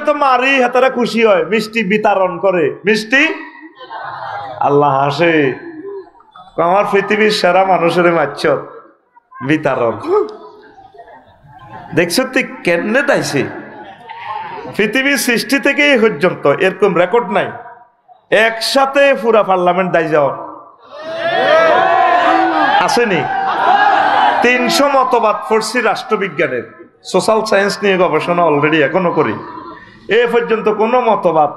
তো মারি হাতারা খুশি হয়, মিষ্টি বিতরণ করে, মিষ্টি আল্লাহ হাসে, আমার পৃথিবীর সেরা মানুষের মাছ বিতরণ। দেখছো তুই কেমনে তাইছে পৃথিবীর সৃষ্টি থেকে এই পর্যন্ত এরকম রেকর্ড নাই একসাথে পুরা পার্লামেন্ট দায় যাওয়া আসেনি। 300 মতবাদ পড়ছি রাষ্ট্রবিজ্ঞানের, সোশ্যাল সায়েন্স নিয়ে গবেষণা অলরেডি এখনো করি। এ পর্যন্ত কোনো মতবাদ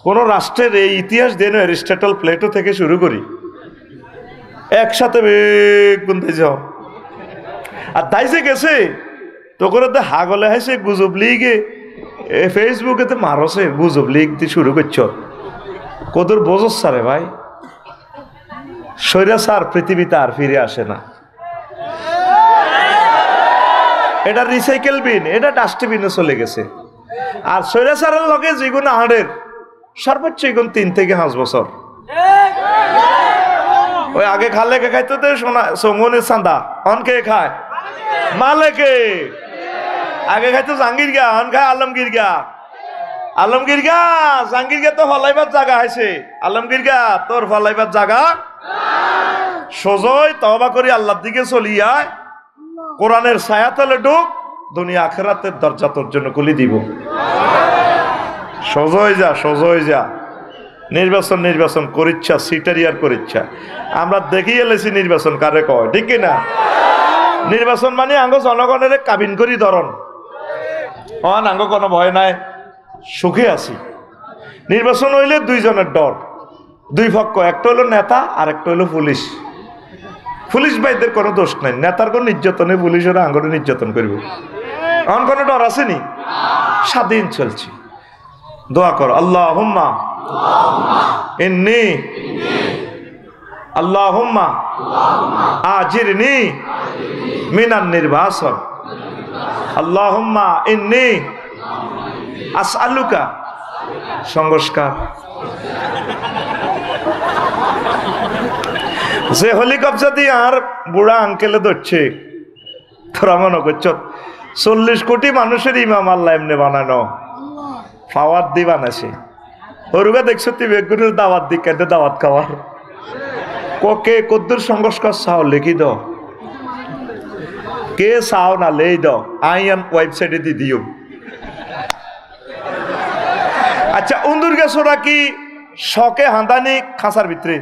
কোন রাষ্ট্রের এই ইতিহাস দেন অ্যারিস্টটল প্লেটো থেকে শুরু করি একসাথে গুনতে যাও। আর দাইছে গেছে তো করে তো হাগলে হাসে গুজব লিগে ফেসবুকে তো মারছে গুজব লিগ দিয়ে শুরু করছ কদর বোঝস সারে ভাই। সৈরা সার পৃথিবীতে আর ফিরে আসে না, এটা রিসাইকেল বিন, এটা ডাস্টবিনে চলে গেছে। আর সৈরা সারের লগে যেগুলো আহারের সর্বোচ্চ এগুন 3 থেকে 5 বছর। ওই আগে খালে কে খাইতো তো সোনা সোমনের চান্দা, অন কে খায় মালেকে। আগে খাইতো জাহাঙ্গীর গা, অন খায় আলমগীর গা। আলমগীর গা জাহাঙ্গীর গা তো ফলাইবার জায়গা হয়েছে, আলমগীর গা তোর ফলাইবার জায়গা সোজই তওবা করি আল্লাহর দিকে চলিয়া কোরআনের ছায়াতলে ঢুক, দুনিয়া আখিরাতের দরজা তোর জন্য খুলে দিব। সোজই যা, সোজই যা। নির্বাচন নির্বাচন করিচ্ছা, সিটারিয়ার করিচ্ছা। আমরা দেখিয়ে এলেছি নির্বাচন কারে কয়, ঠিক কিনা? নির্বাচন মানে আঙ্গ জনগণের কাবিন করি ধরন, আঙ্গ কোনো ভয় নাই, সুখে আছি। নির্বাচন হইলে 2 জনের ডর, 2 পক্ষ, একটা হলো নেতা আর একটা হলো পুলিশ। পুলিশ ভাইদের কোনো দোষ নাই, নেতার কোনো নির্যাতনে পুলিশেরা আঙ্গরে নির্যাতন করবে, এমন কোনো ডর আসেনি। স্বাধীন চলছি। দোয়া কর, আল্লাহুম্মা ইন্নী আল্লাহুম্মা আজিরনি মিনান নির্বাসন, আল্লাহুম্মা ইন্নী আসআলুকা সংস্কার। যে হেলিকপ্টার দিয়ে আর বুড়া আঙ্কেলে ধরছে, তোরা মনে করছ 40 কোটি মানুষের ইমাম আল্লাহ এমনি বানানো, পাওয়ার দি বানাছে। হরুগা দেখছো তুই বেগুনের দাওয়াত দি কেটে দাওয়াত খাওয়ার কে কদ্দুর সংস্কার চাও লিখি দাও, কে চাও না লেই দাও, আইয়ান ওয়েবসাইটে দি দিও। আচ্ছা উন্দুর গেছোরা কি শখে হাঁদানি খাঁচার ভিতরে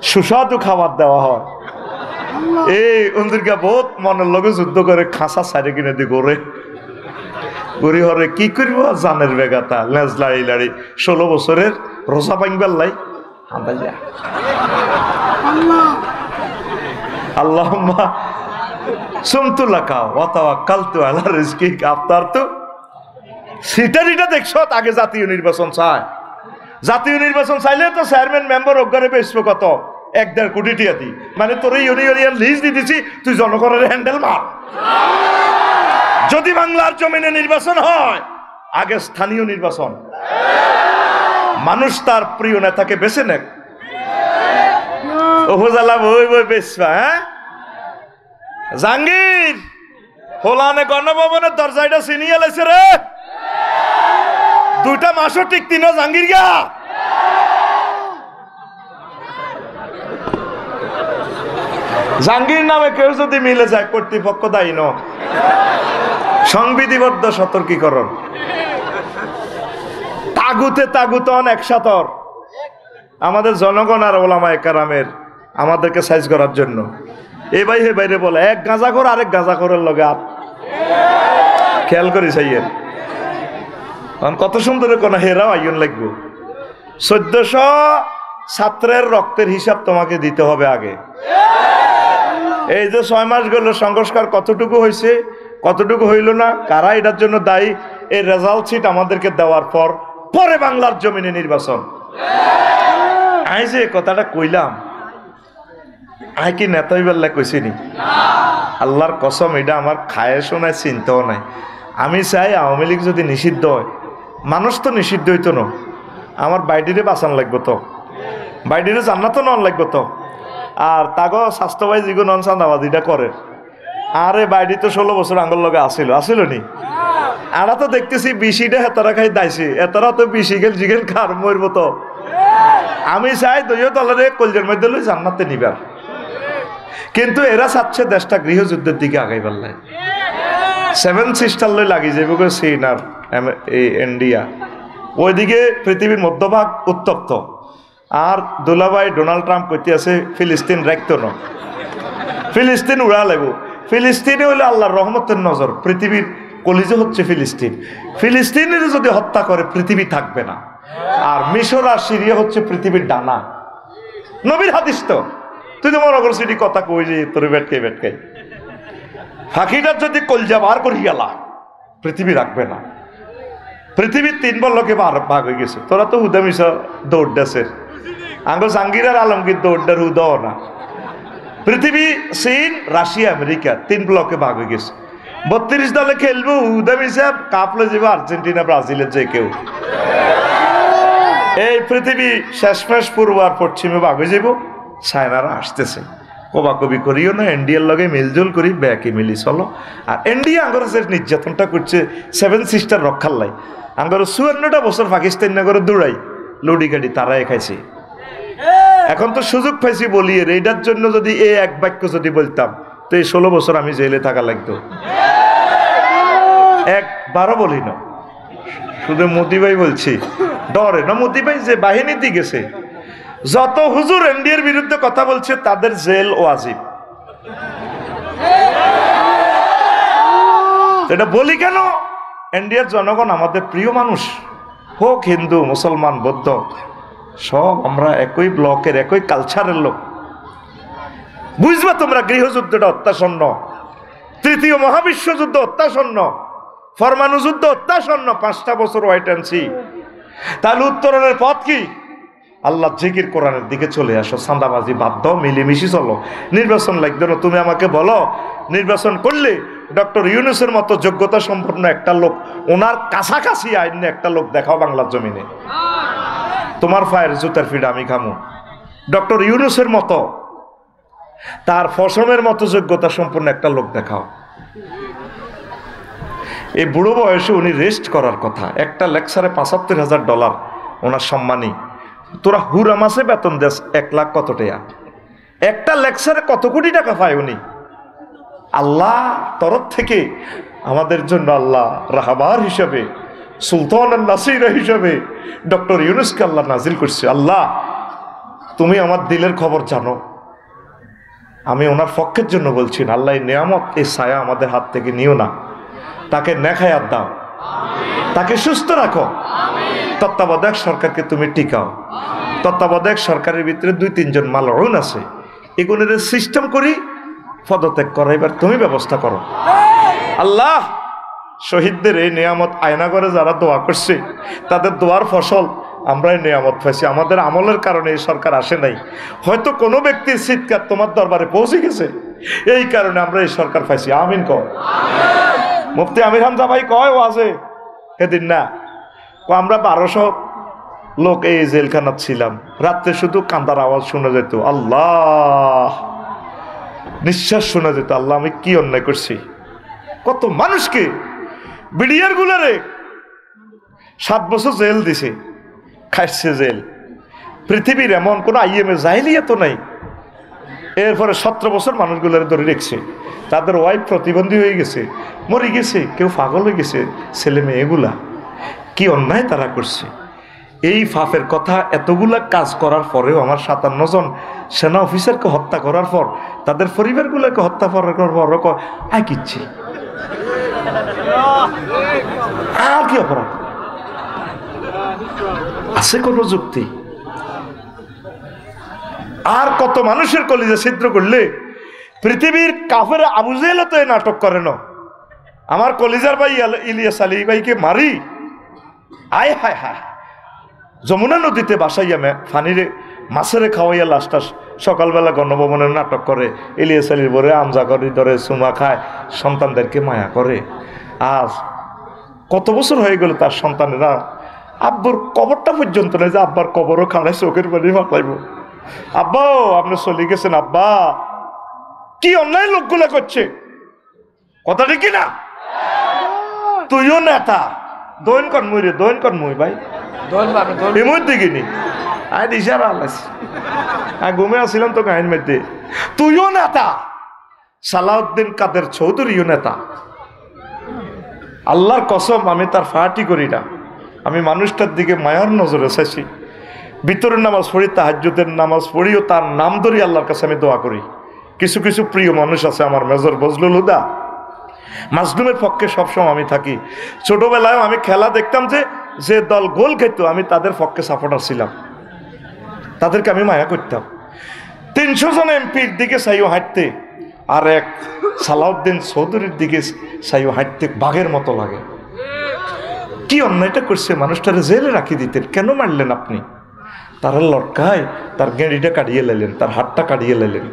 সুস্বাদু খাবার দেওয়া হয়। এই উন্দুরগা বহুত মনের লগে যুদ্ধ করে খাঁচা সাইডে কিনে দি করে গরি হরে কি করব জানের বেগাতা লেজ লাড়ি লাড়ি 16 বছরের রোজা ভাঙবার লাই হাঁদা যা। আল্লাহুম্মা সুমতু লাকা ওয়া তাওয়াক্কালতু আলা রিজকিক। আপনার তো সিটারিটা দেখছো, আগে জাতীয় নির্বাচন চায়। জাতীয় নির্বাচন চাইলে তো চেয়ারম্যান মেম্বার অজ্ঞানে বেসবো কত 1-1.5 কোটি টিয়া দি, মানে তোর ইউনিয়ন লিজ দিয়ে দিছি, তুই জনগণের হ্যান্ডেল মার। যদি বাংলার জমিনে নির্বাচন হয় আগে স্থানীয় নির্বাচন, মানুষ তার প্রিয় নেতাকে বেছে নেক। উপজেলা বই বই বেসবা। হ্যাঁ জাহাঙ্গীর হোলানে গণভবনের দরজাটা চিনিয়ে লাইছে রে, 2টা মাসও ঠিক 3 জাহাঙ্গীর গা। জাহাঙ্গীর নামে কেউ যদি মিলে যায় কর্তৃপক্ষ দায়ী ন। সংবিধিবদ্ধ সতর্কীকরণ, তাগুতে তাগুতন একসাথর আমাদের জনগণ আর ওলামায়ে কেরামের আমাদেরকে সাইজ করার জন্য। এই ভাই হে বাইরে বলে এক গাঁজাখোর আরেক গাঁজাখোরের লগে আপ খেয়াল করি চাইয়ের কত সুন্দর কোন হেরাও আইন লাগবে। 1400 ছাত্রের রক্তের হিসাব তোমাকে দিতে হবে আগে। এই যে 6 মাস গেল সংস্কার কতটুকু হয়েছে কতটুকু হইল না, কারা এটার জন্য দায়ী, এই রেজাল্ট শিট আমাদেরকে দেওয়ার পর পরে বাংলার জমিনে নির্বাচন। আই যে কথাটা কইলাম আই কি নেতা হইবার কইছিনি, আল্লাহর কসম এটা আমার খায়েশও নাই চিন্তাও নাই। আমি চাই আওয়ামী লীগ যদি নিষিদ্ধ হয়, মানুষ তো নিষিদ্ধ হইতো না, আমার বাইডিরে বাঁচান লাগবো তো, বাইডিরে জান্নাতও নন লাগবো তো। আর তাগো স্বাস্থ্যবাহী যেগুলো নন চান্দাবাজিটা করে, আরে বাইডি তো 16 বছর আঙ্গল লগে আসিল নি, আরা তো দেখতেছি বিশিটা হেতারা খাই দাইছে, এতারা তো বিশি গেল জিগেল খার মরবো তো। আমি চাই দুইও দলের কলজের মধ্যে লই জান্নাতে নিবার, কিন্তু এরা চাচ্ছে দেশটা গৃহযুদ্ধের দিকে আগাইবার লাই। 7 সিস্টার লই লাগি যাবে চীন আর ইন্ডিয়া, ওইদিকে পৃথিবীর মধ্যভাগ উত্তপ্ত। আর দুলাভাই ডোনাল্ড ট্রাম্প কইতে আছে ফিলিস্তিন রাখতো না, ফিলিস্তিন উড়া লাগবো। ফিলিস্তিনে হইলে আল্লাহর রহমতের নজর, পৃথিবীর কলিজা হচ্ছে ফিলিস্তিন। ফিলিস্তিনের যদি হত্যা করে পৃথিবী থাকবে না। আর মিশর আর সিরিয়া হচ্ছে পৃথিবীর ডানা। নবীর হাদিস তো, তুই তো মনে করছিস কথা কই যে তোর বেটকে বেটকাই ফাঁকিটার যদি কলজা বার করি গেলা পৃথিবী রাখবে না। পৃথিবীর 3 বল্লকে ভাগ হয়ে গেছে। তোরা তো হুদা মিশা দৌড় দেশের আঙ্গ জাহাঙ্গীর আর আলমগীর দৌড়ার হুদাও না। পৃথিবী চীন রাশিয়া আমেরিকা 3 ব্লকে ভাগ হয়ে গেছে। 32 দলে খেলবো, হুদা মিশা কাপলে যাবে আর্জেন্টিনা ব্রাজিলের যে কেউ। এই পৃথিবী শেষমেশ পূর্ব আর পশ্চিমে ভাগ হয়ে যাব। চায়নারা আসতেছে, কবাকবি করিও না, ইন্ডিয়ার লগে মিলজুল করি ব্যাকে মিলি চলো। আর ইন্ডিয়া আঙ্গর যে নির্যাতনটা করছে 7 সিস্টার রক্ষার লাই, আঙ্গর 54টা বছর পাকিস্তান নগরে দৌড়াই লুডি গাড়ি তারাই খাইছে। এখন তো সুযোগ পাইছি বলি, এইটার জন্য যদি এই এক বাক্য যদি বলতাম তো এই 16 বছর আমি জেলে থাকা লাগতো। একবারও বলি না, শুধু মোদি ভাই বলছি, ডরে না মোদি ভাই যে বাহিনীতে গেছে। যত হুজুর ইন্ডিয়ার বিরুদ্ধে কথা বলছে তাদের জেল ওয়াজিব। এটা বলি কেন, ইন্ডিয়ার জনগণ আমাদের প্রিয় মানুষ, হোক হিন্দু মুসলমান বৌদ্ধ, সব আমরা একই ব্লকের একই কালচারের লোক। বুঝবা তোমরা গৃহযুদ্ধটা অত্যাসন্ন, 3য় মহাবিশ্বযুদ্ধ অত্যাসন্ন, পরমাণু যুদ্ধ অত্যাসন্ন, 5টা বছর ওয়াইট অ্যান্ড সি। তাহলে উত্তরণের পথ কি? আল্লাহ জিকির কোরআনের দিকে চলে আসো, চাঁদাবাজি বাদ দাও, মিলেমিশি চলো। নির্বাচন লাগবে না, তুমি আমাকে বলো নির্বাচন করলে ডক্টর ইউনূসের মতো যোগ্যতা সম্পন্ন একটা লোক, ওনার কাছাকাছি আইন একটা লোক দেখাও বাংলার জমিনে, তোমার পায়ের জুতার ফিড আমি খামু। ডক্টর ইউনূসের মতো, তার ফসমের মতো যোগ্যতা সম্পন্ন একটা লোক দেখাও। এই বুড়ো বয়সে উনি রেস্ট করার কথা, একটা লেকচারে $৭৫,০০০ ওনার সম্মানী। তোরা হুরা মাসে বেতন দেশ 1 লাখ কত টাকা, একটা লেকচারে কত কোটি টাকা পায় উনি। আল্লাহ তরফ থেকে আমাদের জন্য আল্লাহ রাহবার হিসাবে, সুলতান নাসির হিসাবে ডক্টর ইউনূসকে আল্লাহ নাজিল করছে। আল্লাহ তুমি আমার দিলের খবর জানো, আমি ওনার পক্ষের জন্য বলছি না। আল্লাহ এই নিয়ামত, এই ছায়া আমাদের হাত থেকে নিও না, তাকে নেখায়াত দাও, তাকে সুস্থ রাখো। তত্ত্বাবধায়ক সরকারকে তুমি টিকাও। তত্ত্বাবধায়ক সরকারের ভিতরে 2-3 জন মালউন আছে, এগুলোর সিস্টেম করি পদত্যাগ করাইবার তুমি ব্যবস্থা করো। আল্লাহ শহীদদের এই নিয়ামত আয়না করে যারা দোয়া করছে, তাদের দোয়ার ফসল আমরা এই নিয়ামত পাইছি। আমাদের আমলের কারণে এই সরকার আসে নাই, হয়তো কোনো ব্যক্তির চিৎকার তোমার দরবারে পৌঁছে গেছে, এই কারণে আমরা এই সরকার পাইছি। আমিন কর। মুফতি আমির হামজা ভাই কয় ওয়াজে সেদিন না, আমরা 1200 লোক এই জেলখানাত ছিলাম, রাত্রে শুধু কান্দার আওয়াজ শোনা যেত, আল্লাহ নিঃশ্বাস শোনা যেত। আল্লাহ আমি কি অন্যায় করছি, কত মানুষকে বিডিআর গুলারে 7 বছর জেল দিছে, খাইছে জেল। পৃথিবীর এমন কোন আইএমএ জাহিলিয়া তো নাই। এরপরে 17 বছর মানুষগুলারে ধরে রেখেছে, তাদের ওয়াইফ প্রতিবন্ধী হয়ে গেছে, মরে গেছে, কেউ পাগল হয়ে গেছে, ছেলে মেয়েগুলা কি অন্যায় তারা করছে। এই ফাফের কথা এতগুলা কাজ করার পরেও আমার 57 জন সেনা অফিসারকে হত্যা করার পর, তাদের পরিবারগুলোকে হত্যা করার পর আয় কিচ্ছি আর কি অপরাধ আছে? কোন যুক্তি? আর কত মানুষের কলিজা ছিদ্র করলে পৃথিবীর কাফের আবু জেহেল তো এই নাটক করে না। আমার কলিজার ভাই ইলিয়াস আলী ভাইকে মারি, আয় হায় হায়, যমুনা নদীতে বাসাইয়া ফানিরে মাছেরে খাওয়াইয়া লাশটা সকালবেলা গণভবনের নাটক করে, ইলিয়াস আলীর বরে আমজা করে ধরে চুমা খায়, সন্তানদেরকে মায়া করে। আজ কত বছর হয়ে গেল তার সন্তানেরা আব্বুর কবরটা পর্যন্ত নেই, যে আব্বার কবরও খাড়ায় চোখের পানি মাখলাইব। আব্বাও আপনি চলে গেছেন, আব্বা কি অন্যায় লোকগুলা করছে, কথা ঠিক না? তুইও নেতা দৈন কনমুই রে দৈন কনমুই ভাই এমন দেখিনি আয় দিশারা আলাইছি আয় ঘুমে আসছিলাম তো গাইন মধ্যে তুইও নেতা সালাউদ্দিন কাদের চৌধুরীও নেতা আল্লাহর কসম আমি তার ফাটি করি না আমি মানুষটার দিকে মায়ার নজরে চাইছি ভিতরের নামাজ পড়ি তাহাজ্জুদের নামাজ পড়িও তার নাম ধরি আল্লাহর কাছে আমি দোয়া করি কিছু কিছু প্রিয় মানুষ আছে আমার মেজর বজলুল হুদা মাজলুমের পক্ষে সবসময় আমি থাকি ছোটবেলায় আমি খেলা দেখতাম যে দল গোল খেত আমি তাদের পক্ষে সাপোর্টার ছিলাম তাদেরকে আমি মায়া করতাম 300 জন এমপির দিকে চাইও হাঁটতে আর এক সালাউদ্দিন চৌধুরীর দিকে চাইও হাঁটতে বাঘের মতো লাগে কি অন্যায়টা করছে মানুষটারে জেলে রাখি দিতেন কেন মারলেন আপনি তারা লটকায় তার গেঁড়িটা কাটিয়ে লাইলেন তার হাতটা কাটিয়ে লাইলেন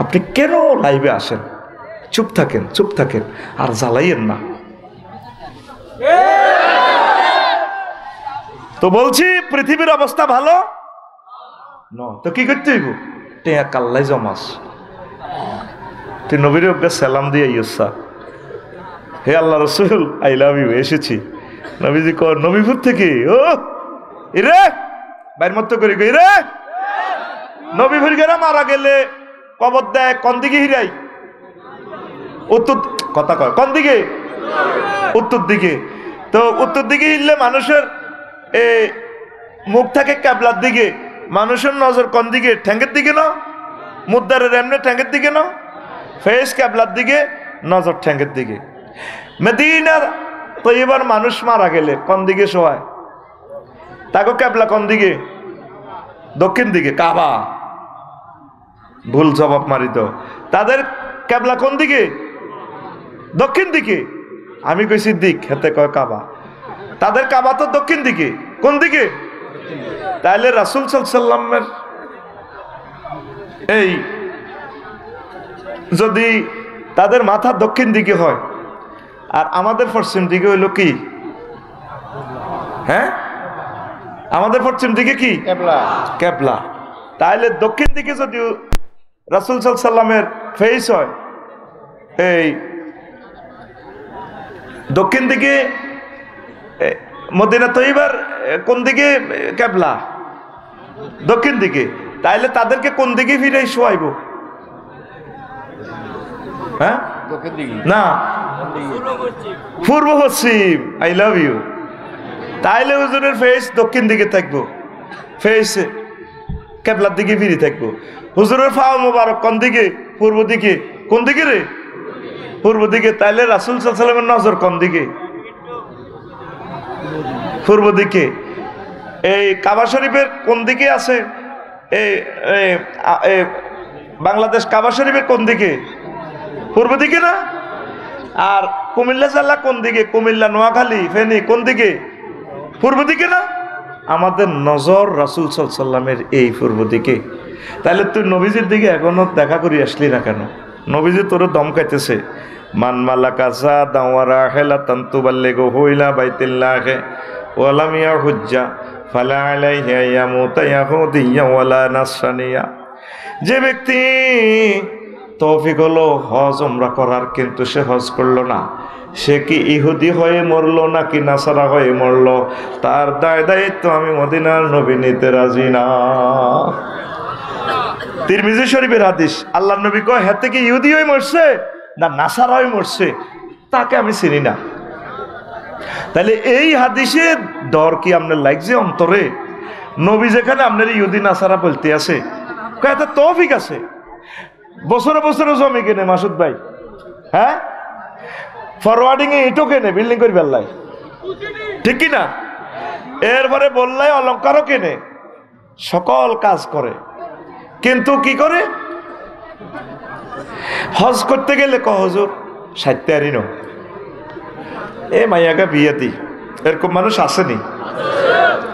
আপনি কেন লাইভে আসেন চুপ থাকেন আর জ্বালাইয়েন না তো বলছি পৃথিবীর অবস্থা ভালো ন তো কি করতে হইব টেয়া কাল্লাই জমাস তুই নবীর অজ্ঞা সালাম দিয়ে ইয়সা হে আল্লাহ রসুল আই লাভ ইউ এসেছি নবীজি কর নবীপুর থেকে ও ইরে বাইর মতো করি রে নবীপুর গেরা মারা গেলে কবর দেয় কোন দিকে হিরাই উত্তর কথা কয় কোন দিকে উত্তর দিকে তো উত্তর দিকে হিললে মানুষের মুখ থাকে ক্যাবলার দিকে মানুষের নজর কোন দিকে ঠ্যাঙ্গের দিকে না মুদ্দারের এমনি ঠ্যাঙ্গের দিকে না ফেস ক্যাবলার দিকে নজর ঠ্যাঙ্গের দিকে মদিনার তো এবার মানুষ মারা গেলে কোন দিকে শোয়ায় তাকে ক্যাবলা কোন দিকে দক্ষিণ দিকে কাবা ভুল জবাব মারিত তাদের ক্যাবলা কোন দিকে দক্ষিণ দিকে আমি কইছি দিক হেতে কয় কাবা তাদের কাবা তো দক্ষিণ দিকে কোন দিকে তাইলে রাসূল সাল্লাল্লাহু এই যদি তাদের মাথা দক্ষিণ দিকে হয় আর আমাদের পশ্চিম দিকে হইল কি হ্যাঁ আমাদের পশ্চিম দিকে কি ক্যাবলা তাইলে দক্ষিণ দিকে যদি রাসূল সাল্লাল্লাহু আলাইহি ওয়াসাল্লামের ফেস হয় এই দক্ষিণ দিকে মদিনা তৈবার কোন দিকে ক্যাবলা দক্ষিণ দিকে তাইলে তাদেরকে কোন দিকে ফিরে শোয়াইব হ্যাঁ না পূর্ব পশ্চিম আই লাভ ইউ তাইলে হুজুরের ফেস দক্ষিণ দিকে থাকবো ফেস ক্যাবলার দিকে ফিরে থাকবো হুজুরের ফাও মোবারক কোন দিকে পূর্ব দিকে কোন দিকে রে পূর্ব দিকে তাইলে রাসূল সাল্লাল্লাহু আলাইহি ওয়াসাল্লামের নজর কোন দিকে পূর্ব দিকে এই কাবা শরীফের কোন দিকে আছে এই বাংলাদেশ কাবা শরীফের কোন দিকে পূর্ব দিকে না আর কুমিল্লা জেলা কোন দিকে কুমিল্লা নোয়াখালী ফেনী কোন দিকে পূর্ব দিকে না আমাদের নজর রাসূল সাল্লাল্লাহু আলাইহি ওয়াসাল্লামের এই পূর্ব দিকে তাহলে তুই নবীজির দিকে এখনো দেখা করি আসলি না কেন নবীজি তোর দমকাইতেছে মান মালাকা যাদা ওয়া রাহিলাতান তুবাল্লিগু ইলা বাইতিল্লাহি ওয়া লাম ইয়াহুজ্জা ফালা আলাইহি ইয়ামুতা ইয়াহুদিয়্যা ওয়ালা নাসরানিয়া যে ব্যক্তি তৌফিক হলো হজ উমরা করার কিন্তু সে হজ করলো না সে কি ইহুদি হয়ে মরলো নাকি নাসারা হয়ে মরলো তার দায়িত্ব আমি মদিনার নবী নিতে রাজি না তিরমিজি শরীফের হাদিস আল্লাহর নবী কয় হেতে কি ইহুদি হয়ে মরছে না নাসারা হয়ে মরছে তাকে আমি চিনি না তাহলে এই হাদিসে দর কি আপনার লাগছে অন্তরে নবী যেখানে আপনার ইহুদি নাসারা বলতে আছে কয়টা তৌফিক আছে বছরে বছরে জমি কেনে মাসুদ ভাই হ্যাঁ ফরওয়ার্ডিং এ ইটও কেনে বিল্ডিং করে বেল্লাই ঠিক কি না এরপরে বললাই অলঙ্কারও কেনে সকল কাজ করে কিন্তু কি করে হজ করতে গেলে হুজুর সাইতে আরি ন এ মাইয়াকে বিয়ে দি এরকম মানুষ আসেনি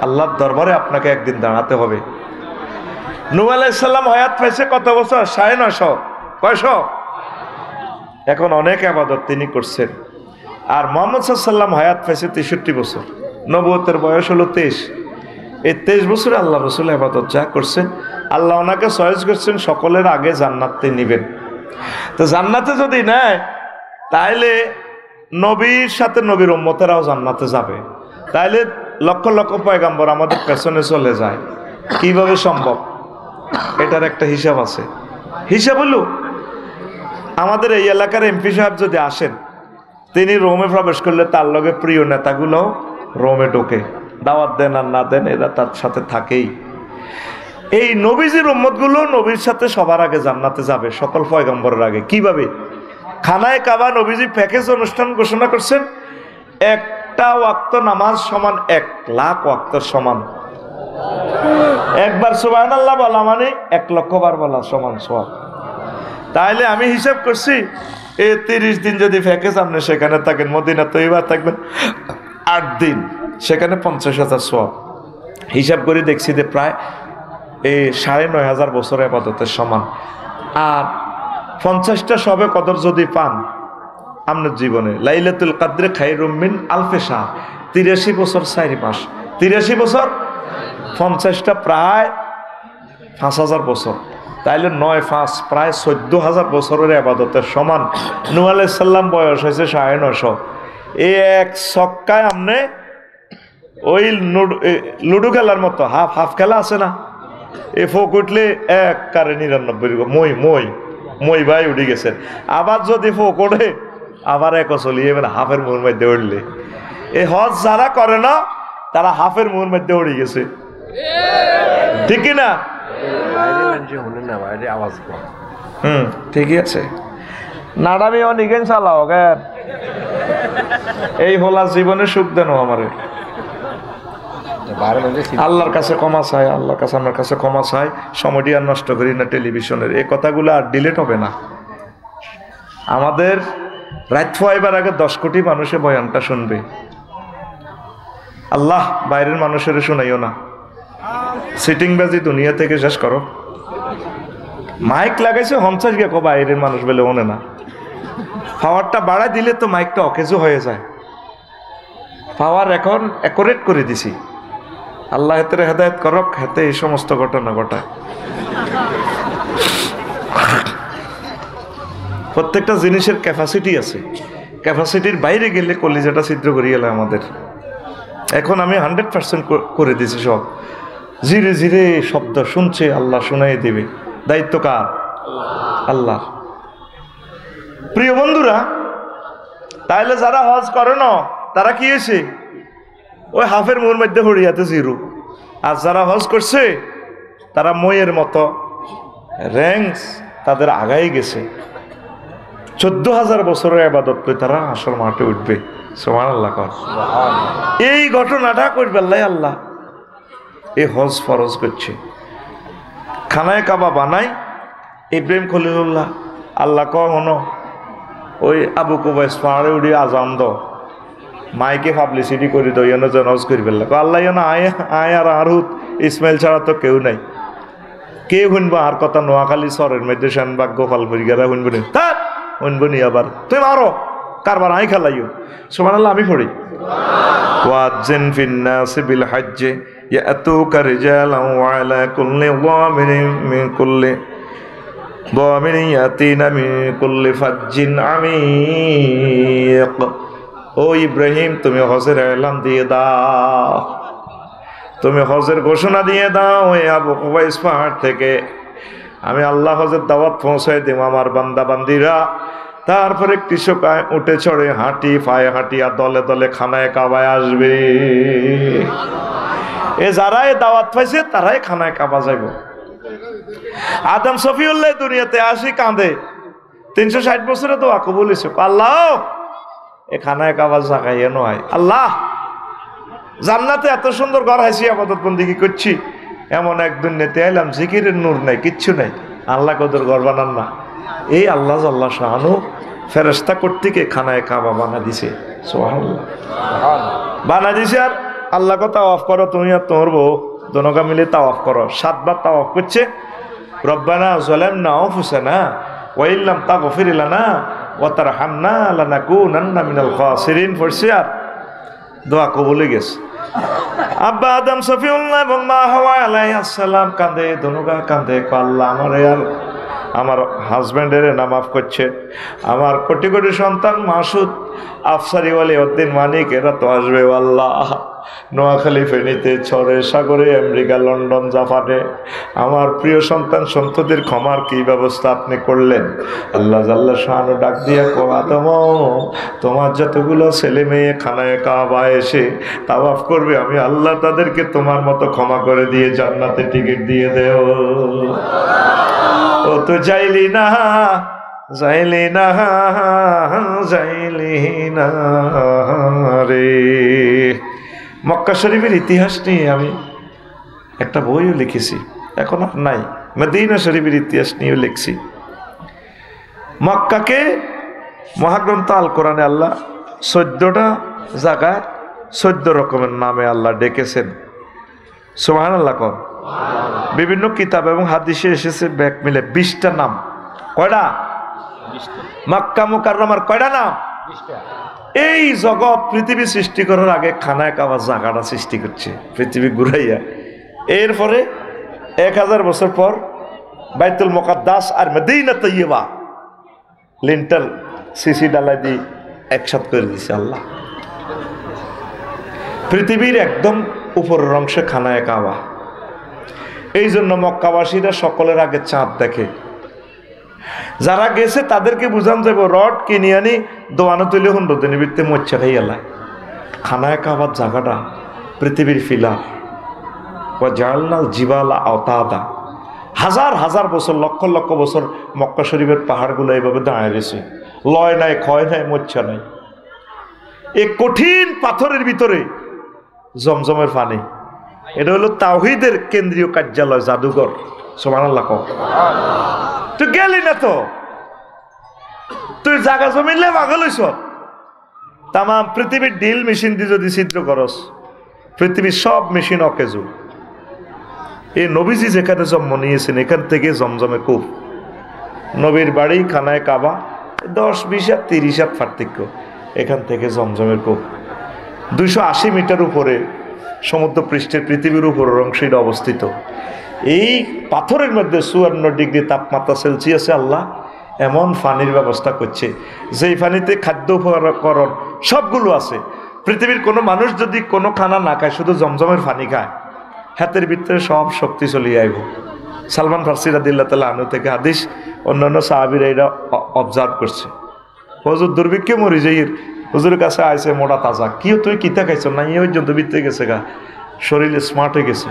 আল্লাহর দরবারে আপনাকে একদিন দাঁড়াতে হবে নূহ আলাইহিস সালাম হায়াত পাইছে কত বছর 950 কয়শ এখন অনেক ইবাদত তিনি করছেন আর মুহাম্মদ সাল্লাল্লাহু আলাইহি ওয়াসাল্লাম হায়াত পাইছে 63 বছর নবুয়তের বয়স হলো 23 এই 23 বছরে আল্লাহ রাসূল ইবাদত যা করছেন আল্লাহ ওনাকে চয়েস করছেন সকলের আগে জান্নাতে নেবেন তো জান্নাতে যদি নেয় তাহলে নবীর সাথে নবীর উম্মতেরাও জান্নাতে যাবে, তাইলে লক্ষ লক্ষ পয়গাম্বর আমাদের পেছনে চলে যায়, কিভাবে সম্ভব? এটার একটা হিসাব আছে। হিসাব হলো, আমাদের এই এলাকার এমপি সাহেব যদি আসেন, তিনি রোমে প্রবেশ করলে তার লগে প্রিয় নেতাগুলো রোমে ঢোকে, দাওয়াত দেন আর না দেন এরা তার সাথে থাকেই। এই নবীজির উম্মতগুলো নবীর সাথে সবার আগে জান্নাতে যাবে, সকল পয়গম্বরের আগে। কিভাবে? খানায় কাবা নবীজি প্যাকেজ অনুষ্ঠান ঘোষণা করছেন, একটা ওয়াক্ত নামাজ সমান 1,00,000 ওয়াক্তের সমান। একবার সুবহানাল্লাহ বলা মানে 1,00,000 বার বলা সমান সওয়াব। তাইলে আমি হিসাব করছি, এই 30 দিন যদি প্যাকেজ আপনি সেখানে থাকেন, মদিনা তৈবা থাকবেন 8 দিন, সেখানে 50,000 সওয়াব। হিসাব করে দেখছি যে প্রায় এই 9,500 বছর ইবাদতের সমান। আর 50টা সবে কদর যদি পান আপনার জীবনে, লাইলাতুল কদরে খায়রুম মিন আলফি শাহর, 83 বছর 4 মাস, 83 বছর 50টা প্রায় 5,000 বছর, তাইলে 9-5 প্রায় 14,000 বছরের ইবাদতের সমান। নূহ আলাইহিস সালাম বয়স হয়েছে 950। এই এক ছক্কায় আপনি ওই লুডো খেলার মতো হাফ খেলা আছে না, এ ফোক উঠলে এক কারে 99 মই ভাই উঠে গেছেন। আবার যদি ফোক ওঠে আবার এক চলিয়ে হাফের মুহূর মধ্যে উঠলে, এই হজ যারা করে না তারা হাফের মুহূর মধ্যে উঠে গেছে, ঠিক না? ঠিকই আছে, নাডামি অনিকেন চালাও কেন? এই হলা জীবনে সুখ দেন আমারে। আল্লাহর কাছে ক্ষমা চাই, আল্লাহর কাছে আমার কাছে ক্ষমা চাই। সময়টি আর নষ্ট করি না টেলিভিশনের, এই কথাগুলো আর ডিলেট হবে না। আমাদের রাত ফাইবার আগে 10 কোটি মানুষে বয়ানটা শুনবে। আল্লাহ বাইরের মানুষের শোনাইও না, সিটিং বাজি দুনিয়া থেকে শেষ করো। মাইক লাগাইছে 50 গে বাইরের মানুষ বলে ওনে না, পাওয়ারটা বাড়াই দিলে তো মাইকটা অকেজো হয়ে যায়। পাওয়ার এখন অ্যাকুরেট করে দিছি, আল্লাহ হেতের হেদায়েত করক, হেতে এই সমস্ত ঘটনা ঘটায়। প্রত্যেকটা জিনিসের ক্যাপাসিটি আছে, ক্যাপাসিটির বাইরে গেলে কলিজাটা ছিদ্র করি গেল আমাদের। এখন আমি 100% করে দিছি সব, ধীরে ধীরে শব্দ শুনছে, আল্লাহ শুনাই দিবে। দায়িত্ব কার? আল্লাহ। প্রিয় বন্ধুরা, তাইলে যারা হজ করে না তারা কি হয়েছে? ওই হাফের মুহূর মধ্যে হরিয়াতে জিরো। আর যারা হজ করছে তারা মইয়ের মতো র্যাঙ্কস তাদের আগাই গেছে। 14,000 বছরের ইবাদত করে তারা আসল মাঠে উঠবে। সুবহানাল্লাহ। এই ঘটনাটা করবে আল্লাহ এই হজ ফরজ করছে। খানায় কাবা বানাই ইব্রাহিম খলিলুল্লাহ, আল্লাহ কখনো ওই আবু কুবাইস পাহাড়ে উঠি আজান দ মাইকে পাবলিসিটি করে দো যেন হজ করি ফেললা। আল্লাহ আয় আর আরহুত ইসমাইল ছাড়া তো কেউ নাই, কে শুনবো আর কথা? নোয়াখালী চরের মধ্যে শানবাগ গোপালপুরি গেরা শুনবো নি, তার শুনবো নি। আবার তুই মারো কারবার আই খেলাইও। সুবহানাল্লাহ আমি পড়ি, ওয়াজ্জিন ফিন্নাসি বিল হাজ্জি ইয়াতুকা রিজালান ওয়া আলা কুল্লি যামিরিন মিন কুল্লি যামিরিন ইয়াতিনা মিন কুল্লি ফাজ্জিন আমিক। ও ইব্রাহিম, তুমি হজের এলান দিয়ে দাও, তুমি হজের ঘোষণা দিয়ে দাও এই আবু কুবাইস পাহাড় থেকে আমি আল্লাহ হজের দাওয়াত পৌঁছাই দেব আমার বান্দা বান্দিরা। তারপরে কৃষকায় উঠে চড়ে হাঁটি পায়ে হাঁটিয়া দলে দলে খানায় কাবায় আসবে। এ যারাই দাওয়াত পাইছে তারাই খানায় কাবা যাইব। আদম শফিউল্লাহ দুনিয়াতে আসি কাঁদে, 360 বছরে দোয়া কবুল হইছে। আল্লাহ এ খানায় কাবা জাগাইয়া নয়, আল্লাহ জান্নাতে এত সুন্দর ঘর হাসি আবাদত বন্দিগি করছি, এমন এক দুনিয়াতে এলাম জিকিরের নূর নাই, কিচ্ছু নাই, আল্লাহ কদর ঘর বানান না। এই আল্লাহ আল্লাহ শাহানু ফেরেশতা কর্তৃক খানায় কাবা বানা দিছে। সুবহানাল্লাহ, বানা দিছে। আর আল্লাহ কথা তাওয়াফ করো, তুমি আর তোমার বউ দোনোকা মিলে তাওয়াফ করো। 7 বার তাওয়াফ করছে। রব্বানা যালামনা আনফুসানা ওয়া ইল্লাম তাগফির লানা ওয়া তারহামনা লানাকুনান্না মিনাল খাসিরিন পড়ছে। আর দোয়া কবুল হয়ে গেছে। আব্বা আদম শফিউল্লাহ এবং মা হাওয়া আলাইহিস সালাম কাঁদে, দোনোকা কাঁদে, আল্লাহ আমারে আর আমার হাজব্যান্ডের না মাফ করছে, আমার কোটি কোটি সন্তান মাসুদ, আফসারি ওয়ালি উদ্দিন মানিক, এরা তো আসবে আল্লাহ। নোয়াখালী, ফেনীতে, ছড়ে, সাগরে, আমেরিকা, লন্ডন, জাপানে আমার প্রিয় সন্তান সন্ততির ক্ষমার কি ব্যবস্থা আপনি করলেন? আল্লাহ জাল্লা শানু ডাক দিয়া কো আদম, তোমার যতগুলো ছেলে মেয়ে খানায় কাবা এসে তাওয়াফ করবে, আমি আল্লাহ তাদেরকে তোমার মতো ক্ষমা করে দিয়ে জান্নাতে টিকিট দিয়ে দেও। ও তো যাইলি না, যাইলি না, যাইলি না রে। মক্কা শরীফের ইতিহাস নিয়ে আমি একটা বইও লিখেছি, এখন আর নাই। মদিনা শরীফের ইতিহাস নিয়েও লিখছি। মক্কাকে মহাগ্রন্থ আল কোরআনে আল্লাহ 14টা জায়গায় 14 রকমের নামে আল্লাহ ডেকেছেন। সুবহানাল্লাহ কর। বিভিন্ন কিতাব এবং হাদিসে এসেছে ব্যাক মিলে 20টা নাম। কয়টা? মক্কা মুকাররমার কয়টা নাম? এই জগৎ পৃথিবী সৃষ্টি করার আগে খানায় কাবা জায়গাটা সৃষ্টি করছে পৃথিবী ঘুরাইয়া। এরপরে 1000 বছর পর বাইতুল মুকাদ্দাস আর মদিনা তৈয়বা লিন্টার সিসি ডালাই দিয়ে একসাথে করে দিছে আল্লাহ। পৃথিবীর একদম উপরের অংশে খানায় কাবা। এই জন্য মক্কাবাসীরা সকলের আগে চাঁদ দেখে। যারা গেছে তাদেরকে বুঝান যাব, রড কিনে আনি দোয়ানো তুলে 15 দিনের ভিত্তিতে মচ্ছা খাই এলাই। খানায় কাবার জায়গাটা পৃথিবীর ফিলার ও জালনাল জিবালা আওতাদা। হাজার হাজার বছর, লক্ষ লক্ষ বছর মক্কা শরীফের পাহাড়গুলো এইভাবে দাঁড়িয়ে রয়েছে। লয় নাই, ক্ষয় নাই, মচ্ছা নাই। এই কঠিন পাথরের ভিতরে জমজমের পানি। এটা হলো তাওহীদের কেন্দ্রীয় কার্যালয়, জাদুঘর। সুবহানাল্লাহ কও। তুই গেলি না তো, তুই জায়গা জমিলে পাগল হইছ। তাম পৃথিবীর ডিল মেশিন দিয়ে যদি ছিদ্র করস, পৃথিবীর সব মেশিন অকেজু। এই নবীজি যেখানে জন্ম নিয়েছেন এখান থেকে জমজমে কূপ। নবীর বাড়ি খানায় কাবা 10, 20 আর 30 হাত পার্থক্য। এখান থেকে জমজমের কূপ 280 মিটার উপরে সমুদ্র পৃষ্ঠের পৃথিবীর উপরের অংশে অবস্থিত। এই পাথরের মধ্যে 54 ডিগ্রি তাপমাত্রা সেলসিয়াসে আল্লাহ এমন পানির ব্যবস্থা করছে, যেই পানিতে খাদ্য উপকরণ সবগুলো আছে। পৃথিবীর কোনো মানুষ যদি কোনো খানা না খায়, শুধু জমজমের পানি খায়, হাতের ভিতরে সব শক্তি চলিয়ে আইব। সালমান ফার্সি রাদিয়াল্লাহু তাআলা আনহু থেকে হাদিস, অন্যান্য সাহাবীরা এটা অবজার্ভ করছে। হুজুর দুর্ভিক্ষে মরি যাই, হুজুরের কাছে আইসে মোটা তাজা, কি তুই কিতা খাইছ না? এই পর্যন্ত ভিতরে গেছে গা, শরীরে স্মার্ট হয়ে গেছে।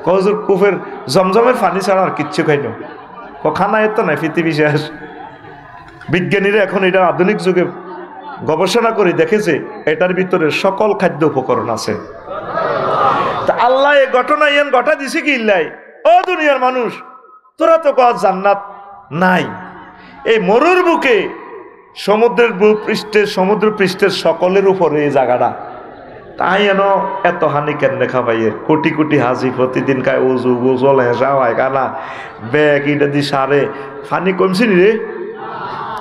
হুজুর কুফের জমজমের পানি ছাড়া আর কিচ্ছু খাইন। খানা এত নাই, পৃথিবী শেষ। বিজ্ঞানীরা এখন এটা আধুনিক যুগে গবেষণা করে দেখেছে এটার ভিতরে সকল খাদ্য উপকরণ আছে। তা আল্লাহ এই ঘটনা ইয়ান ঘটা দিছে কি ইল্লাই? ও দুনিয়ার মানুষ, তোরা তো কয় জান্নাত নাই। এই মরুর বুকে সমুদ্রের সমুদ্র পৃষ্ঠের সকলের উপরে এই জায়গাটা, তাই এত হানি কেন দেখা পাইয়ে? কোটি কোটি হাজি প্রতিদিন খায়, উজু গোসল হেসা হয় কানা ব্যাগ এটা দি সারে। ফানি কমছি নি রে?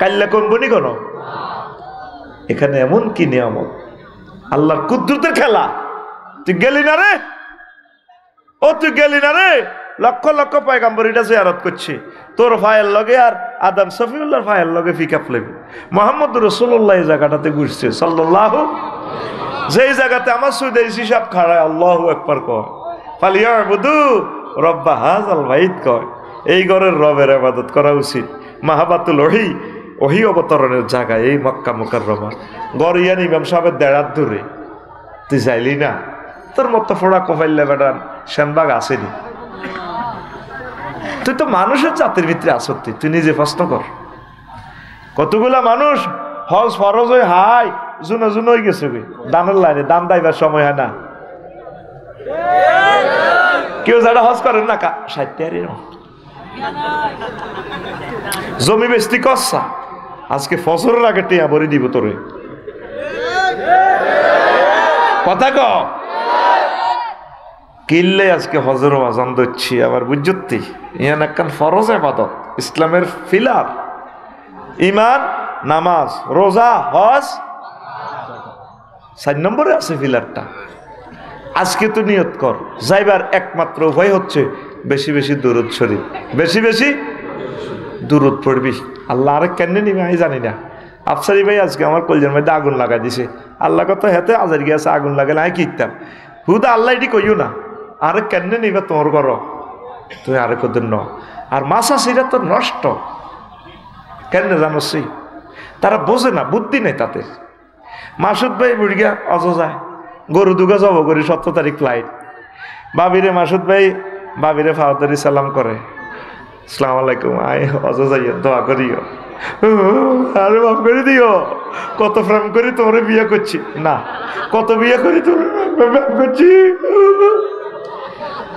কাল্লা কমবনি কেন? এখানে এমন কি নিয়ামত, আল্লাহর কুদরতের খেলা। তুই গেলি না রে? ও তুই গেলি না রে? লক্ষ লক্ষ পয়গাম্বর এটা জিয়ারত করছে, তোর ফায়ের লগে আর আদম সফিউল্লাহর ফায়ের লগে ফিকাপ লেবে। মুহাম্মদ রাসূলুল্লাহ এই জায়গাটাতে ঘুরছে সাল্লাল্লাহু, যেই জায়গাতে আমার সুদের হিসাব খাড়ায় আল্লাহু আকবার কয়, ফালিয়াবুদু রব্বা হাযাল বাইত কয়। এই ঘরের রবের ইবাদত করা উচিত। মাহাবাতুল ওহী অবতরণের জায়গা এই মক্কা মুকাররমা। গরিয়ান ইমাম সাহেবের দেড়াত দূরে। তুই যাইলি না? তোর মতো ফোড়া কফাইল্লা বেড়ান শ্যামবাগ আসেনি। তুই তো মানুষের জাতির ভিতরে আসতি, তুই নিজে প্রশ্ন কর। কতগুলা মানুষ হজ ফরজ হয়ে হাই জুনো জুনো হয়ে গেছে, দানের লাইনে দান দাইবার সময় হয় না। কেউ যারা হজ করেন না 60 জমি বেস্তি কসা, আজকে ফসলের আগে টিয়া ভরে দিব তোরে। কথা ক কিনলে আজকে হজর আজান দিচ্ছি আবার বুঝতি। ইয়ান একখান ফরজ ইবাদত, ইসলামের ফিলার। ইমান, নামাজ, রোজা, হজ 4 নম্বরে আছে ফিলারটা। আজকে তো নিয়ত কর, যাইবার একমাত্র উপায় হচ্ছে বেশি বেশি দুরূদ শরীফ, বেশি বেশি দূরত পড়বি। আল্লাহ আরেক কেন নিবে আমি জানি না। আফসারি ভাই আজকে আমার কলজের মধ্যে আগুন লাগাই দিছে। আল্লাহ কত হেতে আজার গিয়েছে আগুন লাগালে আমি কিতাম হুদা আল্লাহ এটি কইও না আরেক কেন নিবে তোমার করো তুই আরেক ওদের ন। আর মাসাসিরা তো নষ্ট কেন জানোসি, তারা বোঝে না, বুদ্ধি নেই তাতে। মাসুদ ভাই বুড়িয়া অযোজায় গরু দুগা জব করি 17 তারিখ ফ্লাইট। বাবিরে মাসুদ ভাই বাবিরে ফাওয়াতারি সালাম করে, আসসালামু আলাইকুম, আই অযোজাইয়া দোয়া করিও, আরে মাফ করে দিও, কত প্রেম করি তোরে বিয়ে করছি না, কত বিয়ে করি তোরে প্রেম করছি।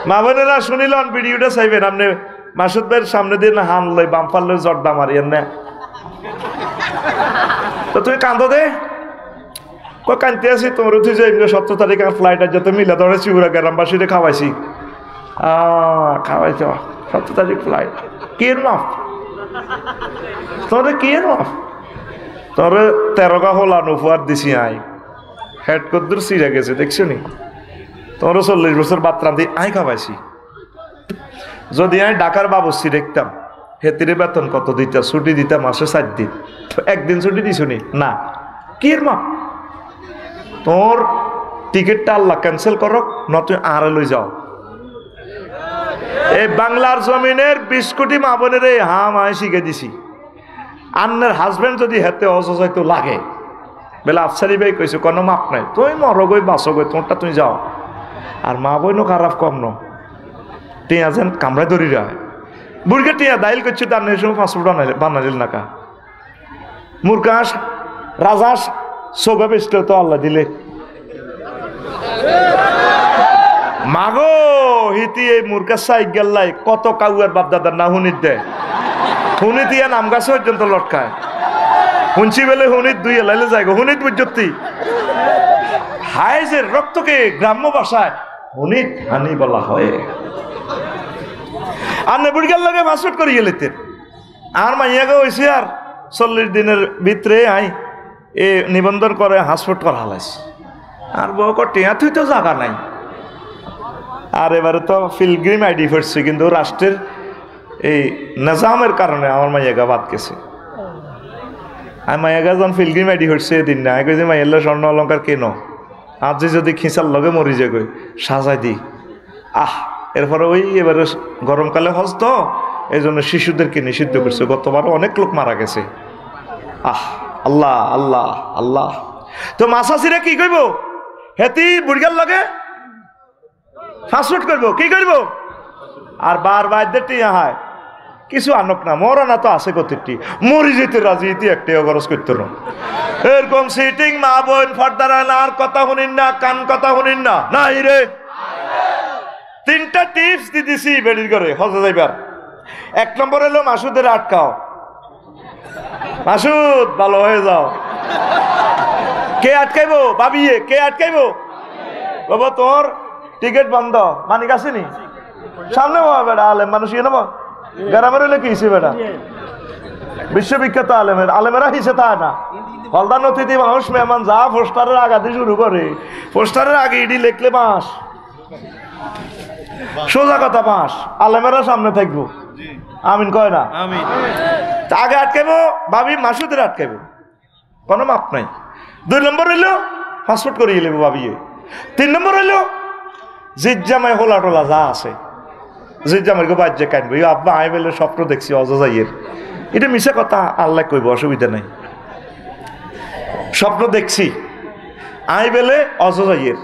মা বোনেরা শুনিলেন ভিডিওটা চাইবেন আপনি মাসুদ ভাইয়ের সামনে দিয়ে না হান লই বাম পারলে জর্দা মারিয়েন না তো তুমি কান্দো দে কানতে আছি তোমার উঠে যাই 17 তারিখ ফ্লাইট আর যাতে মিলা ধরে চিউরা গ্রামবাসীরে খাওয়াইছি খাওয়াইছ 17 তারিখ ফ্লাইট কি মাফ তোরে কি মাফ তোরে 13 হলান উপহার দিছি আই হেড কদ্দুর সিরা গেছে দেখছো নি তোর 40 বছর বাত্রা দিয়ে আই খাওয়াইছি। যদি আমি ঢাকার বাবুসি দেখতাম হেতিরে বেতন কত দিতাম, ছুটি দিতাম মাসে 4 দিন, একদিন ছুটি দিছ নি না কি মাপ তোর টিকিটটা আল্লাহ ক্যান্সেল করক না তুই আর লই যাও। এই বাংলার জমিনের 20 কোটি মা বোনের এই হাম আমি শিখে দিছি। আন্নের হাজবেন্ড যদি হেতে অসহ্য লাগে বেলা আফসারি ভাই কইছে কোনো মাপ নাই, তুই মর গই বাঁচো গই তোরটা তুই যাও। আর মা বোনও খারাপ কম ন টিয়া যেন কামড়ায় ধরি যায় বুড়িকে টিয়া দাইল করছে তার নেই সময় পাসপোর্ট বানাইল নাকা মুরগাস রাজাস সোগা বেসতে তো আল্লাহ দিলে মাগো হিতি এই মুরগা সাইক গেল্লাই কত কাউয়ার বাপদাদার না হুনিত দেয় হুনি দিয়া নাম গাছ পর্যন্ত লটকায় হুনছি বেলে হুনিত দুই এলাইলে যায় হুনিত বুঝতি হাইজের রক্তকে গ্রাম্য ভাষায় হুনিত হানি বলা হয়। আর নেবুড়িয়ার লগে পাসপোর্ট করে গেলেতেন আর মাইয়াকে হয়েছে আর 40 দিনের ভিতরে আই এ নিবন্ধন করে হাসপাতাল করা হালাইছে আর বউ টিয়া তুই তো জায়গা নাই। আর এবারে তো পিলগ্রিম আইডি করছে কিন্তু রাষ্ট্রের এই নিজামের কারণে আমার মাইয়াগা বাদ গেছে। আর মাইয়াগা যখন পিলগ্রিম আইডি হচ্ছে এদিন না কই যে মাইয়াল্লা স্বর্ণ অলঙ্কার কেন আজ যদি খিঁচার লগে মরি যায় কই সাজাই দি এরপরে ওই এবারে গরমকালে হজ তো এই জন্য শিশুদেরকে নিষিদ্ধ করছে। গতবারও অনেক লোক মারা গেছে। আল্লাহ আল্লাহ আল্লাহ। তো মাসাসিরা কি করব হেতি বুড়িয়ার লগে ফাস্টফুড করব কি করব আর বারবার টিয়া হয় কিছু আনক না মরা না তো আছে কতটি মরি যেতে রাজি ইতি একটাও খরচ করতো না। এরকম সিটিং মা বোন ফর্দারা না আর কথা শুনিন না কান কথা শুনিন না নাই রে। 3টা টিপস দিতেছি বেডির করে হজে যাইবার। 1 নম্বর হলো মাসুদের আটকাও, মাসুদ ভালো হয়ে যাও। কে আটকাইবো ভাবিয়ে কে আটকাইবো বাবা তোর টিকিট বন্ধ মানিক আসেনি সামনে বেটা আলেম মানুষ ইয়ে নেবো গ্রামের হইলে কি হিসে বেটা বিশ্ববিখ্যাত আলেমেরা হিসে তা না হলদার নথিতে মানুষ মেহমান যা পোস্টারের আগাতে শুরু করে পোস্টারের আগে ইডি লেখলে বাঁশ সোজা কথা বাঁশ আলেমেরা সামনে থাকবো আমিন কয় না আগে আটকাইবো ভাবি মাসুদের আটকাইবো কোনো মাপ নাই। 2 নম্বর হইলো পাসপোর্ট করিয়ে নেবো ভাবিয়ে। 3 নম্বর হইলো জিজ্জামাই হোলা টোলা যা আছে জিজ্জামাইকে বাজ্যে কানবো আব্বা আই বেলে স্বপ্ন দেখছি অজাইয়ের এটা মিশা কথা আল্লাহ কইব অসুবিধা নাই। স্বপ্ন দেখছি আই বেলে অজাইয়ের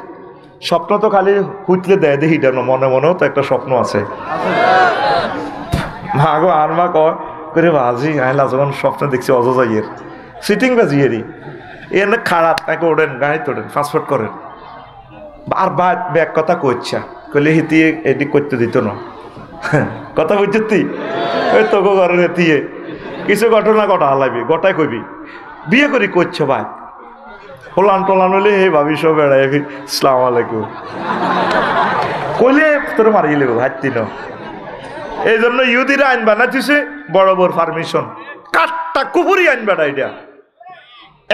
স্বপ্ন তো খালি হুইতলে দেয় দেখি না মনে মনেও তো একটা স্বপ্ন আছে। মা গো আর মা করে বাজি আইলা যখন স্বপ্ন দেখছি অজাইয়ের সিটিং বাজিয়েরই এর খারাপ তাকে ওঠেন গাড়ি তোড়েন পাসপোর্ট করেন আর ব্যাগ কথা কইছা কইলে হিতিয়ে এটি করতে দিত না কথা বুঝতি ওই তোকে ঘরের হেতিয়ে কিছু ঘটনা ঘটা হালাবি গোটাই কইবি বিয়ে করি করছো ভাই হোলান টোলান হলে হে ভাবি সব বেড়াই আসসালামু আলাইকুম কইলে তোর মারিয়ে লেবো হাঁটতি না। এই জন্য ইহুদিরা আইন বানাইছে বড় বড় পারমিশন কাঠটা কুপুরি আইন বেড়া এটা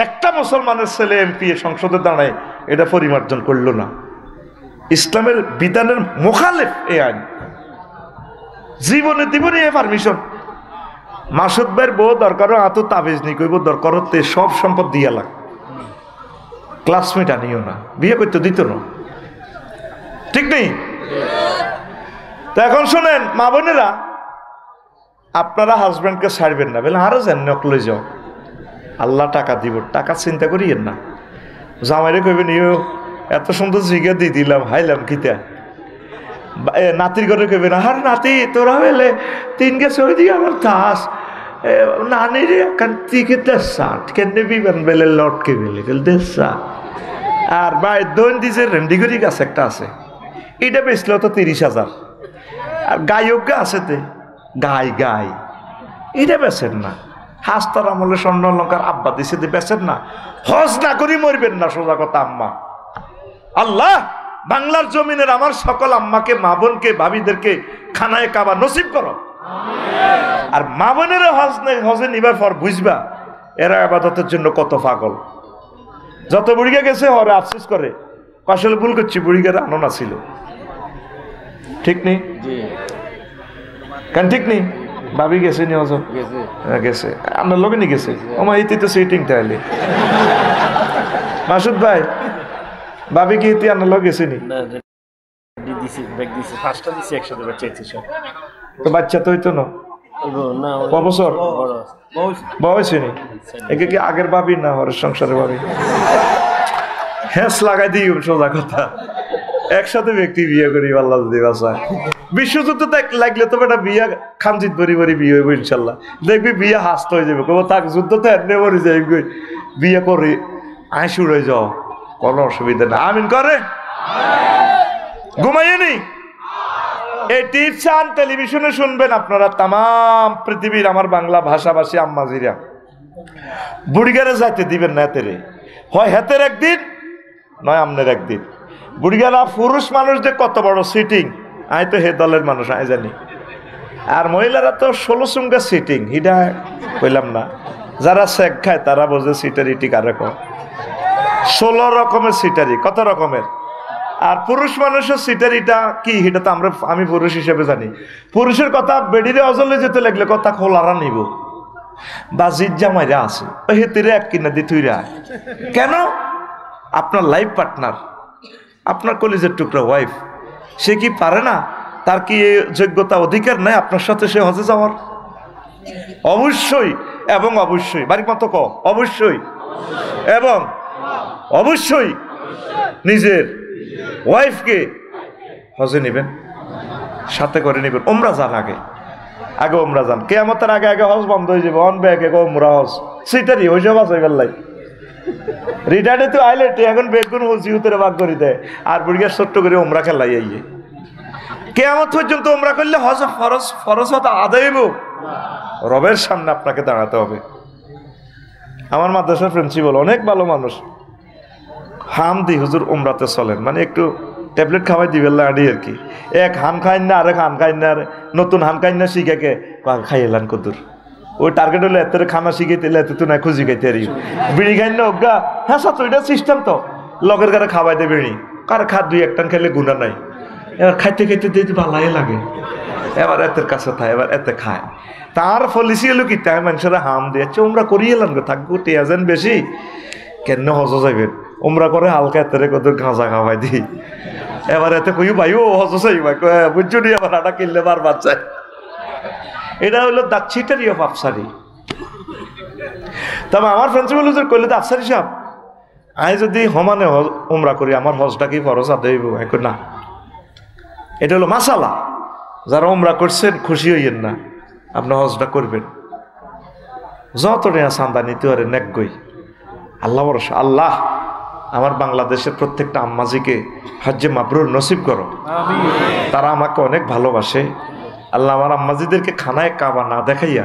একটা মুসলমানের ছেলে এমপি সংসদে দাঁড়ায় এটা পরিমার্জন করল না। ইসলামের বিধানের মুখালেফ এই আইন জীবনে এ পারমিশন মাসুদ ভাইয়ের বউ দরকারও আতো তাবিজ নি কইব দরকার হতে সব সম্পদ দিয়া লাগ, ক্লাসমেট আনিও না, বিয়ে করতে দিত না, ঠিক নেই? তো এখন শোনেন মা বোনেরা, আপনারা হাজব্যান্ডকে ছাড়বেন না, বলে আরো যেন নকলে যাও, আল্লাহ টাকা দিব, টাকা চিন্তা করিয়েন না। জামাইরে কইবেন ইও এত সুন্দর জিগা দিয়ে দিলাম, হাইলাম কিতা। নাতির ঘরে কইবেন আর নাতি তোরা বেলে তিন গেছে ওই দিকে আমার তাস নানি রে কান্তিকে দেশা কেনে বিমান বেলে লটকে বেলে দেশা। আর ভাই দৈন দিছে রেন্ডিগরি গাছ একটা আছে, এটা বেচলো তো 30,000। আর গায়ক আছে তে গাই গাই, এটা বেচেন না। হাস্তার আমলে স্বর্ণ অলঙ্কার আব্বা দিছে বেচেন না। হজ না করি মরবেন না, সোজা কথা আম্মা। আল্লাহ বাংলার জমিনের আমার সকল আম্মাকে, মা বোনকে, ভাবিদেরকে খানায় কাবা নসিব করো। আর মা বোনেরা হজে নিবার পর বুঝবা এরা আবাদতের জন্য কত পাগল। যত বুড়িগা গেছে হরে আফসোস করে, আসলে ভুল করছি, বুড়িগার আনন্দ ছিল, ঠিক নেই কেন? ঠিক নেই? ভাবি গেছে নি হজ? গেছে, আপনার লোকে নি গেছে? আমার ইতি তো সিটিং তাহলে মাসুদ ভাই, ভাবি কি ইতি আপনার লোক গেছে নি? তো বাচ্চা তো হইতো না, বছর বয়স হয়নি। একে কি আগের ভাবি না হরের সংসারে ভাবি? হ্যাঁ লাগাই দিই, সোজা কথা। একসাথে ব্যক্তি বিয়ে করি আল্লাহ যদি বাঁচায়। বিশ্বযুদ্ধ লাগলে তো বেটা বিয়া খানজিত বরি বরি বিয়ে হইব ইনশাল্লাহ। দেখবি বিয়ে হাস্ত হয়ে যাবে, কব থাক যুদ্ধ তো এনে মরি যাই, বিয়ে করে আইসুর হয়ে যাও, কোনো অসুবিধা না। আমিন করে ঘুমাইয়ে নি। এই টিপস আন টেলিভিশনে শুনবেন আপনারা, তাম পৃথিবীর আমার বাংলা ভাষাভাষী আম্মাজিরা বুড়িগারে যাইতে দিবেন না। হেতেরে হয় হেতের একদিন, নয় আমনের একদিন। বুড়িগারা পুরুষ মানুষদের কত বড় সিটিং, আই তো হে দলের মানুষ আই জানি। আর মহিলারা তো 16 সঙ্গে সিটিং, হিডা কইলাম না। যারা সেক খায় তারা বোঝে সিটারিটি কারে কয়। 16 রকমের সিটারি, কত রকমের। আর পুরুষ মানুষের সিটারিটা কি, এটা তো আমি পুরুষ হিসেবে জানি। পুরুষের কথা বেডিরে অজলে যেতে লাগলে কথা খোলারা নিব, বা জিজ্জা মাইরা আছে হেতিরে এক কিনা দি তুইরা। কেন? আপনার লাইফ পার্টনার, আপনার কলিজের টুকরা ওয়াইফ, সে কি পারে না? তার কি যোগ্যতা অধিকার নাই আপনার সাথে সে হজে যাওয়ার? অবশ্যই এবং অবশ্যই, বাড়ির মতো ক অবশ্যই এবং অবশ্যই নিজের ওয়াইফকে হজে নেবেন, সাথে করে নেবেন। ওমরা যান আগে, আগে ওমরা যান। কিয়ামতের আগে আগে হজ বন্ধ হয়ে যাবে, অন ব্যাগে ওমরা হজ সিটারি হয়ে যাবে। বাঁচাইবার লাই রিটার্নে তো আইলে এখন বেগুন হলছি উত্তরে ভাগ করে দেয়, আর বুড়িয়া ছোট্ট করে ওমরা খেলাই আইয়ে। কিয়ামত পর্যন্ত ওমরা করলে হজ ফরজ, ফরজ হতো আদায় হইব, রবের সামনে আপনাকে দাঁড়াতে হবে। আমার মাদ্রাসার প্রিন্সিপাল অনেক ভালো মানুষ, হাম দি হুজুর উমরাতে চলেন, মানে একটু ট্যাবলেট খাওয়াই দিবেন আডি আর কি। এক হাম খাইন না, আরেক হাম খাইন না, নতুন হাম খাইন না শিখাকে খাই এলান কদুর। ওই টার্গেট হলে এত খানা শিখাইতে এত তো না খুঁজি খাইতে আর বিড়ি খাইন না অজ্ঞা। হ্যাঁ সাথে ওইটা সিস্টেম তো লগের গাড়ি খাওয়াই দেয় বিড়ি, কার খা দুই একটান খাইলে গুণা নাই। এবার খাইতে খাইতে দিতে ভালাই লাগে, এবার এতের কাছে থাকে, এবার এতে খায়। তার পলিসি হলো কি, তাই মানুষেরা হাম দিয়ে ওমরা করিয়ে এলাম গো, থাকবো টেয়াজেন বেশি কেন হজ যাইবেন, ওমরা করে হালকা এতে কত গাঁজা খাওয়াই দিই। এবার এতে কই ভাই ও হজ চাইবা বুঝছো নি, আবার আটা কিনলে বারবার চাই। এটা হলো দ্য চিটারি অফ আফসারি। তবে আমার প্রিন্সিপাল হুজুর কইলে তো আফসারি সাহেব আমি যদি সমানে উমরা করি আমার হজটা কি ফরজ আদায় হইব? এখন না, এটা হলো মাসালা। যারা উমরা করছেন খুশি হইয়েন না, আপনি হজটা করবেন। যত নেয়া চান্দা নিতে পারে নেক গই, আল্লাহ ভরসা। আল্লাহ আমার বাংলাদেশের প্রত্যেকটা আম্মাজিকে হজ্জে মাবরুর নসিব করো। তারা আমাকে অনেক ভালোবাসে। আল্লাহ আমার আম্মাজিদেরকে খানায় কাবা না দেখাইয়া,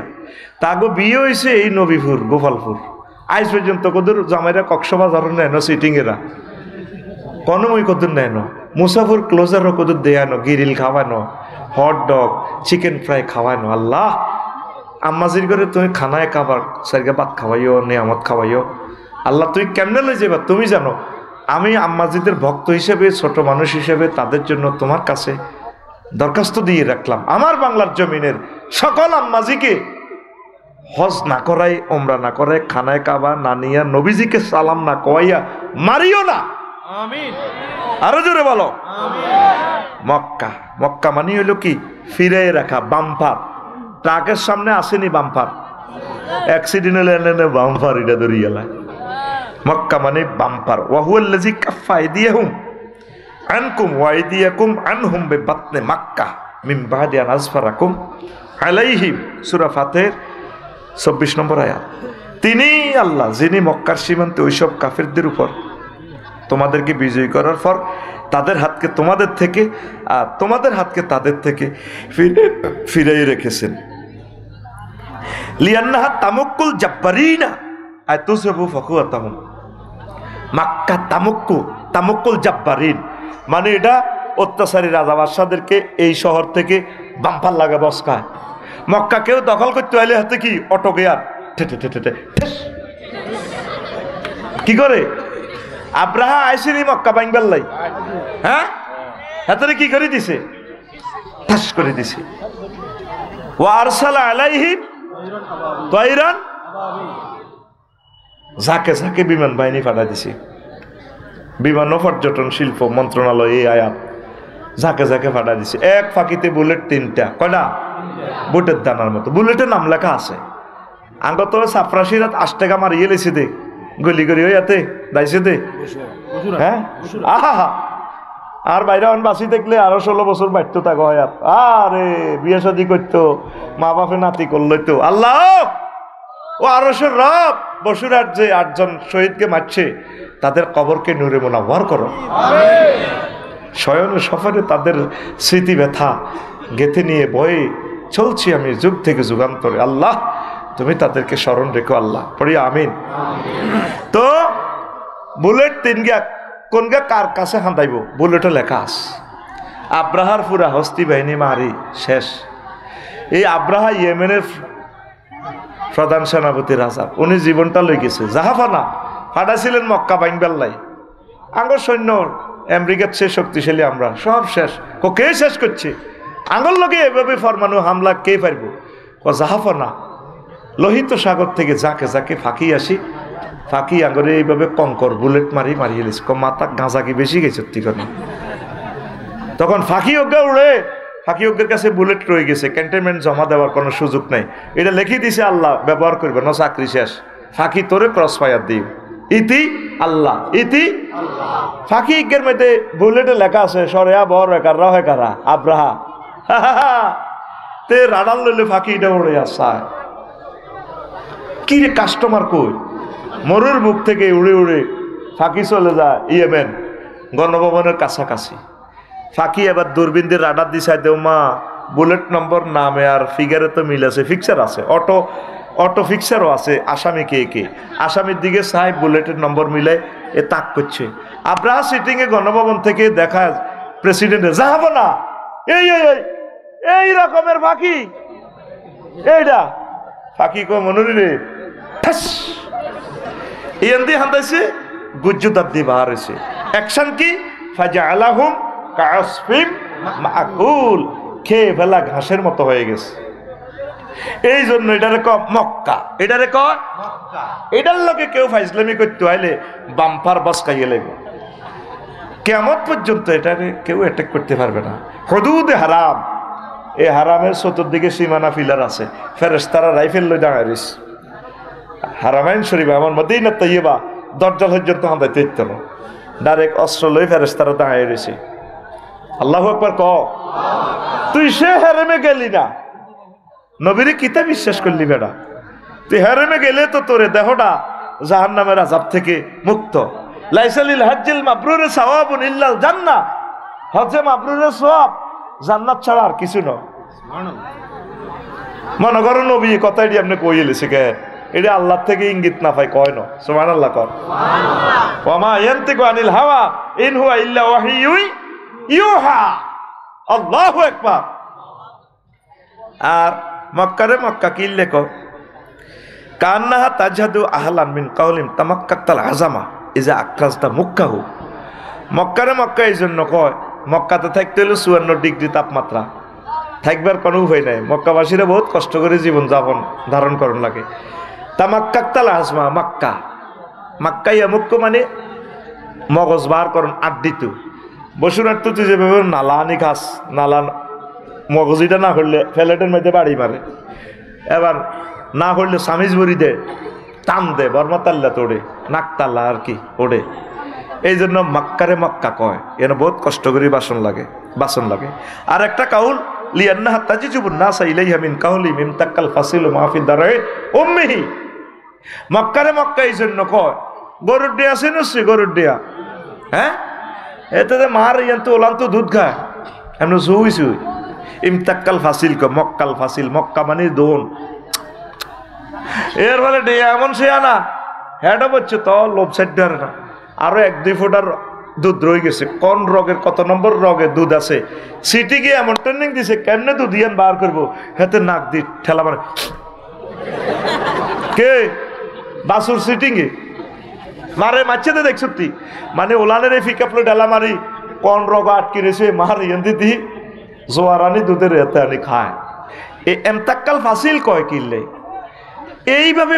তাগো বিয়ে হয়েছে এই নবীপুর গোপালপুর, আজ পর্যন্ত কদুর জামাইরা কক্সবাজার নেন সিটিং এরা কনমই কদুর নেন, মুসাফুর ক্লোজারও কদুর দেয়ানো, গিরিল খাওয়ানো, হট ডগ চিকেন ফ্রাই খাওয়ানো। আল্লাহ আম্মাজির করে তুমি খানায় কাবার সারিকে ভাত খাওয়াইও, নিয়ামত খাওয়াইও। আল্লাহ তুই কেমনে লই যাবা তুমি জানো। আমি আম্মাজিদের ভক্ত হিসেবে, ছোট মানুষ হিসেবে তাদের জন্য তোমার কাছে দরখাস্ত দিয়ে রাখলাম, আমার বাংলার জমিনের সকল আম্মাজিকে হজ না করাই, ওমরা না করাই, খানায় কাবা না নিয়া, নবীজিকে সালাম না কওয়াইয়া মারিও না। আমিন। আরো জোরে বলো আমিন। মক্কা। মক্কা মানে হইল কি? ফিরে রাখা বাম্পার। ট্রাকের সামনে আসেনি বাম্পার, অ্যাক্সিডেন্ট হলে এনে বাম্পার এটা ধরিয়ে লাই। মক্কা মানে বাম্পার। ওয়াহুয়াল্লাযী কাফফা আইদিয়াহুম আনকুম ওয়া আইদিয়াকুম আনহুম বিবাতনি মাক্কা মিন বাদি আন আযফারাকুম আলাইহিম। সূরা ফাতির ২৪ নম্বর আয়াত। তিনি আল্লাহ যিনি মক্কার সীমান্তে ওইসব কাফেরদের উপর তোমাদেরকে বিজয়ী করার পর তাদের হাতকে তোমাদের থেকে আর তোমাদের হাতকে তাদের থেকে ফিরাই রেখেছেন। লিয়ান্নাহা তামাক্কুল জাব্বারিনা আতুসবু ফাকুয়াতাহুম। মাক্কা তামাক্কুল জাব্বারিন মানে এটা অত্যাচারী রাজা বাদশাদেরকে এই শহর থেকে বাম্পার লাগা বসকায়। মক্কা কেউ দখল করতে হলে হাতে কি অটো গিয়ার কি করে? আব্রাহা আইসিনি মক্কা ভাঙবার লাই, হ্যাঁ হাতে কি করে দিছে? ঠাস করে দিছে। ওয়া আরসালা আলাইহিম তায়রান, ঝাঁকে ঝাঁকে বিমান বাহিনী পাঠা দিছে। বিমান ও পর্যটন শিল্প মন্ত্রণালয় এই আয়াত ঝাঁকে ঝাঁকে পাঠা দিছে। এক ফাঁকিতে বুলেট ৩টা, কয়টা? বুটের দানার মতো। বুলেটের নাম লেখা আছে। আগত সাফরাশিরাত ৮ টাকা মারিয়ে লেছে দে, গলি গলি হইয়াতে দাইছে দে, হ্যাঁ আহা। আর বাইরে বাসি দেখলে আরো ১৬ বছর বাড়তো তা গয়াত। আরে বিয়ে শাদী করতো, মা বাপে নাতি করলই তো। আল্লাহ ও আরশের রব, বসুরার যে ৮ জন শহীদকে মারছে তাদের কবরকে নূরে মুনাওয়ার করো। শয়নে সফরে তাদের স্মৃতি ব্যথা গেঁথে নিয়ে বয়ে চলছি আমি যুগ থেকে যুগান্তরে। আল্লাহ তুমি তাদেরকে স্মরণ রেখো। আল্লাহ পড়ি আমিন। তো বুলেট ৩ গা কোন গা কার কাছে হাঁদাইব? বুলেটও লেখা আস। আব্রাহার পুরা হস্তি বাহিনী মারি শেষ। এই আব্রাহা ইয়েমেনের প্রধান সেনাপতি রাজা, উনি জীবনটা লই গেছে। জাহাফানা ফাটাছিলেন মক্কা বাইংবেল্লাই। আঙ্গর সৈন্য আমেরিকার চেয়ে শক্তিশালী, আমরা সব শেষ। কে শেষ করছে? আঙ্গল লোকে এভাবে ফরমানো হামলা কে পারব? জাহাফানা লোহিত সাগর থেকে যাকে যাকে ফাঁকি আসি, ফাঁকি আঙ্গরে এইভাবে কঙ্কর বুলেট মারি মারিয়ে দিস। মাথা গাঁজা কি বেশি গেছে না? তখন ফাঁকি অজ্ঞা উড়ে, ফাঁকি অজ্ঞের কাছে বুলেট রয়ে গেছে, ক্যান্টনমেন্ট জমা দেওয়ার কোনো সুযোগ নেই। এটা লিখে দিছে আল্লাহ ব্যবহার করবে না, চাকরি শেষ। ফাঁকি তোরে ক্রস ফায়ার দিই ইতি আল্লাহ ইতি ফাঁকি ইজ্ঞের মধ্যে বুলেটে লেখা আছে সরেয়া বর কাররা হয় কারা আব্রাহা তে রাডার লইলে ফাঁকি এটা উড়ে আসায়। কি রে কাস্টমার কই? মরুর বুক থেকে উড়ে উড়ে ফাঁকি চলে যায় ইয়েমেন গণভবনের কাছাকাছি। ফাঁকি এবার দূরবীনদের রাডার দিশায় দেও মা বুলেট নম্বর নামে আর ফিগারে তো মিল আছে, ফিক্সার আছে, অটো ফিক্সারও আছে। আসামি কে কে? আসামির দিকে সাহেব বুলেটের নম্বর মিলাই এ তাক করছে। আব্রাহা সিটিংয়ে গণভবন থেকে দেখা প্রেসিডেন্টের যাবো না এই রকমের ফাঁকি এইটা ফাঁকি কো মনুরি রে ইয়ান্দি হান্দাইছে গুজ্জুদার দিয়ে বাহার হয়েছে। অ্যাকশন কি? ফাজা আলাহুম কাসফিম মাকুল, খেয়ে ফেলা ঘাসের মতো হয়ে গেছে। এই জন্য এটারে ক মক্কা, এটারে ক মক্কা। এটার লোকে কেউ ফাইজলামি করতে হইলে বাম্পার বাস খাইয়ে লাগবে। কিয়ামত পর্যন্ত এটারে কেউ অ্যাটাক করতে পারবে না। হুদুদে হারাম, এই হারামের চতুর্দিকে সীমানা ফিলার আছে। ফেরেশতারা রাইফেল লই দাঁড়ায় রইছে। হারামাইন শরীফ আমার মদিনা তাইয়্যিবা দরজা পর্যন্ত হাঁদাইতে ইত্য না, ডাইরেক্ট অস্ত্র লই ফেরেশতারা দাঁড়ায় রইছে। আল্লাহু আকবার ক। তুই সে হারামে গেলি না, নবীরে কিতা বিশ্বাস করলি বেটা? তুই হারামে গেলে তো তোরে দেহটা জাহান্নামের আযাব থেকে মুক্ত। লাইসালিল হজ্জিল মাবরুরে সাওয়াবুন ইল্লাল জান্নাহ, হজ্জে মাবরুরের সওয়াব জান্নাত ছাড়া আর কিছু না। মনে করো নবী কথাটি আপনি কই এলেছে কে? এটা আল্লাহ থেকে ইঙ্গিত না পাই কয় না। সুবহানাল্লাহ কর। ওয়া মা ইয়ান্তিকু আনিল হাওয়া ইন হুয়া ইল্লা ওয়াহিয়ু ইউহা। আল্লাহু আকবার। আর মক্কারে মক্কা কি লেখো কান্নাহা তাজহাদু আহলান মিন কাউলিম তামাক্কাতাল আজামা ইজা আক্রাজতা মুক্কাহু। মক্কারে মক্কা এই জন্য কয় মক্কাতে থাকতে হলো ৫৪ ডিগ্রি তাপমাত্রা, থাকবার কোনো উপায় নাই। মক্কাবাসীরা বহুত কষ্ট করে জীবন যাপন ধারণ করন লাগে। তা মাক্কাক্তালা আসমা মাক্কা মাক্কাইয়া মুক্ক মানে মগজ বার করুন আড্ডিত বসুনার তুই যেভাবে নালা আনি খাস নালা মগজিটা না করলে ফ্যালেটের মধ্যে বাড়ি মারে, এবার না করলে সামিজ বড়ি দে টান দে বর্মাতাল্লা তোড়ে নাকতাল্লা আর কি ওড়ে। এই জন্য মাক্কারে মক্কা কয়, এনে বহুত কষ্ট করে বাসন লাগে। আর একটা কাউল লিয়ান্না হাত্তাজি চুবুন না সাইলাইহা মিন কাউলি মিম তাক্কাল ফাসিলু মাহফি দারে উম্মিহি। মক্কারে মক্কা এই জন্য কয়, গরুর ডিয়া চিনুসি গরুর ডিয়া, হ্যাঁ এতে মার ইয়ান তো ওলান তো দুধ খায় এমন সুই ইমতাক্কাল ফাসিল কয় মক্কাল ফাসিল, মক্কা মানে দোন। এর ফলে ডিয়া এমন সে আনা হ্যাডও বলছে তো লোভ সাইড না, আরো 1-2 ফুটার দুধ রয়ে গেছে। কোন রোগের কত নম্বর রোগে দুধ আছে সিটি গিয়ে এমন ট্রেনিং দিছে কেমনে দুধ ইয়ান বার করবো, হাতে নাক দি ঠেলা মারে কে বাসুর সিটিংয়ে মারে মারছে তো দেখ সত্যি মানে ওলানের এই ফিকাপলো ঢেলা মারি কোন রোগ আটকে রেছে মার ইয়ান দিদি জোয়ার আনি দুধের এতে আনি খায়। এই এমতাক্কাল ফাসিল কয় কিনলে এইভাবে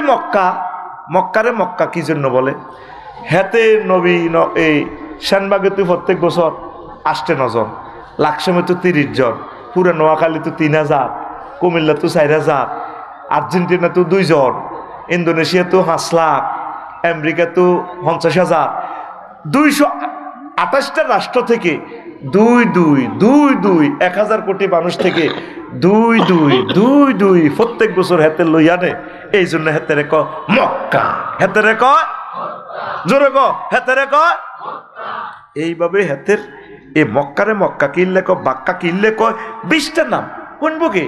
মক্কারে মক্কা কি জন্য বলে, হেতে নবী এই সেনবাগে তুই প্রত্যেক বছর 8 জন, লাকসামে তো 30 জন, পুরা নোয়াখালী তো 3000, কুমিল্লা তো 4000, আর্জেন্টিনা তো 2 জন, ইন্দোনেশিয়া তো 5 লাখ, আমেরিকা তো 50,000, 228টা রাষ্ট্র থেকে 1000 কোটি মানুষ থেকে 2 প্রত্যেক বছর হেতে লইয়ানে। এই জন্য হেতেরে ক মক্কা, হেতেরে কয় জোরে ক হেতেরে কয়। এইভাবে হেতের এই মক্কারে মক্কা কিনলে ক বাক্কা কিনলে কয় 20টা নাম কোনবো কে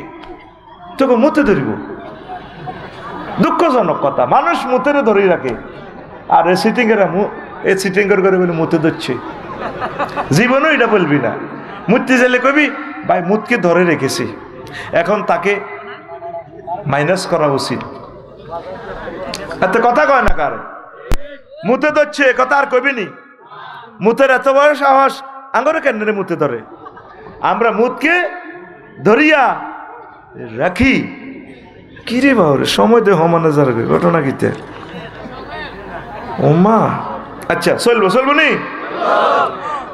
তোকে মুতে ধরিব। দুঃখজনক কথা, মানুষ মুতেরে ধরেই রাখে আর এ সিটিংয়েরা এ সিটিংয়ের করে বলে মুতে ধরছে, জীবনও এটা বলবি না। মুততে চাইলে কবি ভাই মুতকে ধরে রেখেছি, এখন তাকে মাইনাস করা উচিত। এত কথা কয় না কার মুতে ধরছে কথা আর কবিনি। মুতের এত বড় সাহস আঙ্গরে কেন মুতে ধরে, আমরা মুতকে ধরিয়া রাখি। কিরে বাবরে সময় দে হমানে যাবে ঘটনা কিতে ও মা। আচ্ছা চলবো নি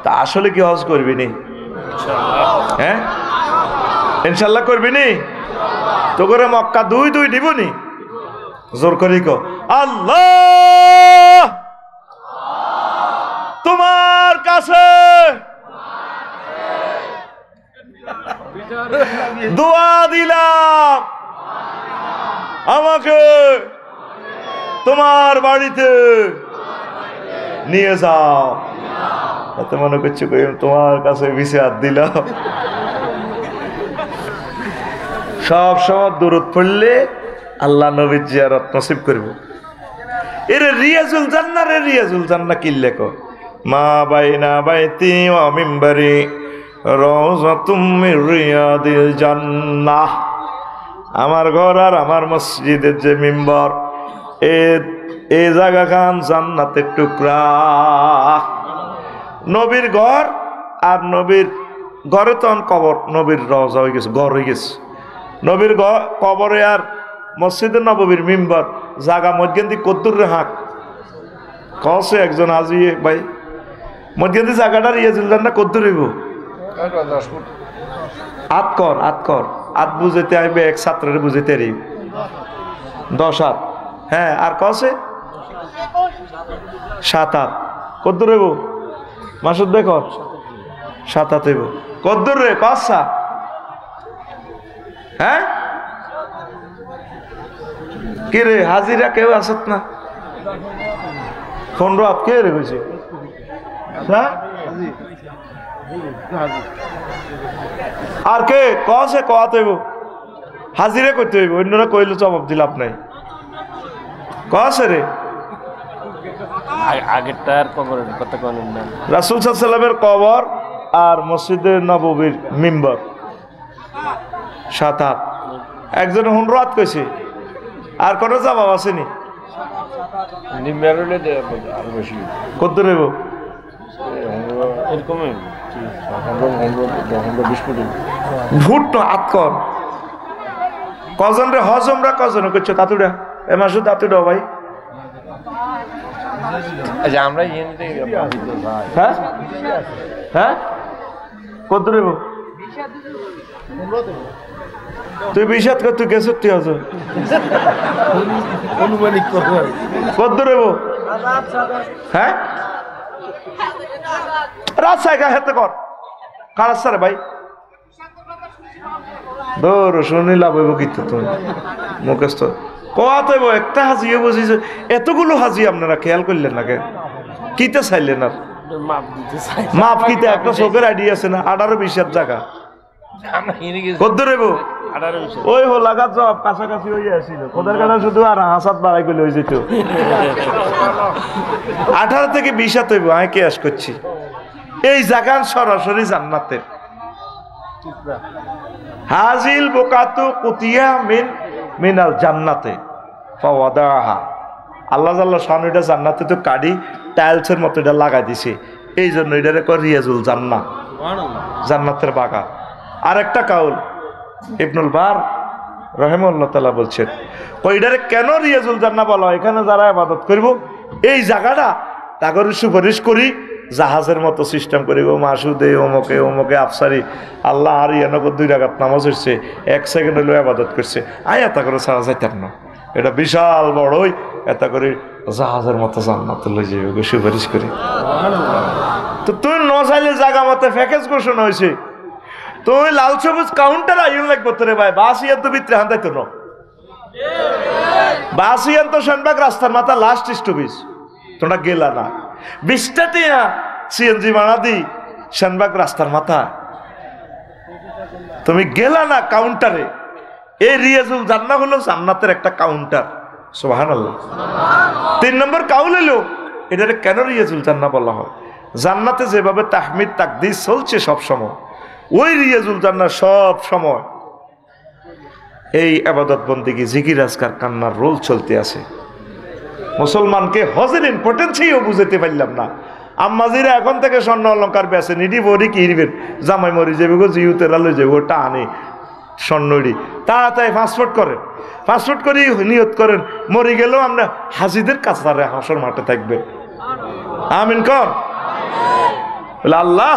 তা আসলে কি হজ করবি নি? হ্যাঁ ইনশাল্লাহ করবি নি তো করে মক্কা 2 দিব নি জোর করি কো আল্লাহ তোমার কাছে দোয়া দিলাম আমাকে তোমার বাড়িতে নিয়ে যাও। এত মনে করছো তোমার কাছে বিষে হাত দিলাম। সব সময় দূরত পড়লে আল্লাহ নবীর জিয়ারত নসিব করব। এরে রিয়াজুল জান্নাহ রে রিয়াজুল জান্নাহ কিল্লে কো মা বাইনা বাইতি ওয়া মিম্বারি রাউযাতুম মির রিয়াদিল জান্নাহ। আমার ঘর আর আমার মসজিদের যে মিম্বর এই জায়গা খান জান্নাতের টুকরা। নবীর ঘর আর নবীর ঘরে তখন কবর, নবীর রওজা হয়ে গেছে, ঘর হয়ে গেছে। নবীর কবরে আর মসজিদের নববীর মিম্বর জাগা মধ্যে কদ্দুর হাঁক কসে একজন আজিয়ে ভাই মধ্যে জায়গাটা রিয়াজুল জান্নাহ কদ্দুর হইব আত বুঝাইতে আইবে এক ছাত্রের বুঝাইতে রি 10 হাত। হ্যাঁ আর কসে 7 হাত কদ্দুর হইব মাসুদ দেখো 7 হাত হইব কদ্দুর রে কসা। হ্যাঁ কে রে হাজিরা কেউ আসত না 15 হাত কে রে কইছে আর কে কসে কত হইব হাজিরা করতে হইব, অন্যরা কইলে জবাব দিলাম নাই। কসে রে আগেরটার কবরের কথা কোন না রাসূল সাল্লাল্লাহু আলাইহি ওয়াসাল্লামের কবর আর মসজিদের নববীর মিম্বর 7 হাত। একজন 15 হাত কইছে, আর কোন জবাব আসেনি। নিম্বারলে দে আর বেশি কত রইব এরকম ভুট তো হাত কর কজন রে হজমরা কজন করছো তাতুটা এ মাসু তাতুটা ভাই আচ্ছা আমরা হ্যাঁ হ্যাঁ কত রেব তুই বিষাদ কর তুই গেছো তুই আছো অনুমানিক করবে কত রেব হ্যাঁ রাত সাইকা হেতে কর কার সারে ভাই দৌড় শুনি লাভ হইব কিন্তু তুমি মুখস্থ কোয়াতে একটা হাজিয়ে বুঝিছে এতগুলো হাজি আপনারা খেয়াল করলেন না কেন কিতে চাইলেন আর মাপ দিতে চাই মাপ কিতে একটা চোখের আইডিয়া আছে না 18-20 জায়গা আমরা হিরে গেছি কত রেব 18 ওই লাগাত জব কাছাকাছি হয়ে আসছিল কোদার কাটা শুধু আর হাসাত বাড়াই করলে হয়ে যেত 18 থেকে 20 হইব আমি কেয়াস করছি এই জাগান সরাসরি জান্নাতের হাজিল বোকাতু কুতিয়া মিনাল জান্নাতে ফাওয়াদাহা আল্লাহ জাল্লাহ শানুটা জান্নাতে তো কাডি টাইলসের মতো এটা লাগাই দিছে এই জন্য এটারে কয় রিয়াজুল জান্নাত জান্নাতের বাগান আরেকটা কাউল ইবনুল বার রহিমাহুল্লাহ তাআলা বলছেন ওইটারে কেন রিয়াজুল জান্নাত বলা হয় এখানে যারা ইবাদত করব এই জায়গাটা তাগরের সুপারিশ করি জাহাজের মতো সিস্টেম করিব মাসুদে অমুকে অমুকে আফসারি আল্লাহ আর ইয়ানগর 2 রাকাত নামাজ হচ্ছে 1 সেকেন্ড হইলেও ইবাদত করছে আয় এত করে ছাড়া যাইতাম না এটা বিশাল বড়ই এত করে জাহাজের মতো জান্নাত লই যাবে সুপারিশ করি তো তুই ন চাইলে জায়গা মতো প্যাকেজ ঘোষণা হয়েছে তুই লাল সবুজ কাউন্টার আইন লাগবো তোরে ভাই বাসিয়ান তো ভিতরে হান্দাই তো বাসিয়ান তো শানবাগ রাস্তার মাথা লাস্ট স্টপেজ তোমরা গেলা না 20টা টিয়া সিএনজি ভাড়া দি শানবাগ রাস্তার মাথা তুমি গেলা না কাউন্টারে এই রিয়াজুল জান্নাত হলো জান্নাতের একটা কাউন্টার সুবহানাল্লাহ 3 নম্বর কাউল এলো এটারে কেন রিয়াজুল জান্নাত বলা হয় জান্নাতে যেভাবে তাহমিদ তাকদিস চলছে সব সময় ওই রিয়াজুল জান্নাত সব সময় এই ইবাদত বন্দেগী জিকির আজকার কান্নার রোল চলতে আছে মুসলমানকে হজের ইম্পর্টেন্সও বুঝাতে পারলাম না আম্মাজিরা এখন থেকে স্বর্ণ অলঙ্কার বেছে নিডি বড়ি কিনবেন জামাই মরি যাবে গো জিউতেরা লই যাবে ওটা আনে স্বর্ণড়ি তাড়াতাড়ি পাসপোর্ট করেন পাসপোর্ট করি নিয়ত করেন মরি গেলেও আমরা হাজিদের কাছারে হাসর মাঠে থাকবে আমিন কর বলে আল্লাহ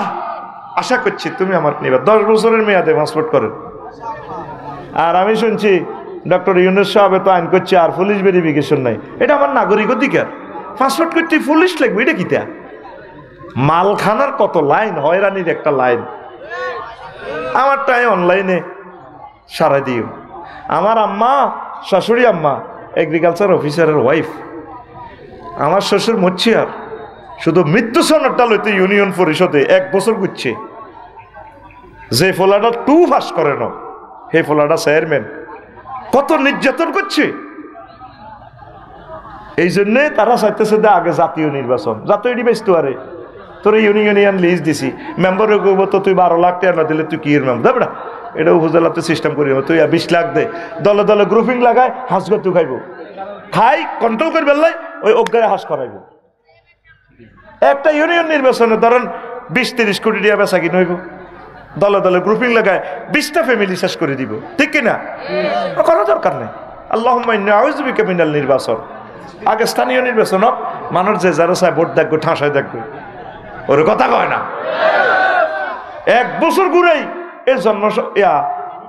আশা করছি তুমি আমার নিবা 10 বছরের মেয়াদে পাসপোর্ট করেন আর আমি শুনছি ডক্টর ইউনুস সাহেব তো আইন করছে আর পুলিশ ভেরিফিকেশন নাই এটা আমার নাগরিক অধিকার পাসপোর্ট করতে পুলিশ লাগবে এটা কিতা মালখানার কত লাইন হয়রানির একটা লাইন আমারটাই অনলাইনে সারাই দিও আমার আম্মা শাশুড়ি আম্মা এগ্রিকালচার অফিসারের ওয়াইফ আমার শ্বশুর মচ্ছিয়ার শুধু মৃত্যু সনদটা লইতে ইউনিয়ন পরিষদে 1 বছর ঘুরছে যে ফলাটা 2 পাস করে না হে ফলাটা চেয়ারম্যান কত নির্যাতন করছে এই জন্যে তারা চাইতেছে যে আগে জাতীয় নির্বাচন জাতীয় নির্বাচন আরে তোর ইউনিয়ন লিস্ট দিছি মেম্বারে কইব তো তুই 12 লাখ টাকা না দিলে তুই কি এর মেম্বার দেবড়া এটা উপজেলাতে সিস্টেম করি তুই 20 লাখ দে দলে দলে গ্রুপিং লাগায় হাঁস গতু খাইব খাই কন্ট্রোল করে বেললাই ওই অজ্ঞায় হাঁস করাইব একটা ইউনিয়ন নির্বাচনে ধরেন 20-30 কোটি টাকা বেচা কিনে হইব দলে দলে গ্রুপিং লাগায় 20টা ফ্যামিলি শেষ করে দিব ঠিক কিনা করার দরকার নেই আল্লাহুম্মা ইন্নী আউযু বিকা মিনাল নির্বাচন আগে স্থানীয় নির্বাচন মানুষ যে যারা চায় ভোট দেখবে ঠাঁসায় দেখবে ওর কথা কয় না 1 বছর ঘুরেই এই জন্ম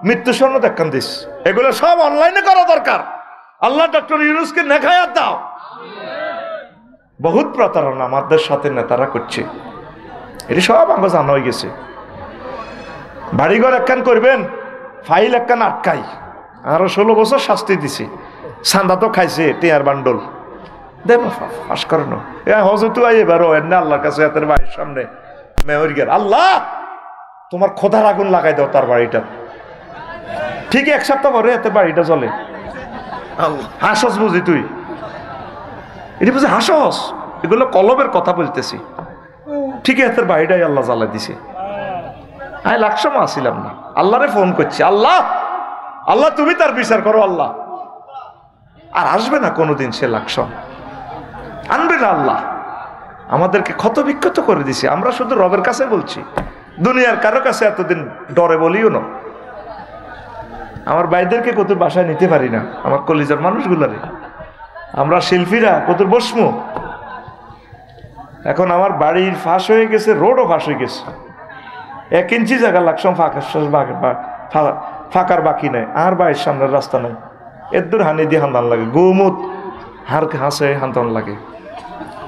মৃত্যু স্বর্ণ দেখান দিস এগুলো সব অনলাইনে করা দরকার আল্লাহ ডক্টর ইউনুসকে নেখায়াত দাও বহুত প্রতারণা আমাদের সাথে নেতারা করছে এটি সব আমাকে জানা হয়ে গেছে বাড়িঘর একখান করবেন ফাইল একখান আটকাই আরো 16 বছর শাস্তি দিছি সান্দা তো খাইছে টিয়ার বান্ডল দেব ফাঁস করানো হজরত এবারও এনে আল্লাহর কাছে এতের বাড়ির সামনে মেয়র গেল আল্লাহ তোমার খোদার আগুন লাগাই দাও তার বাড়িটা ঠিক 1 সপ্তাহ পরে এতে বাড়িটা চলে হাসস বুঝি তুই এটি বুঝি হাসস এগুলো কলবের কথা বলতেছি ঠিক এতের বাড়িটাই আল্লাহ জ্বালা দিছে আমি লাকসামও আসিলাম না আল্লাহরে ফোন করছি আল্লাহ আল্লাহ তুমি তার বিচার করো আল্লাহ আর আসবে না কোনোদিন সে লাকসাম আনবে না আল্লাহ আমাদেরকে ক্ষত বিক্ষত করে দিছে আমরা শুধু রবের কাছে বলছি দুনিয়ার কারো কাছে এতদিন ডরে বলিও না। আমার ভাইদেরকে কত বাসায় নিতে পারি না, আমার কলিজার মানুষগুলারে। আমরা শিল্পীরা কত বসমু। এখন আমার বাড়ির ফাঁস হয়ে গেছে, রোডও ফাঁস হয়ে গেছে, 1 ইঞ্চি জায়গা লাগছম ফাঁকার বাকি নাই। আর বাড়ির সামনের রাস্তা নাই, এদুর হানি দিয়ে হান্দান লাগে, গোমুত হারকে হাসে হান্দান লাগে।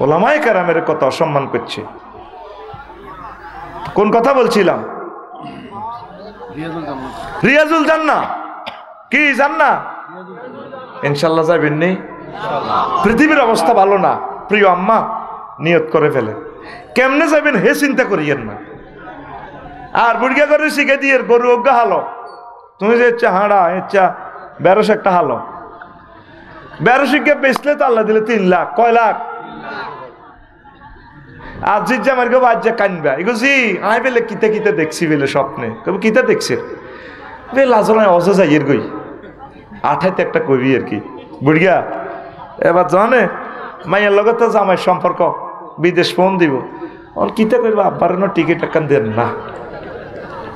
ওলামায়ে কেরামের কত অসম্মান করছে। কোন কথা বলছিলাম? রিয়াজুল জান্নাহ কি জান্নাহ? ইনশাল্লাহ যাবেন নি? পৃথিবীর অবস্থা ভালো না, প্রিয় আম্মা নিয়ত করে ফেলে। কেমনে যাবেন হে চিন্তা করিয়েন না। আর বুড়িয়া করে শিখে দিয়ে গরু অজ্ঞা হালো, তুমি যে ইচ্ছা হাঁড়া ইচ্ছা 1200 একটা হালো, 1200 বেচলে তো আল্লাহ দিলে 3 লাখ। কয় লাখ? আর জিজ্ঞা আমার কেউ আজ কানবা এগো জি আই বেলে কিতে কিতে দেখছি বেলে স্বপ্নে। তবে কিতে দেখছে বে লাজনায় অজে যাইয়ের গই 28 একটা কবি আর কি। বুড়িয়া এবার জানে মাইয়ার লগত তো জামাই সম্পর্ক, বিদেশ ফোন দিব, কিতে করবো আব্বার টিকিট একান দেন না,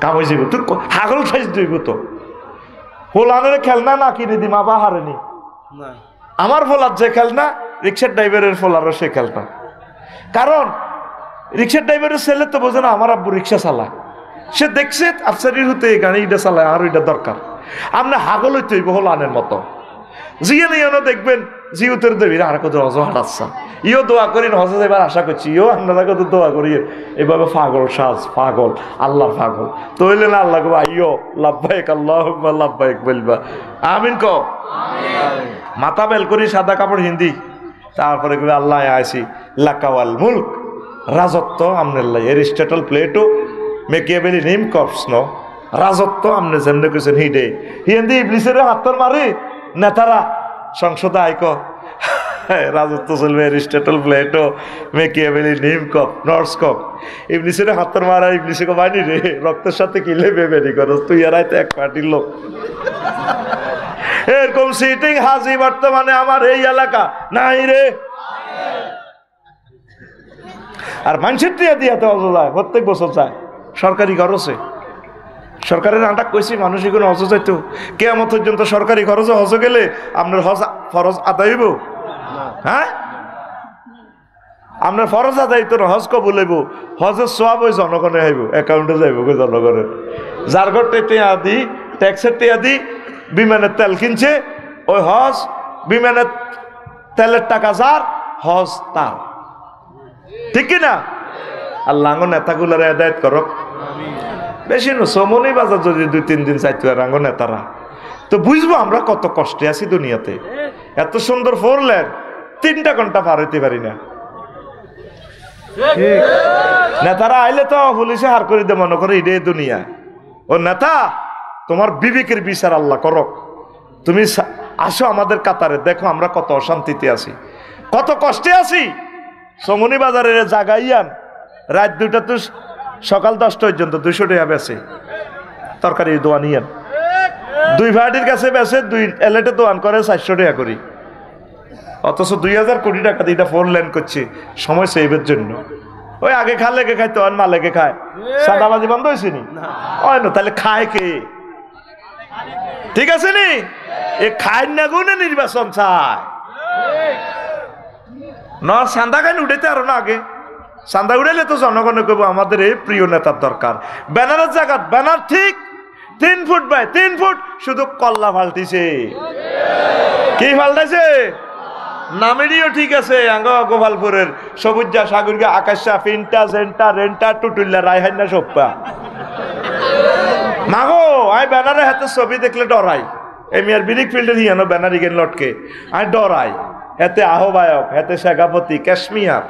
কাম হয়ে যাব। তুই হাগল খাইস দিব তো হোলানের খেলনা না কিনে দিম, আবার হারেনি আমার ফোলার যে খেলনা, রিক্সার ড্রাইভারের ফোলারও সে খেলনা। কারণ রিক্সার ড্রাইভারের ছেলে তো বোঝে না আমার আব্বু রিক্সা চালায়, সে দেখছে আফসারির হতে এই গাড়ি এটা চালায়, আর ওইটা দরকার। আমরা হাগল হইতে হইব হোলানের মতো। জিয়ে নিয়ে দেখবেন জিউতের দেবী আর কত হজ হারাচ্ছা, ইও দোয়া করি হজে যাবার আশা করছি, ইও আপনারা কত দোয়া করি এভাবে পাগল সাজ, পাগল আল্লাহ পাগল তো হইলে না আল্লাহ কবা ইও লাভবাহিক আল্লাহ লাভবাহিক বলবা আমিন ক মাথা বেল করি সাদা কাপড় হিন্দি, তারপরে কবে আল্লাহ আইসি লাকাওয়াল মুলক রাজত্ব আমনেল্লাই এরিস্টটল প্লেটো মেকিয়াভেলি নিম কপস ন রাজত্ব আমনে যেমনে কেছেন হিডে হিন্দি ইবলিসের হাতর মারি নেতারা সংসদে আইক রাজত্ব চলবে এরিস্টটল প্লেটো মেকিয়াভেলি নিম কপ নর্স কপ ইবলিসের হাতর মারা ইবলিসে কো বানি রে রক্তের সাথে কিলে বেবেনি করস তুই এরাই তো এক পার্টির লোক। এরকম সিটিং হাজি বর্তমানে আমার এই এলাকা নাই রে। আর মানুষের টিয়া দিয়া তো অজলায় প্রত্যেক বছর যায় সরকারি খরচে। সরকারের আন্ডাক কইছি মানুষ এগুলো হজ যাইতো কেয়ামত পর্যন্ত সরকারি খরচে হজ গেলে আপনার হজ ফরজ আদায় হইব? হ্যাঁ আপনার ফরজ আদায় তো হজ কবুল হইব, হজের সওয়াব ওই জনগণে হইব, অ্যাকাউন্টে যাইব জনগণের। যার ঘরতে টিয়া দি ট্যাক্সের টিয়া দি বিমানের তেল কিনছে, ওই হজ বিমানের তেলের টাকা যার হজ তার, ঠিক কিনা? আল্লাহ নেতাগুলার আদায়ত করক। বেশি না সমনি বাজার যদি 2-3 দিন চাইতো রাঙ্গ নেতারা তো বুঝবো আমরা কত কষ্টে আছি দুনিয়াতে। এত সুন্দর 4 লেন 3টা ঘন্টা পার হইতে পারি না। নেতারা আইলে তো পুলিশে হার করে দে মনে করে এটাই দুনিয়া। ও নেতা তোমার বিবেকের বিচার আল্লাহ করক, তুমি আসো আমাদের কাতারে, দেখো আমরা কত অশান্তিতে আছি, কত কষ্টে আছি। সমনি বাজারের জাগাইয়ান রাত 2টা তো সকাল 10টা পর্যন্ত 200 টাকা বেছে তরকারি দোয়ান ইয়ান, 2 ভাড়ির কাছে বেছে 2 এলেটে দোয়ান করে 400 টাকা করি, অথচ 2000 কোটি টাকা দিয়ে 4 লেন করছে সময় সেভের জন্য। ওই আগে খা লেগে খায় তো মা লেগে খায়, সাদাবাজি বন্ধ হয়েছে নি? হয় না, তাহলে খায় কে? ঠিক আছে নি? এ খায় না গুনে নির্বাচন চায় ন সান্দা খাই উঠেতে আরো না আগে চান্দা উড়াইলে তো জনগণে কব আমাদের এই প্রিয় নেতার দরকার। ব্যানারের জায়গা ব্যানার ঠিক 3 ফুট বাই 3 ফুট, শুধু কল্লা ফাল্টিছে। কি ফাল্টাইছে? নামেরইও ঠিক আছে, আঙ্গ গোপালপুরের সবুজা সাগরগা আকাশা ফিনটা জেন্টা রেন্টা টুটুল্লা রায়হান্না সোপ্পা মাগো আই ব্যানারে হাতে ছবি দেখলে ডরাই। এই মিয়ার বিরিক ফিল্ডের হিয়ানো ব্যানার ইগেন লটকে আই ডরাই। এতে আহ্বায়ক, এতে শেখাপতি, কাশ্মীর,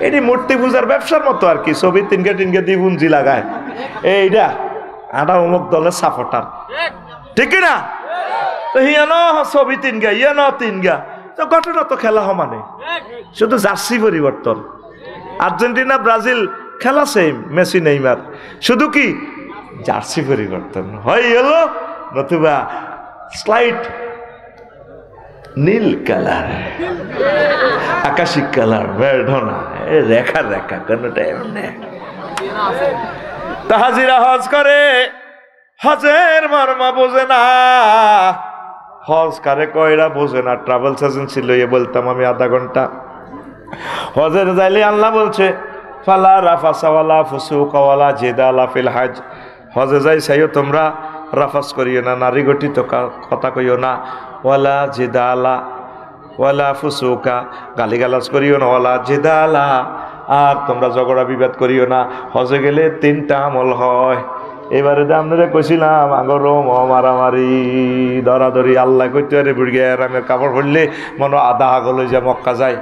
এটি মূর্তি পূজার ব্যবসার মতো আর কি। ছবি 3 দিয়ে পুঞ্জি লাগায়, এইটা আটা অমুক দলের সাপোর্টার, ঠিক না? তো হিয়ানো ছবি 3 ইয়ানো 3 তো ঘটনা তো খেলা সমানে, শুধু জার্সি পরিবর্তন। আর্জেন্টিনা ব্রাজিল খেলা সেম, মেসি নেইমার, শুধু কি জার্সি পরিবর্তন হয়ে গেল, নতুবা স্লাইড নীল কালার, আকাশি কালার, বেড়না রেখা রেখা কোনটা এমনি। হাজিরা হজ করে, হজের মর্ম বোঝে না। হজ কারে কয়রা বোঝে না। ট্রাভেলস এজেন্সি লইয়ে বলতাম আমি আধা ঘন্টা। হজের যাইলে আল্লাহ বলছে ফালা রাফাসা ওয়ালা ফুসুকা ওয়ালা জিদালা ফিল হজ। হজে যাই চাইও তোমরা রাফাস করিও না, নারী গঠিত কথা কইও না, ওয়ালা জিদালা ওয়ালা ফুসুকা, গালিগালাজ করিও না, ওয়ালা জিদালা, আর তোমরা ঝগড়া বিবাদ করিও না। হজে গেলে 3টা আমল হয়। এবারে যে আপনারা কইছিলাম আগর মারামারি ধরাধরি আল্লাহ কইতে আরে বুড়িয়া আরামের কাপড় পরলে মনে আধা আগল হয়ে যায়, মক্কা যায়।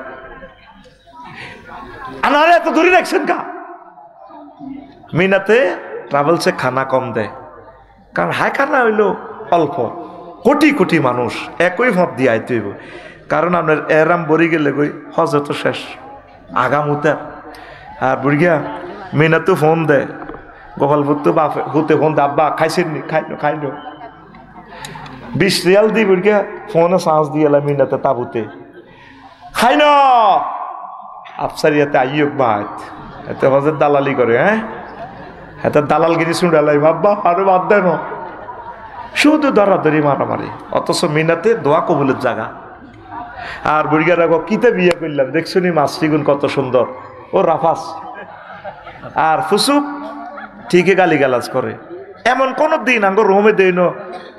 আনারে এত দূরে রাখছেন কা? মিনাতে ট্রাভেলসে খানা কম দেয়, কারণ হাই খানা হইলো অল্প, কোটি কোটি মানুষ একই ভাব দিয়ে আইতে হইব। কারণ আপনার এরাম বরি গেলে কই হজ তো শেষ আগামুতে। আর বুড়িয়া মিনাতে ফোন দেয়, গোপালপুর তো বাপ হুতে ফোন দে, আব্বা খাইছেননি? খাইনো 20 রিয়াল দিই বুড়িয়া ফোনে চার্জ দিয়ে এলাম মিনাতে তাবুতে খাই না। আফসারিয়াতে আইয়ক বাদ এতে হজের দালালি করে। হ্যাঁ এতে দালালগিরি শুনলাই বাব্বা আরো বাদ দেন, শুধু ধরাধরি মারামারি। অথচ মিনাতে দোয়া কবুলের জায়গা। আর বুড়িয়ার আগে কিতে বিয়ে করলাম দেখছো নি, মাছরিগুন কত সুন্দর। ও রাফাস আর ফুসুক ঠিকই গালিগালাজ করে। এমন কোন দিন আঙ্গ রোমে দেই না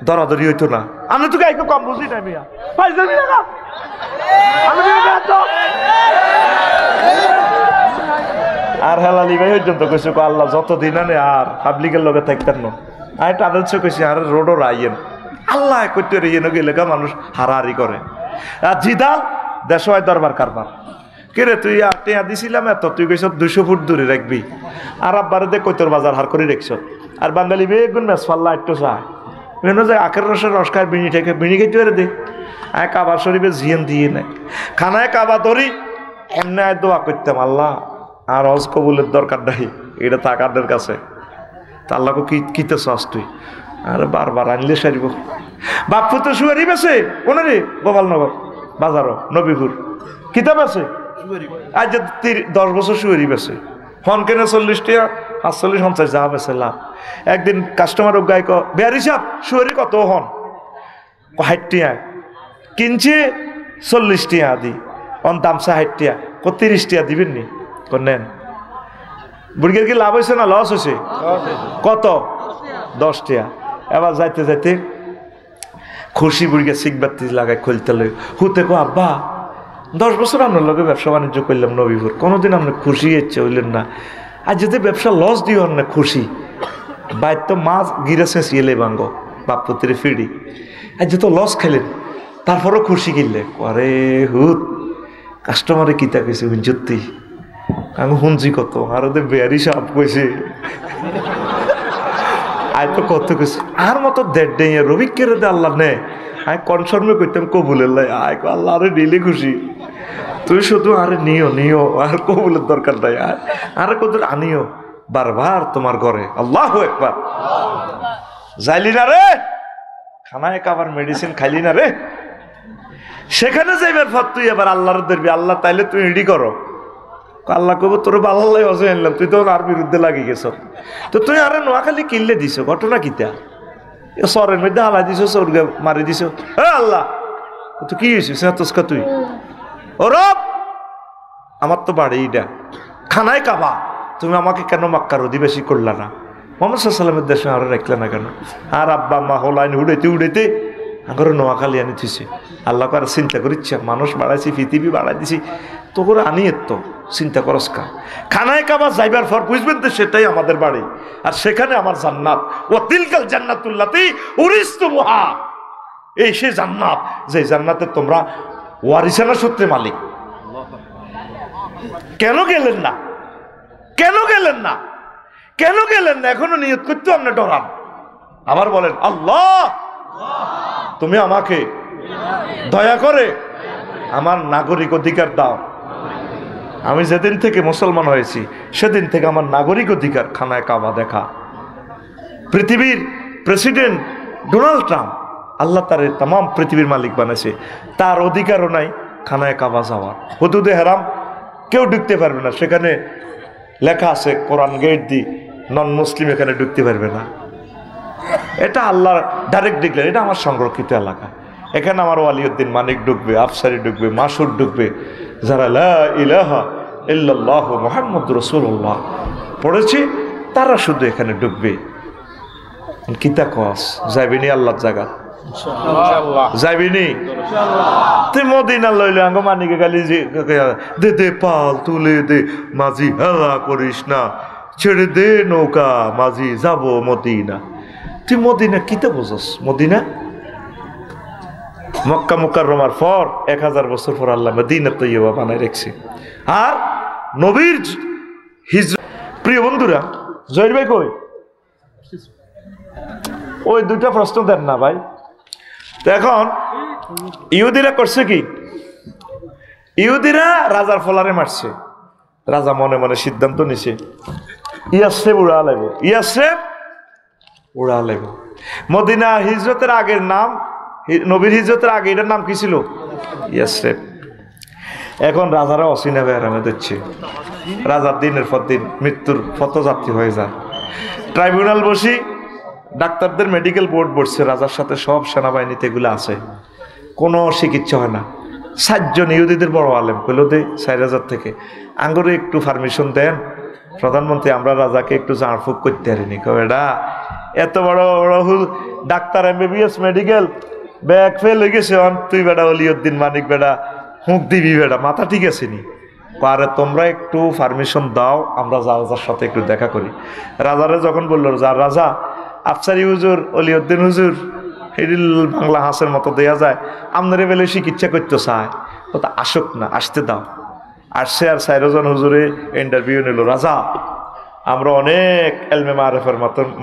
ধরাধরি হইতো না। আমি তোকে একটু কম বুঝি না মিয়া, আর হেলালি ভাই পর্যন্ত কইছে আল্লাহ যতদিন আনে আর পাবলিকের লগে থাকতেন না। আমি ট্রাভেলস কইছি আর রোডও রাইয়েন আল্লাহ করতে রিয়েন গেলে মানুষ হারাহারি করে। আর জিদাল দেশয় দরবার কারবার কেরে তুই টেয়া দিছিলাম এত, তুই কইস 200 ফুট দূরে রাখবি। আর আব্বারে দে কৈতর বাজার হার করে রেখছ। আর বাঙালি বেগুন মেস ফাল্লা একটু চায় মেনো যায় আখের রসের রস খায়, বিড়ি ঠেকে বিড়ি খেতে পারে দে। আয় কাবা শরীফে জিয়ান দিয়ে নেয় খানায় কাবা ধরি এমনি আয় দোয়া করতাম আল্লাহ আর হজ কবুলের দরকার নাই, এটা তাকাদের কাছে। তা আল্লাহকে কিতে চাস তুই? আর বারবার আনলে সারিব। বাপ্পু তো শুয়ারি বেছে কোনে রে? গোপালনগর বাজারও নবীপুর কিতাব আছে। আজ 10 বছর শুয়ারি বেছে ফোন কেনে 40 টাকা 45 50 যা বেছে লাভ। একদিন কাস্টমার গায় ক বেয়ারি সাপ শুয়ারি কত হন? 60 টাকা কিনছে 40 টাকা দি অন দাম 60 টাকা, 30 টাকা দিবেন নি? নেন। বুড়ির কি লাভ হয়েছে না লস হয়েছে? কত? 10 টাকা। এবার যাইতে যাইতে খুশি বুড়িকে সিগবাতি লাগায় খুলতে লই হুতে কো আব্বা 10 বছর আপনার লগে ব্যবসা বাণিজ্য করলাম নবীপুর, কোনোদিন আপনি খুশি ইচ্ছে হইলেন না। আর যদি ব্যবসা লস দিও না খুশি বাইর তো মাছ গিরেছে সিয়েলে ভাঙ্গ বাপপুতিরে ফিরি। আর যেত লস খেলেন তারপরও খুশি কিনলে আরে হুত কাস্টমারে কিতা কইছে হুঞ্জতি আমি শুনছি কত আর ওদের বেয়ারি সাপ কইছে আয় তো কত কইছে আর মতো 1.5 ডে রবি কেড়ে দে আল্লাহ নে। আমি কনফার্মে করতাম কবুলের লাই আয় আল্লাহ আরে নিলে খুশি, তুই শুধু আরে নিও আর কবুলের দরকার নাই, আরে কত আনিও বারবার তোমার ঘরে। আল্লাহু আকবার। যাইলি না রে খানায় কাবার মেডিসিন খাইলি না রে, সেখানে যাইবার পর তুই এবার আল্লাহর ধরবি। আল্লাহ তাইলে তুই রেডি করো। আল্লাহ কব তোর বাল্লাই অজে আনলাম, তুই তো আর বিরুদ্ধে লাগি গেছ, তো তুই আরে নোয়াখালী কিনলে দিছ ঘটনা কিতা সরের মধ্যে হালাই দিছ সরগে মারি দিছ। হ্যাঁ আল্লাহ তো কি হয়েছিস তোসকা তুই ও রব আমার তো বাড়ি এটা খানায় কাবা, তুমি আমাকে কেন মাক্কার অধিবাসী করলা না? মোহাম্মদ সাল্লামের দেশে আরো রাখলে না কেন? আর আব্বা মা হলাইন উড়াইতে আগরে নোয়াখালী আনি থুইছে। আল্লাহ আর চিন্তা করিচ্ছে মানুষ বাড়াইছি পৃথিবী বাড়াই দিছি তো করে আনি তো চিন্তা করস কা। খানায় কাবা যাইবার পর বুঝবেন তো সেটাই আমাদের বাড়ি আর সেখানে আমার জান্নাত। ও তিলকাল জান্নাতুল্লাতি উরিস্তুমুহা, এই সে জান্নাত যে জান্নাতে তোমরা ওয়ারিসানা সূত্রে মালিক। কেন গেলেন না? কেন গেলেন না? কেন গেলেন না? এখনো নিয়ত করতে আপনি ডরান। আবার বলেন আল্লাহ তুমি আমাকে দয়া করে আমার নাগরিক অধিকার দাও। আমি যেদিন থেকে মুসলমান হয়েছি সেদিন থেকে আমার নাগরিক অধিকার খানায় কাবা দেখা। পৃথিবীর প্রেসিডেন্ট ডোনাল্ড ট্রাম্প আল্লাহ তার তাম পৃথিবীর মালিক বানাইছে, তার অধিকারও নাই খানায় কাবা যাওয়ার। হুদুদে হারাম কেউ ঢুকতে পারবে না, সেখানে লেখা আছে কোরআন গেট দি নন মুসলিম এখানে ঢুকতে পারবে না। এটা আল্লাহর ডাইরেক্ট ডিক্লেয়ার, এটা আমার সংরক্ষিত এলাকা, এখানে আমার ওয়ালিউদ্দিন মানিক ঢুকবে, আফসারি ঢুকবে, মাসুর ঢুকবে, যারা লা ইলাহা ইল্লাল্লাহু মুহাম্মাদুর রাসূলুল্লাহ পড়েছে তারা শুধু এখানে ঢুকবে। কিতা কস যাইবিনি আল্লাহর জায়গা, যাইবিনি তুই মদিনা লইলে আঙ্গ মানিকে গালি দে দে পাল তুলে দে মাঝি, হেলা করিস না, ছেড়ে দে নৌকা মাঝি, যাব মদিনা। তুই মদিনা কিতা বুঝস? মদিনা মক্কা মুকাররমার পর 1000 বছর পর আল্লাহ মদিনা তৈয়বা বানায় রেখেছে। আর নবীর হিজরত, প্রিয় বন্ধুরা, জহির ভাই কই? ওই দুইটা প্রশ্ন দেন না ভাই। তো এখন ইহুদিরা করছে কি? ইহুদিরা রাজার ফলারে মারছে। রাজা মনে মনে সিদ্ধান্ত নিছে ইয়াসরিব উড়া লাগব, ইয়াসরিব উড়া লাগব। মদিনা হিজরতের আগের নাম, নবীর হিজরতের আগে এটার নাম কি ছিল? ইয়াসরিব। এখন রাজারা অসিনা বেড়ামে দিচ্ছে, রাজার দিনের পর দিন মৃত্যুর পথযাত্রী হয়ে যায়। ট্রাইব্যুনাল বসি, ডাক্তারদের মেডিকেল বোর্ড বসছে, রাজার সাথে সব সেনাবাহিনীতে এগুলো আছে, কোনো চিকিৎসা হয় না। 7 জন ইহুদিদের বড় আলেম কইল দে 4000 থেকে আঙ্গুরে একটু পারমিশন দেন প্রধানমন্ত্রী, আমরা রাজাকে একটু ঝাড়ফুঁক করতে পারিনি। এটা এত বড় বড় doctor, MBBS medical bag fail হয়ে গেছে, তুই বেটা ওলিউদ্দিন মানিক বেটা হুঁক দিবি বেটা, মাথা ঠিক আছে নি? আরে তোমরা একটু পারমিশন দাও, আমরা রাজার সাথে একটু দেখা করি। রাজারে যখন বললো রাজা আফসারি হুজুর, ওলিউদ্দিন হুজুর হিডিল বাংলা হাঁসের মতো দেয়া যায়, আপনারে বেলে চিকিৎসা করতে চায়, তো তা আসুক না, আসতে দাও। আসছে আর 4 জন হুজুরে ইন্টারভিউ নিল। রাজা আমরা অনেক এলমে মারেফের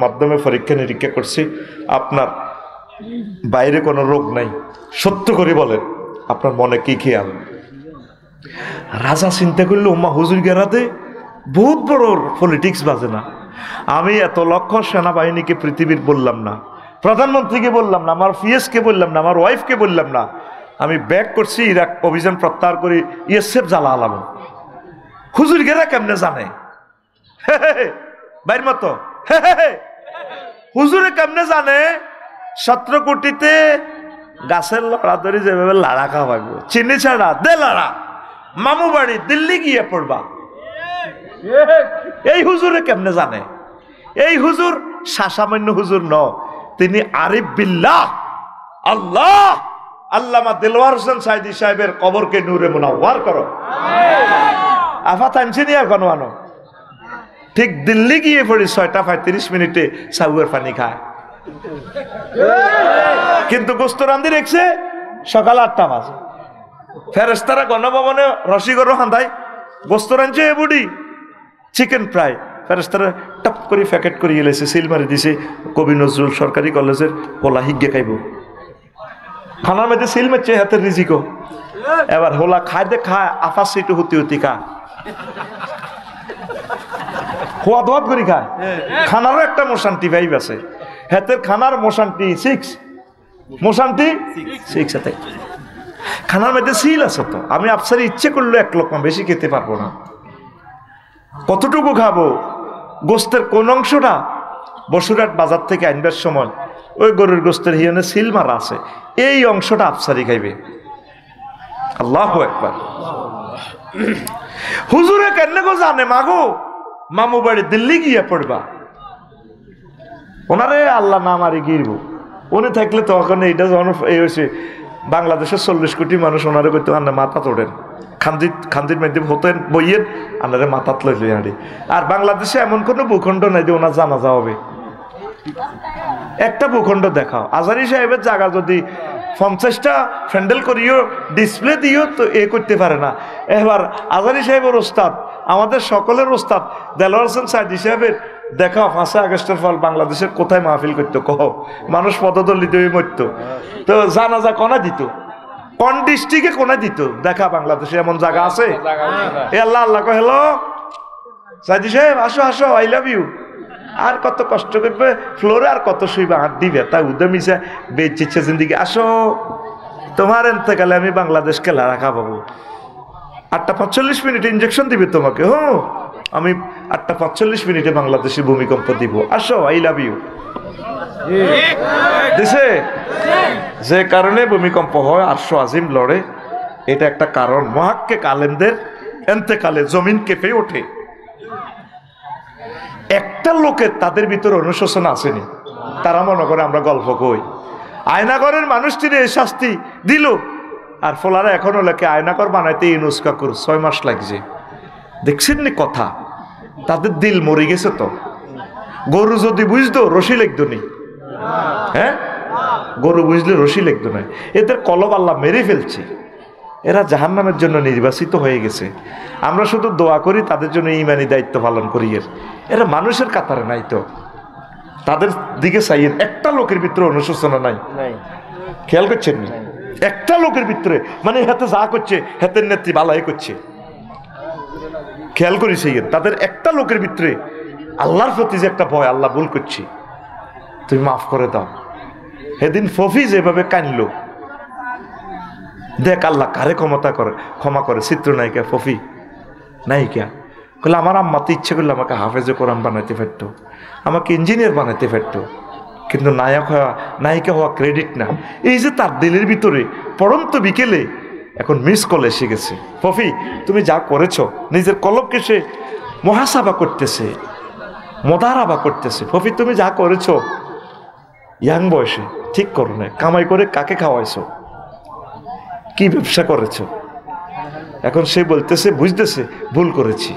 মাধ্যমে পরীক্ষা নিরীক্ষা করছি, আপনার বাইরে কোনো রোগ নাই, সত্য করে বলেন আপনার মনে কি খেয়াল? রাজা চিন্তা করলো উম্মা হুজুর গেরাতে বহুত বড় পলিটিক্স বাজে না, আমি এত লক্ষ সেনাবাহিনীকে পৃথিবীর বললাম না, প্রধানমন্ত্রীকে বললাম না, আমার পিএসকে বললাম না, আমার ওয়াইফকে বললাম না, আমি ব্যাক করছি ইরাক অভিযান প্রত্যাহার করি, ইয়েসেফ জ্বালা আলাম। হুজুর গেরা কেমনে জানে? বাইর মতো হুজুরে কেমনে জানে 17 কোটিতে গাছের লড়া ধরে যেভাবে লাড়া খাওয়াবো, চিনি ছাড়া দে লাড়া, মামু বাড়ি দিল্লি গিয়ে পড়বা। এই হুজুরে কেমনে জানে? এই হুজুর সামান্য হুজুর ন, তিনি আরিফ বিল্লাহ আল্লাহ। আল্লামা দিলওয়ার হোসেন সাইদি সাহেবের কবরকে নূরে মুনাওয়ার করো। আফা টানছিনি এখন আনো, ঠিক দিল্লি গিয়ে পড়ি 6টা 35 মিনিটে সাউয়ের পানি খায়, কিন্তু গোস্ত রান্ধি রেখছে সকাল 8টা বাজে। ফেরেশতারা গণভবনে রসিগর হান্দায় গোস্ত রাঁধছে এ বুড়ি চিকেন ফ্রাই, ফেরেশতারা টপ করে প্যাকেট করে এলেছে, সিল মারি দিছে কবি নজরুল সরকারি কলেজের হোলা হিগে খাইব। খানার মধ্যে সিল মারছে হাতের রিজিকো, এবার হোলা খায় দে খায় আফাস সিটু হুতি হুতি খা, খোয়া দোয়াত করি খায়। খানারও একটা মোশান্তি ভাইব আছে, হাতের খানার মোশান্তি 6, মোশান্তি 6 হাতে খানার মধ্যে সিল আছে। তো আমি আফসারি ইচ্ছে করলে 1 লোকমা বেশি খেতে পারবো না, কতটুকু খাবো? গোস্তের কোন অংশটা বসুরহাট বাজার থেকে আনবার সময় ওই গরুর গোস্তের হিয়নে সিল মারা আছে, এই অংশটা আফসারি খাইবে। আল্লাহু আকবার। হুজুরে কেন গো জানে মাগো মামু বাড়ি দিল্লি গিয়ে পড়বা, ওনারে আল্লাহ না মারি গিরব। উনি থাকলে তখন এইটা যখন এই হয়েছে বাংলাদেশের 40 কোটি মানুষ ওনারে করতে মাথা তোড়েন, খান্দির মধ্যে হতেন বইয়ের আনারে মাথাত লইলে হাঁড়ি। আর বাংলাদেশে এমন কোনো ভূখণ্ড নাই যে ওনার জানাজা হবে। একটা ভূখণ্ড দেখাও, আজারি সাহেবের জায়গা যদি 50টা ফ্যান্ডেল করিও ডিসপ্লে দিও তো এ করতে পারে না। এবার আজারি সাহেবের ওস্তাদ, আমাদের সকলের ওস্তাদ দেলোয়ার হোসেন সাইদি সাহেবের দেখাও 5 আগস্টের ফল বাংলাদেশের কোথায় মাহফিল করতো কহ, মানুষ পদদলিত হয়ে মরত, তো জানাজা কনা দিত, কোন ডিস্ট্রিক্টে কোনা দিত দেখা, বাংলাদেশে এমন জায়গা আছে? এ আল্লাহ আল্লাহ কো হ্যালো সাইদি সাহেব আসো আসো, আই লাভ ইউ, আর কত কষ্ট করবে ফ্লোরে, আর কত শুইবে, হাত দিবে তা উদমিছে বেঁচেছে জিন্দিগি। আসো তোমার এতেকালে আমি বাংলাদেশ খেলা রাখা পাবো। 8:45 ইঞ্জেকশন দিবে তোমাকে। আমি 8:45 বাংলাদেশে ভূমিকম্প দিব। আসো, আই লাভ ইউ। দিছে যে কারণে ভূমিকম্প হয়, আরশ আজিম লড়ে, এটা একটা কারণ। মুহাক্কিক আলেমদের এতেকালে জমিন কেঁপে ওঠে। একটা লোকের তাদের ভিতরে অনুশোচনা আসেনি, তারা মনে করে আমরা গল্প কই। আয়নাগরের মানুষটির এই শাস্তি দিল, আর ফলারা এখনো লেখে আয়নাগর বানাইতে ইউনুস কাকুর 6 মাস লাগছে। দেখছেন নি কথা, তাদের দিল মরে গেছে। তো গরু যদি বুঝতো রশি লিখতো নি, হ্যাঁ গরু বুঝলে রশি লিখতো না। এদের কলব আল্লাহ মেরে ফেলছে, এরা জাহান্নামের জন্য নির্বাচিত হয়ে গেছে। আমরা শুধু দোয়া করি তাদের জন্য ইমানি দায়িত্ব পালন করি। এরা মানুষের কাতারে নাই। তো তাদের দিকে চাইয়েন, একটা লোকের ভিতরে অনুশোচনা নাই, খেয়াল করছেন না? একটা লোকের ভিতরে, মানে হাতে যা করছে হাতের নেত্রী বালাই করছে, খেয়াল করি সেই তাদের একটা লোকের ভিতরে আল্লাহর প্রতি যে একটা ভয়, আল্লাহ ভুল করছি তুমি মাফ করে দাও। সেদিন ফফি যেভাবে কানলো, দেখ আল্লাহ কারে ক্ষমা করে। চিত্রনায়িকা ফফি নায়িকা বলে, আমার আম্মা তো ইচ্ছে করলে আমাকে হাফেজে কোরআন বানাইতে পারতো, আমাকে ইঞ্জিনিয়ার বানাইতে পারতো, কিন্তু নায়িকা হওয়া ক্রেডিট না। এই যে তার দিলের ভিতরে পড়ন্ত বিকেলে এখন মিস কল এসে গেছে। ফফি তুমি যা করেছ, নিজের কলবকে সে মহাসাবা করতেছে, মোদারাবা করতেছে। ফফি তুমি যা করেছ ইয়াং বয়সে ঠিক করো না। কামাই করে কাকে খাওয়াইছো, কি ব্যবসা করেছ? এখন সে বলতেছে, বুঝতেছে ভুল করেছি,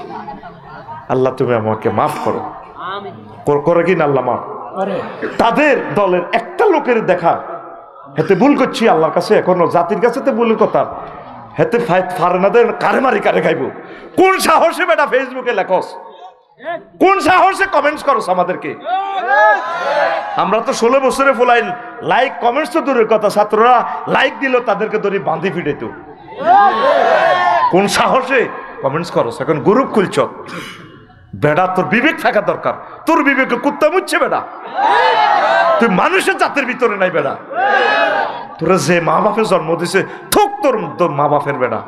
আল্লাহ তুমি আমাকে মাফ করো। করে কি না আল্লাহ মাফ? তাদের দলের একটা লোকের দেখা হেতে ভুল করছি আল্লাহর কাছে, এখনো জাতির কাছে তো ভুলের কথা, হেতে ফারেনাদের কারে মারি কারে খাইব। কোন সাহসে বেটা ফেসবুকে লেখস, কোন সাহসে কমেন্টস করস আমাদেরকে? আমরা তো 16 বছরে ফলাইন, লাইক কমেন্টস তো দূরের কথা, ছাত্ররা লাইক দিল তাদেরকে ধরে বাঁধি ফিটাইতো। কোন সাহসে কমেন্টস করস? এখন গ্রুপ খুলছ বেটা, তোর বিবেক থাকা দরকার। তোর বিবেকে কুত্তা মুচ্ছে বেটা, তুই মানুষের জাতের ভিতরে নাই বেটা। তোরা যে মা বাপের জন্ম দিছে থুক তোর মা বাপের বেটা।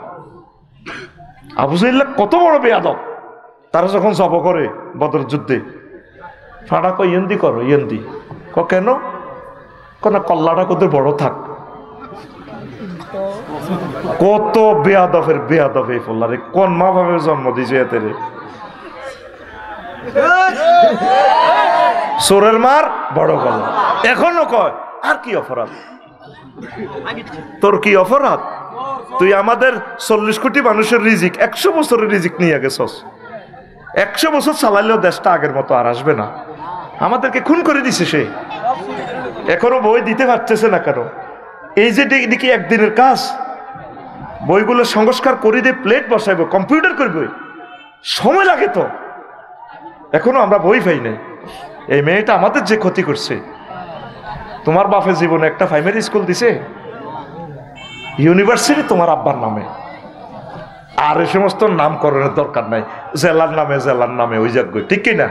আবু জাহেল কত বড় বেয়াদব। তারা যখন জব করে বদর যুদ্ধে, ফাটা কয় ইয়েন্দি করো, ইয়েন্দি কেন? কেন কল্লাটা কত বড় থাক। কত বেয়াদবের বেয়াদব এই ফল্লারে, কোন মা বাপের জন্ম দিছে এতে রে? সোরের মার বড় গলা। এখনো কয় আর কি অপরাধ তোর? কি অপরাধ? তুই আমাদের 40 কোটি মানুষের রিজিক, 100 বছরের রিজিক নিয়ে গেছস। 100 বছর চালাইলেও দেশটা আগের মতো আর আসবে না। আমাদেরকে খুন করে দিছে সে, এখনো বই দিতে পারতেছে না কেন? এই যে দেখি একদিনের কাজ, বইগুলো সংস্কার করে দিয়ে প্লেট বসাইব, কম্পিউটার করবে, সময় লাগে তো। এখনো আমরা বই পাই নাই। এই মেয়েটা আমাদের যে ক্ষতি করছে। তোমার বাপের জীবনে একটা প্রাইমারি স্কুল দিছে, ইউনিভার্সিটি তোমার আব্বার নামে, আর এই সমস্ত নামকরণের দরকার নাই। জেলার নামে ওই যাক, ঠিক কিনা?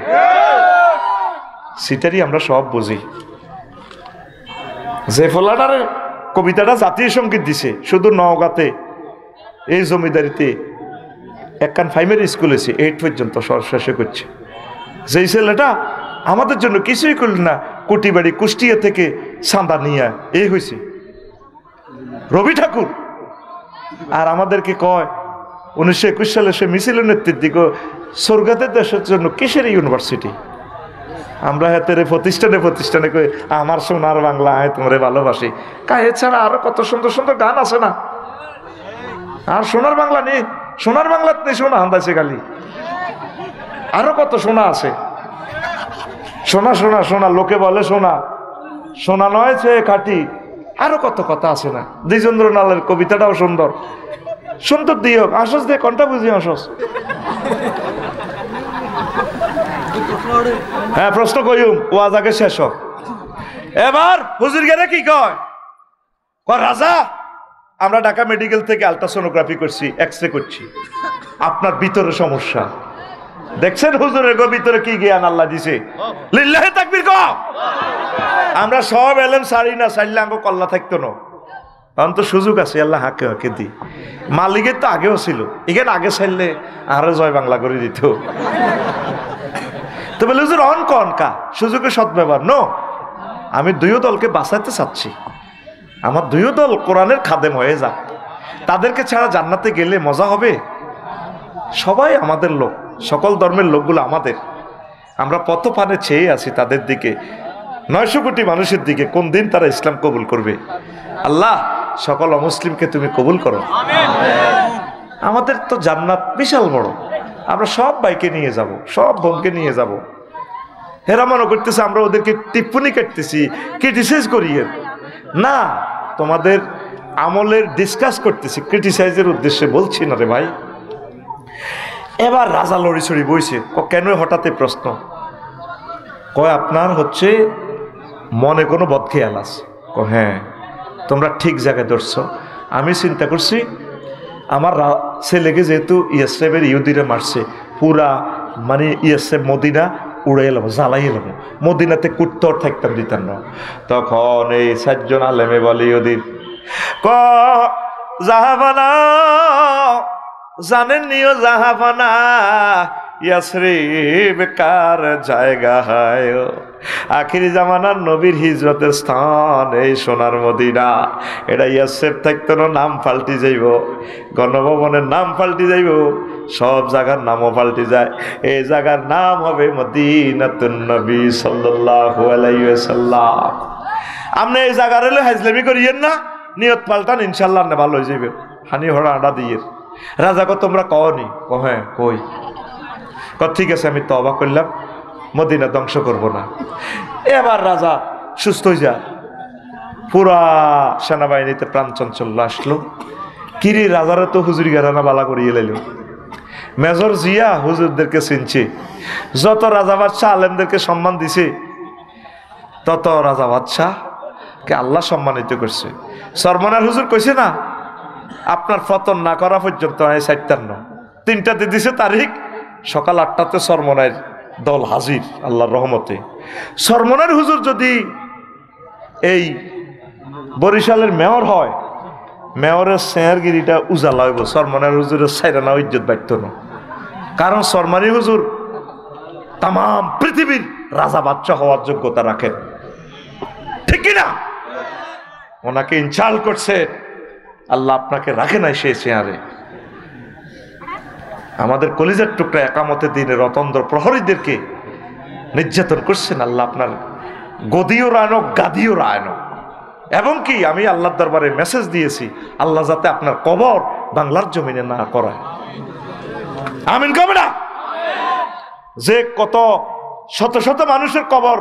সেটারই আমরা সব বুঝি। যে ফলাটার কবিতাটা জাতীয় সঙ্গীত দিছে, শুধু নওগাঁতে এই জমিদারিতে একখান প্রাইমারি স্কুল আছে, 8 পর্যন্ত শেষে করছে। যেই ছেলেটা আমাদের জন্য কিছুই করল না, কুটিবাড়ি কুষ্টিয়া থেকে চাঁদা নিয়ে এই হয়েছে রবি ঠাকুর। আর আমাদেরকে কয় 1921 সালে সে মিছিলের নেতৃত্ব দিকে স্বর্গাতের দেশের জন্য কিসের ইউনিভার্সিটি? আমরা হাতের প্রতিষ্ঠানে কই আমার সোনার বাংলা, আয় তোমারে ভালোবাসি। এছাড়া আরো কত সুন্দর সুন্দর গান আছে না? আর সোনার বাংলা নেই, সোনার বাংলাতে সোনা আন্দাজে গালি, আরো কত সোনা আছে। সোনা সোনা সোনা লোকে বলে সোনা, সোনা নয় সে খাঁটি, আরো কত কথা আছে না? দ্বিজেন্দ্রলালের কবিতাটাও সুন্দর, সুন্দর দিও আসস দে কোনটা বুঝি আসস। হ্যাঁ প্রশ্ন কইম ওয়াজ আগে শেষ হোক। এবার হুজুর গেলে কি কয়? রাজা আমরা ঢাকা মেডিকেল থেকে আলট্রাসোনোগ্রাফি করছি, এক্স রে করছি, আপনার ভিতরে সমস্যা। দেখছেন হুজুরের ভিতরে কি জ্ঞান আল্লাহ দিছে। লিল্লাহি তাকবীর কও। আমরা সব এলেম সারি না, সারলে আঙ্গ কল্লা থাকতো না। এখন তো সুযোগ আছে, আল্লাহ হাকে হাকে দি। মালিকের তো আগেও ছিল, এখানে আগে চাইলে আরো জয় বাংলা করে দিত। তো বলে হুজুর অন কন কা সুযোগের সদ্ব্যবহার নো। আমি দুইও দলকে বাঁচাতে চাচ্ছি, আমার দুইও দল কোরআনের খাদেম হয়ে যাক। তাদেরকে ছাড়া জান্নাতে গেলে মজা হবে? সবাই আমাদের লোক, সকল ধর্মের লোকগুলো আমাদের। আমরা পথ পানে চেয়ে আছি তাদের দিকে, 900 কোটি মানুষের দিকে। কোন দিন তারা ইসলাম কবুল করবে? আল্লাহ সকল অমুসলিমকে তুমি কবুল করো। আমাদের তো জান্নাত বিশাল বড়, আমরা সব ভাইকে নিয়ে যাব, সব বোনকে নিয়ে যাব। হেরা মনে করতেছে আমরা ওদেরকে টিপ্পনি কাটতেছি, ক্রিটিসাইজ করি। না, তোমাদের আমলের ডিসকাস করতেছি, ক্রিটিসাইজের উদ্দেশ্যে বলছি না রে ভাই। এবার রাজা লড়ি ছড়ি বইছে। কেন হঠাৎ প্রশ্ন? কয় আপনার হচ্ছে মনে কোনো বদখেয়াল আছে? হ্যাঁ, তোমরা ঠিক জায়গায় ধরছো। আমি চিন্তা করছি আমার ছেলেকে যেহেতু ইয়েসেবের ইহুদিরা মারছে, পুরা মানে ইয়েসেব মদিনা উড়ে এলাম, জ্বালাই এলাম, মদিনাতে কুত্তর থাকতাম দিতাম না। তখন এই 4 জন আলেমে বলে ইহুদির ক জাহাবানা, জানেন নিও জাহাবানা, ইয়াসরিব কার জায়গা হয়? আখিরি জামানার নবীর হিজরতের স্থান এই সোনার মদিনা। এটা ইয়াসরিব থাকতো না, নাম পাল্টি যাইব, গণভবনের নাম পাল্টি যাইব, সব জায়গার নামও পাল্টি যায়। এই জায়গার নাম হবে মদিনাতুন নবী সাল্লাল্লাহু আলাইহি ওয়াসাল্লাম। আপনি এই জায়গার হলে হাজলামি করিয়েন না, নিয়ত পাল্টান, ইনশাল্লাহ না ভালো হয়ে যাবে। হানি হড়া আডা দিয়ে রাজা কো তোমরা কওনি? হ্যাঁ কই। ঠিক আছে, আমি তওবা করলাম, মদিনা ধ্বংস করব না। এবার রাজা সুস্থ হয়ে যা, পুরা সেনাবাহিনীতে প্রাণ চাঞ্চল্য আসলো। কিরি রাজারা তো হুজুরি গারানা বালা করিয়ে লাইল। মেজর জিয়া হুজুরদেরকে চিনছে, যত রাজা বাদশাহ আলেমদেরকে সম্মান দিছে, তত রাজা বাদশাহকে আল্লাহ সম্মানিত করছে। সরমনার হুজুর কইছে না, আপনার পতন না করা পর্যন্ত 3টাতে দিছে তারিখ, সকাল 8টাতে সরমনের দল হাজির আল্লাহর রহমতে। সরমনের হুজুর যদি এই বরিশালের মেয়র হয়, মেয়রের চেয়ারগিরিটা উজালা হইব, সরমনের হুজুরের সাইরানা ইজ্জত বাড়ত না। কারণ সরমানি হুজুর তাম পৃথিবীর রাজা বাচ্চা হওয়ার যোগ্যতা রাখেন, ঠিক কিনা? ওনাকে ইনচাল করছে আল্লাহ, আপনাকে রাখে নাই সেই চেয়ারে। আমাদের কলিজার টুকরা একামতের দিনে রতন্দ্র প্রহরীদেরকে নির্যাতন করছেন, আল্লাহ আপনার গদিও রায়নক, গাদিও রায়নক। এবং কি আমি আল্লাহর দরবারে মেসেজ দিয়েছি, আল্লাহ যাতে আপনার কবর বাংলার জমিনে না করায়। আমিন কবে না? যে কত শত শত মানুষের কবর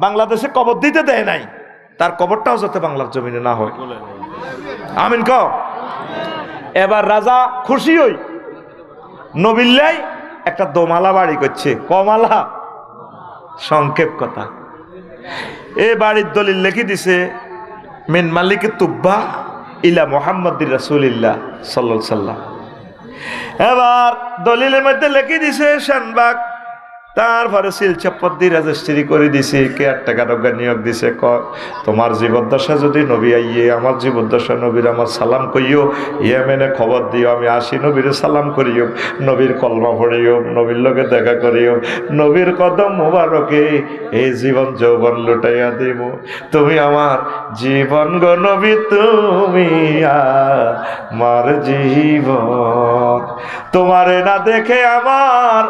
বাংলাদেশে কবর দিতে দেয় নাই, তার কবরটাও যাতে বাংলার জমিনে না হয়। আমিন ক। এবার রাজা খুশি হই, নবিল্লাই একটা দোমালা বাড়ি করছে। কমালা সংক্ষেপ কথা, এ বাড়ির দলিল লিখে দিছে মিন মালিক তুব্বা ইলা মুহাম্মাদির রাসূলিল্লাহ সাল্লাল্লাহু আলাইহি সাল্লাম। এবার দলিলের মধ্যে লিখে দিছে শানবাগ, তারপরে শিলচপ্পর দিয়ে রেজিস্ট্রি করে দিছে, কেয়ারটেকার নিয়োগ দিছে। তোমার জীবদ্দশা যদি নবী আইয়ে, আমার জীবদ্দশা নবীর আমার সালাম কইও, ইয়েমেনে খবর দিও, আমি আসি নবীর সালাম করিও, নবীর কলমা পড়িও, নবীর লোকে দেখা করিও, নবীর কদম মোবারকে এই জীবন যৌবন লুটাইয়া দিব। তুমি আমার জীবন গো নবী, তুমি আমার জীবন, তোমারে না দেখে আমার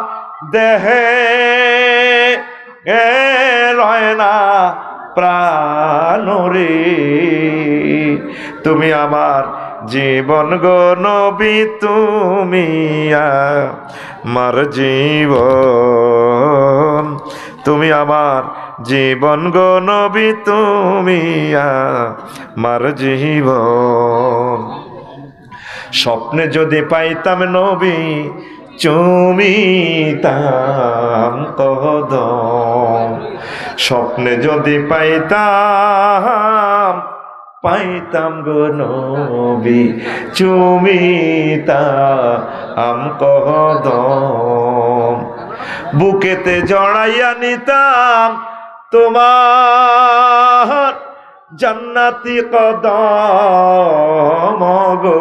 দেহে রয় না প্রাণরে, তুমি আমার জীবন গো নবী, তুমি আমার জীবন, তুমি আমার জীবন গো নবী, তুমি আমার জীবন। স্বপ্নে যদি পাইতাম নবী চুমিতাম কদম, স্বপ্নে যদি পাইতাম গো নবী চুমিতাম কদম। বুকেতে জড়াইয়া নিতাম তোমার জান্নাতি কদম গো,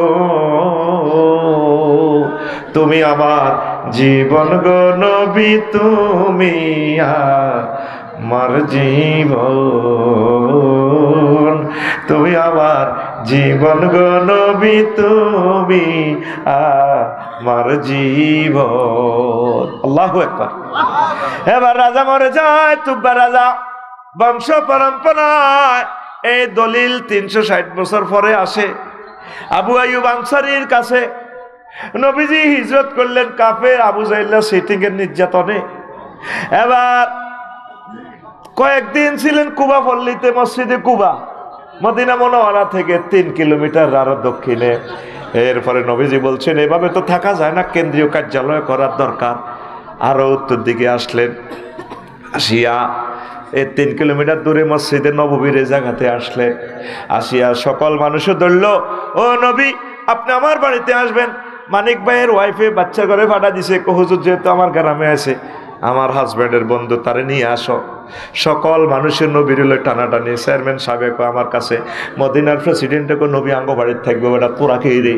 তুমি আমার জীবন গো নবী, তুমি আমার জীবন, তুমি আমার জীবন গো নবী, তুমি আমার জীবন। আল্লাহু আকবার। এবার রাজা মরে যায়, তুব্বা রাজা বংশ পরম্পরায় এই দলিল 360 বছর পরে আসে আবু আইয়ুব আনসারীর কাছে। নবীজি হিজরত করলেন কাফের আবু জাহেলের সিটিং এর নির্যাতনে। এবার কয়েকদিন ছিলেন কুবা পল্লীতে, মসজিদে কুবা, মদিনা মুনাওয়ারা থেকে 3 কিলোমিটার আরো দক্ষিণে। এরপরে নবীজি বলছেন এভাবে তো থাকা যায় না, কেন্দ্রীয় কার্যালয় করার দরকার। আরো উত্তর দিকে আসলেন, আসিয়া এই 3 কিলোমিটার দূরে মসজিদে নববীর এই জায়গাতে আসলেন। আসিয়া সকল মানুষও ধরল, ও নবী আপনি আমার বাড়িতে আসবেন। মানিক ভাইয়ের ওয়াইফে বাচ্চা ঘরে পাঠা দিছে, হুজুর যেহেতু আমার গ্রামে আছে, আমার হাজব্যান্ডের বন্ধু, তারে নিয়ে আসো। সকল মানুষের নবীর হলো টানাটানি। চেয়ারম্যান সাহেব আমার কাছে, মদিনার প্রেসিডেন্টকে নবী আঙ্গ বাড়িতে থাকবে, বেটা তোরা খেয়ে রে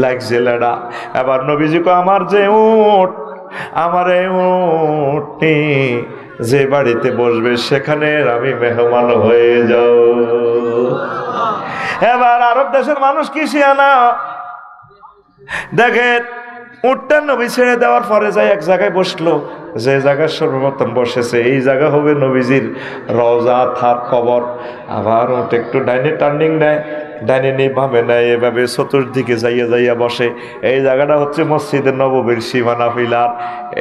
লাগছে লেডা। এবার নবীজি কো আমার যে উট, আমার এই উটটি যে বাড়িতে বসবে সেখানে আমি মেহমান হয়ে যাও। এবার আরব দেশের মানুষ কি শিয়ানা দেখেন, উটটা নবী ছেড়ে দেওয়ার পরে যায় এক জায়গায় বসলো, যে জায়গায় সর্বপ্রথম বসেছে এই জায়গা হবে নবীজির রওজা থার কবর। আবার উট একটু ডাইনে টার্নিং নেয়, ডাইনে নেই বামে নেয়, এভাবে চতুর্দিকে যাইয়া যাইয়া বসে। এই জায়গাটা হচ্ছে মসজিদের নববীর সীমানা পিলার।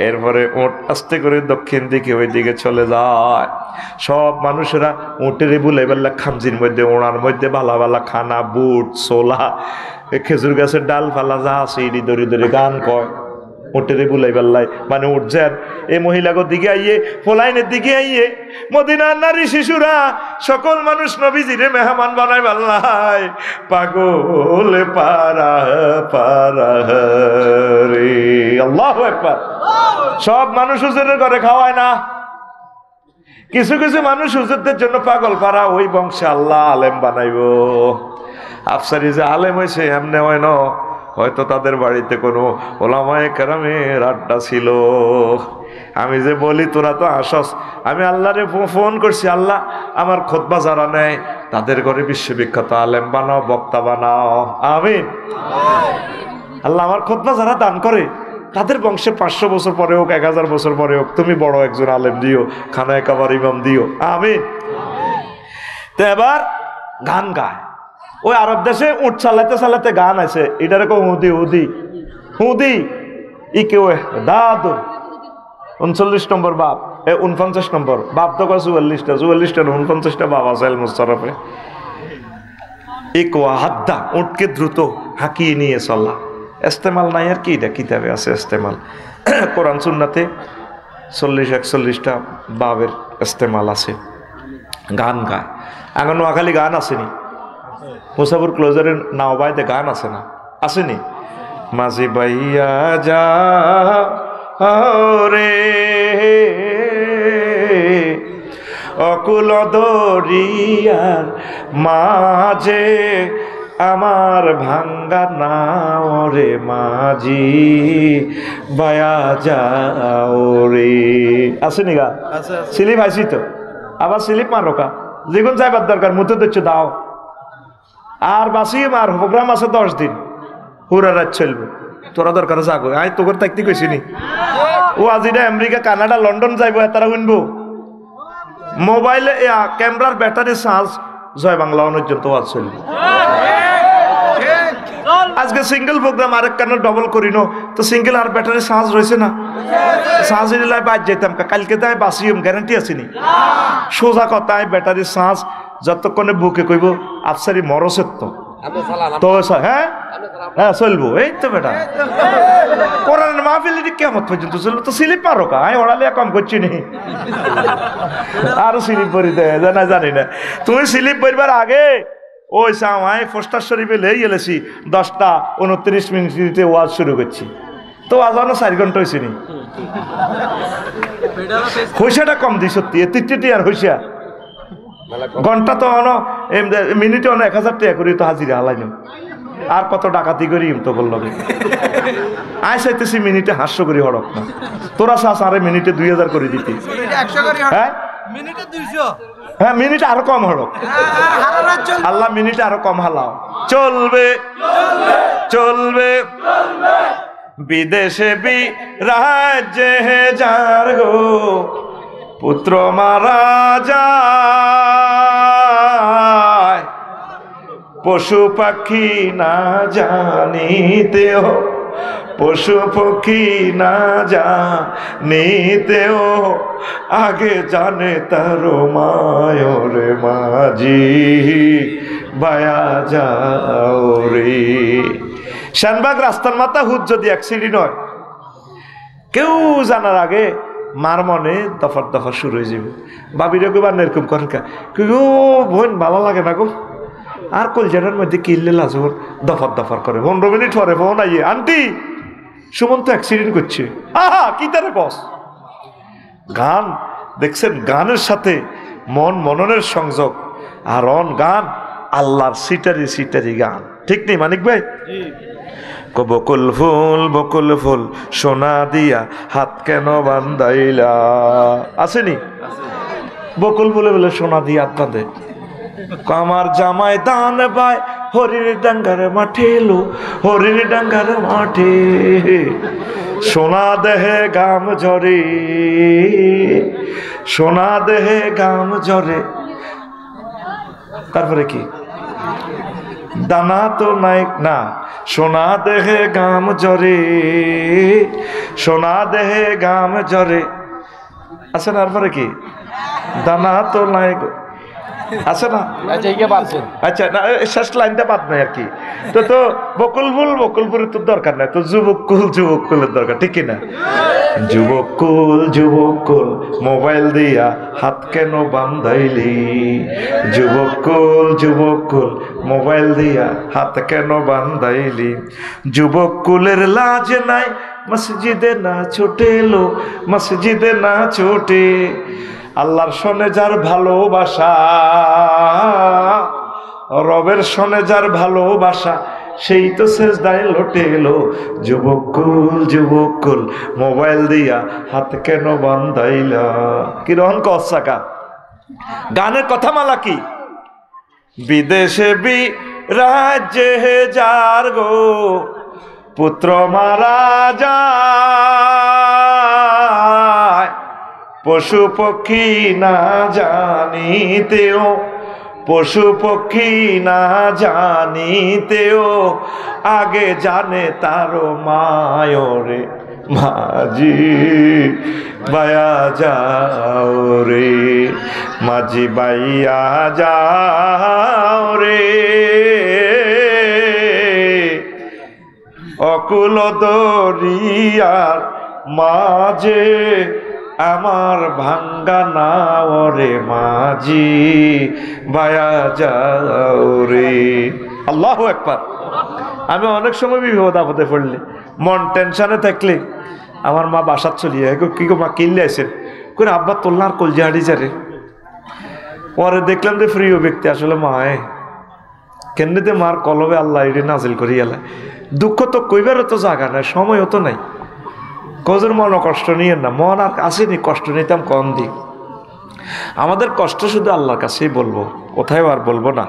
এরপরে উট আস্তে করে দক্ষিণ দিকে ওই দিকে চলে যায়। সব মানুষেরা উটের বুলে বেলা খামজির মধ্যে, ওনার মধ্যে ভালা ভালা খানা, বুট ছোলা, খেজুর গাছের ডাল ফালা যা আছে ইডি দড়ি দড়ি গান কয় উটেরে বুলাই বেল্লাই, মানে উঠছেন এই মহিলাগো দিকে আইয়ে, ফোলাইনের দিকে আইয়ে মদিনার নারী শিশুরা সকল মানুষ নবীজিরে মেহমান বানায় বেল্লাই। পাগল পারা পারা রে, আল্লাহু আকবার। সব মানুষ হুজুরের ঘরে খাওয়ায় না, কিছু কিছু মানুষ হুজুরদের জন্য পাগল পারা, ওই বংশে আল্লাহ আলেম বানাইব। আফসারি যে আলেম হয়েছে এমনি হয় না, হয়তো তাদের বাড়িতে কোনো ওলামায়ে কেরামের আড্ডা ছিল। আমি যে বলি তোরা তো আসস, আমি আল্লাহরে ফোন করছি, আল্লাহ আমার খুতবা যারা নেয় তাদের ঘরে বিশ্ববিখ্যাত আলেম বানাও, বক্তা বানাও, আমিন। আল্লাহ আমার খুতবা যারা দান করে তাদের বংশে 500 বছর পরে হোক, 1000 বছর পরে হোক, তুমি বড় একজন আলেম দিও, খানায় কাবার ইমাম দিও, আমিন। তো এবার গান গায়, ওই আরব দেশে উঠ চালাতে চালাতে গান আছে, এটারে কো হুদি হুদি হুদি ই কেউ দাদু 39 নম্বর বাপ, 49 নম্বর বাপ তো 44টা 49টা বাপ আছে মুস্তারফে। এক হাদ্দা উঠকে দ্রুত হাঁকিয়ে নিয়ে চলা, ইস্তেমাল নাই আর কি, এটা কিতাবে আছে ইস্তেমাল। কোরআন সুন্নাতে 40-41টা বাবের ইস্তেমাল আছে। গান গায়, এখন নোয়াখালী গান আসেনি, মুসাফুর ক্লোজারের নাওবাইতে গান আছে না, আসেনি? মাঝি বাইয়া যা রে অকুল দরিয়ার মাঝে আমার ভাঙ্গা নাও রে মাঝি বায়া যাও রে, আসেনি গা? স্লিপ আইসি তো, আবার স্লিপ মারো কা, যেগুন যাইবার দরকার মুতে দিচ্ছ দাও। আর বাসিয়ে মার প্রোগ্রাম আছে 10 দিন, পুরা রাত চলবে, তোরা দরকার যাগো। আই তোর থাকতে কইছি নি, ও আজিটা আমেরিকা কানাডা লন্ডন যাইব, তারা শুনবো মোবাইলে ক্যামেরার ব্যাটারি চার্জ জয় বাংলা পর্যন্ত ওয়াজ চলবে। আজকে সিঙ্গেল প্রোগ্রাম আরেক কানে ডবল করিনো, তো সিঙ্গেল আর ব্যাটারি চার্জ রয়েছে না, চার্জ দিলে বাদ যেতাম, কালকে তাই বাসিম গ্যারান্টি আসেনি। সোজা কথায় ব্যাটারি চার্জ যতক্ষণে বুকে কইব আফসারি মরসের তো হ্যাঁ হ্যাঁ চলবো, এই তো বেটা কোরআন মাহফিল কেমন পর্যন্ত চলবো, তো স্লিপ মারো কা, আমি ওড়ালিয়া কম করছি নি, আরো স্লিপ ভরি দেয় জানা জানি না। তুমি স্লিপ ভরবার আগে ওই সামাই পোস্টার শরীফে লেই এলেছি 10টা 29 মিনিটে ওয়াজ শুরু করছি, তো আজানো 4 ঘন্টা হয়েছে নি হইসাটা কম দিই সত্যি এটি আর হইসা ঘন্টা তো মিনিটে 1000 টাকা করি তো হাজিরা হালাইনি আর কত ডাকাতি করি তো বললো আয় চাইতেছি মিনিটে 500 করি হড়ক না তোরা চাস আরে মিনিটে 2000 করে দিতি হ্যাঁ হ্যাঁ মিনিট আরো কম হড়ক আল্লাহ মিনিট আরো কম হালাও চলবে চলবে বিদেশে রাজ্যে যার গো পুত্র মারা যায় পশু পাখি না জানিতেও পশু পক্ষী না জানিতেও আগে জানে তার মায়রে মাঝি বায়া যাও রে শানবাগ রাস্তার মাথা হুদ যদি অ্যাক্সিডেন্ট হয় কেউ জানার আগে মার মনে দফার দফা শুরু হয়ে যাবে বাবিরা কেউ আর এরকম করেন কেউ বোন ভালো লাগে না গো আর কলজাটার মধ্যে কিনলে লাজর দফার দফার করে 15 মিনিট পরে ফোন আইয়ে আন্টি সুমন্ত অ্যাক্সিডেন্ট করছে আহা কি তারে বস গান দেখছেন গানের সাথে মননের সংযোগ আর গান আল্লাহর সিটারি গান ঠিক নেই মানিক ভাই বকুল ফুল সোনা দিয়া হাত কেন বান্ধাইলা আসেনি বকুল বলে বলে সোনা দিয়ে হাত বাঁধে আমার জামাই দান পায় হরির ডাঙ্গার মাঠে এলো হরির ডাঙ্গার মাঠে সোনা দেহে গাম ঝরে সোনা দেহে গাম ঝরে তারপরে কি দানা তো নাই না সোনা দেহে গাম ঝরে সোনা দেহে গাম ঝরে আচ্ছা তারপরে কি দানা তো নাই আছে না আচ্ছা না শেষ লাইনটা বাদ নাই আর কি তো বকুলপুরের তো দরকার নাই তো যুবকুলের দরকার ঠিক না যুবকুল মোবাইল দিয়া হাত কেন বান্ধাইলি যুবকুল মোবাইল দিয়া হাত কেন বান্ধাইলি যুবকুলের লাজ নাই মসজিদে না ছোটে এলো মসজিদে না ছোটে আল্লাহর সনে যার ভালোবাসা রবের সনে যার ভালোবাসা সেই তো সেজদায় লটে এলো যুবকুল মোবাইল দিয়া হাত কেন বান্ধাইলা কি রহন কসাকা গানের কথা মালা কি বিদেশে রাজ্যে যার গো পুত্র মারা যায় পশু পক্ষী না জানিতেও পশু পক্ষী না জানিতেও আগে জানে তার মায়রে মাঝি বায়া যাও রে মাঝি বাইয়া যাও রে অকুল দরিয়ার মাঝে আমার ভাঙ্গা নাও রে মাঝি বায়া যাও রে আল্লাহু আকবার আমি অনেক সময় বিপদ আপদে পড়লে মন টেনশনে থাকলে আমার মা বাসার চলিয়ে কি গো মা কিনলে আসেন করে আব্বা তোলনার কলজা হাড়ি যারে পরে দেখলাম যে প্রিয় ব্যক্তি আসলে মায় কেন্দ্রিতে মার কলবে আল্লাহ এটি নাজিল করি এলা দুঃখ তো কইবারও তো জায়গা নাই সময়ও তো নাই কজের মন কষ্ট নিয়ে না মন আর আসেনি কষ্ট নিতাম কম দিই আমাদের কষ্ট শুধু আল্লাহর কাছেই বলবো কোথায় আর বলবো না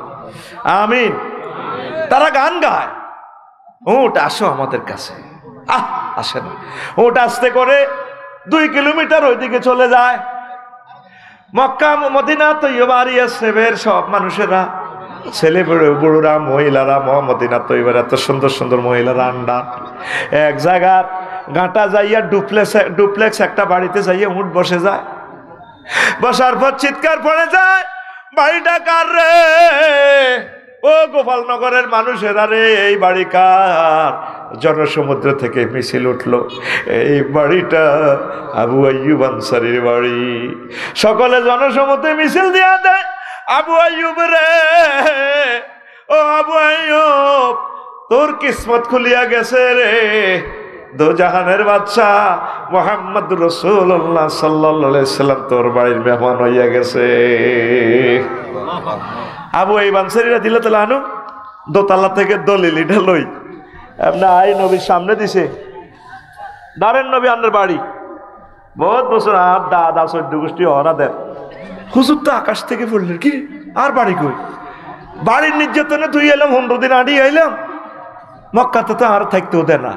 আমিন তারা গান গায় উঠ আসো আমাদের কাছে আসে না উঠ আসতে করে 2 কিলোমিটার ওইদিকে চলে যায় মক্কা মদিনা তৈয়বা সেবের সব মানুষেরা ছেলে বুড়োরা মহিলারা মদিনা তৈয়বার এত সুন্দর সুন্দর মহিলারা আন্ডা এক জায়গার গাঁটা যাইয়া ডুপ্লেক্স একটা বাড়িতে যাইয়া উঠ বসে যায় বসার পর চিৎকার পড়ে যায় বাড়িটা কার রে ও গোপালনগরের মানুষেরা রে এই বাড়ি কার জনসমুদ্র থেকে মিছিল উঠলো এই বাড়িটা আবু আইয়ুব আনসারীর বাড়ি সকলে জনসমুদ্রে মিছিল দিয়া দেয় আবু আইয়ুব রে ও আবু আইয়ুব তোর কিসমত খুলিয়া গেছে রে দো জাহানের বাদশাহ মুহাম্মদ রাসূলুল্লাহ সাল্লাল্লাহু আলাইহি সাল্লাম তোর বাড়ির মেহমান হইয়া গেছে। আবু আইয়ুব আনসারী রাদিয়াল্লাহু আনহু দোতলা থেকে দলিল এটা লই আপনি আই নবীর সামনে দিছে, দাঁড়েন নবী আপনার বাড়ি, বহুত বছর আর দাদা 14 গোষ্ঠী ওরা দেন। হুজুর তো আকাশ থেকে পড়লেন, কি আর বাড়ি কই? বাড়ির নির্যাতনে তুই এলাম 15 দিন আড়ি আইলাম, মক্কাতে তো আর থাকতেও দেয় না।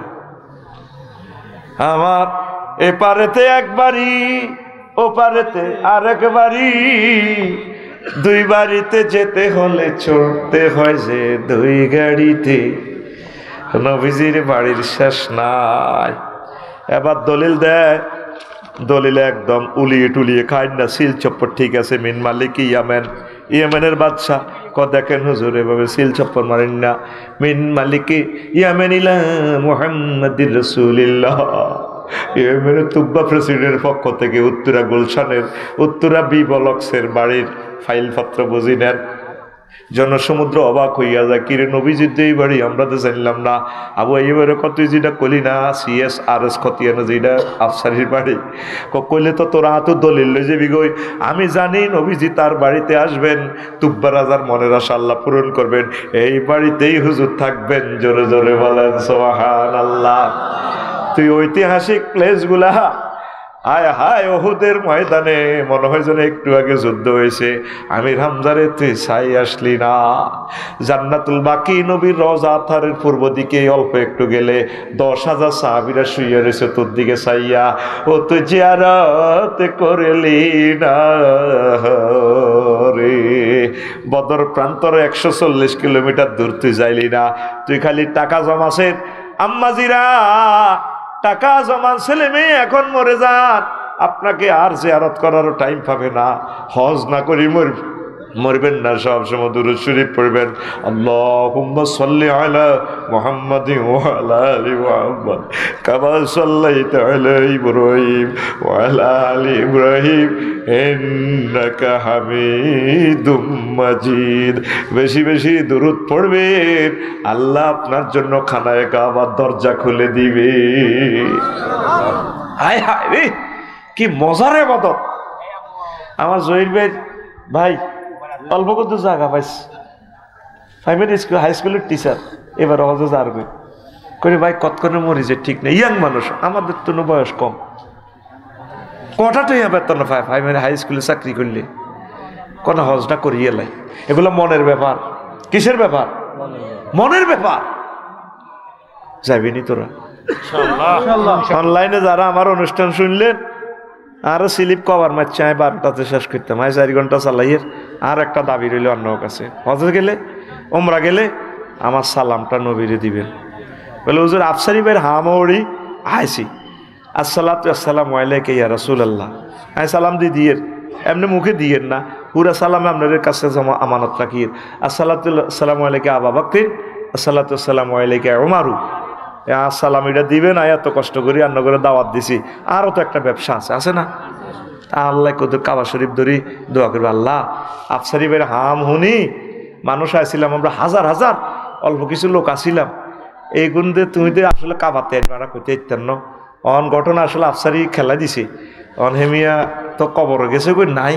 আমার এপারেতে একবারই, ও পারেতে আরেক বাড়ি, দুই বাড়িতে যেতে হলে চড়তে হয় যে দুই গাড়িতে। নবীজির বাড়ির শেষ নাই। এবার দলিল দেয়, দলিলে একদম উলিয়ে টুলিয়ে খায় না, সিল চপ্পর ঠিক আছে। মিন মালিক ইয়ামেন, ইয়েমেনের বাদশাহ ক দেখেন হুজুর এভাবে সিল চপ্পর মারেন না। মিন মালিক ইয়ামেন ইলা মুহাম্মাদির রাসূলিল্লাহ, ইয়েমেনের তুব্বা প্রেসিডেন্টের পক্ষ থেকে উত্তরা গুলশানের উত্তরা বি ব্লকসের বাড়ির ফাইলপত্র বুঝি নেন। জনসমুদ্র অবাক হইয়া যায়, কিরে নবীজির এই বাড়ি আমরা তো জানলাম না। আবু আইয়ুবের কত যেটা কলি না, CSRS খতিয়ানো যেটা আফসারির বাড়ি, কইলে তো তোরা তো দলিল লই যাবি গই। আমি জানি নবীজি তার বাড়িতে আসবেন, তুব্বা রাজার মনের আশা আল্লাহ পূরণ করবেন, এই বাড়িতেই হুজুর থাকবেন। জোরে জোরে বলেন সুবহানাল্লাহ। তুই ঐতিহাসিক প্লেসগুলা, হায় হায় ওহুদের ময়দানে মনে হয় যেন একটু আগে যুদ্ধ হয়েছে। আমির হামজারে তুই ছাই আসলি না। জান্নাতুল বাকি নবীর রওজা আথারের পূর্ব দিকে অল্প একটু গেলে 10,000 সাহাবীরা শুয়ে রয়েছে তোর দিকে চাইয়া। ও তুই জিয়ারত করলি না রে। বদর প্রান্তর 140 কিলোমিটার দূর তুই যাইলি না। তুই খালি টাকা জমাছেন আম্মাজিরা, টাকা জমান ছেলে মেয়ে এখন মরে যান, আপনাকে আর জিয়ারত করারও টাইম পাবে না। হজ না করি মরবেন না, সব সময় দুরূদ শরীফ পড়বেন। আল্লাহুম্মা সাল্লি আলা মুহাম্মাদিন ওয়া আলা আলি মুহাম্মাদ কামা সাল্লাইতা আলা ইব্রাহিম ওয়া আলা আলি ইব্রাহিম ইন্নাকা হামিদুম মাজিদ। বেশি বেশি দুরূদ পড়বেন, আল্লাহ আপনার জন্য খানায়ে কাবার দরজা খুলে দিবে। হায় হায় রে, কি মজার ইবাদত। আমার জহির ভাই অল্প কত জায়গা পাইছে, প্রাইমারি স্কুল হাই স্কুলের টিচার, এবার হজে যার করে ভাই কতক্ষণে মরি যে ঠিক নেই। ইয়াং মানুষ, আমাদের তো বয়স কম, কটাটাই বেতন পায় প্রাইমারি হাই স্কুলে চাকরি করলে, কোনো হজটা করিয়ে লাই। এগুলো মনের ব্যাপার। কিসের ব্যাপার? মনের ব্যাপার। যাবিনি তোরা অনলাইনে যারা আমার অনুষ্ঠান শুনলেন, আরো স্লিপ কভার মারছে, আমি 12টাতে শেষ করতাম, 4 ঘন্টা চালাইয়ের। আর একটা দাবি রইল অন্য কাছে, হজে গেলে ওমরা গেলে আমার সালামটা নবীরে দিবেন। বলে হুজুর আফসারি ভাইয়ের হামড়ি আইসি, আসসালাতু আসসালামু আলাইকা ইয়া রাসূলুল্লাহ। আমি সালাম দিয়ে এমনি মুখে দিয়েন না, পুরা সালাম আপনাদের কাছে জমা আমানত রাখিয়ে। আসসালামু আলাইকা আবু বকর, আসসালাতু আসসালামু আলাইকা উমারু। আসসালাম এটা দিবেন, এত কষ্ট করি রান্না করে দাওয়াত দিছি। আরও তো একটা ব্যবসা আছে না? আল্লাহ কত কাবা শরীফ ধরি দোয়া করবে, আল্লাহ আফসারি ভাইয়ের হাম হুনি মানুষ আসছিলাম আমরা, হাজার হাজার অল্প কিছু লোক আসিলাম, এই গুণে তুমি তো আসলে কাবাতে মারা করতে ইত্যান ন। অন ঘটনা আসলে আফসারি খেলা দিছে, অন হেমিয়া তো কবর গেছে কই নাই,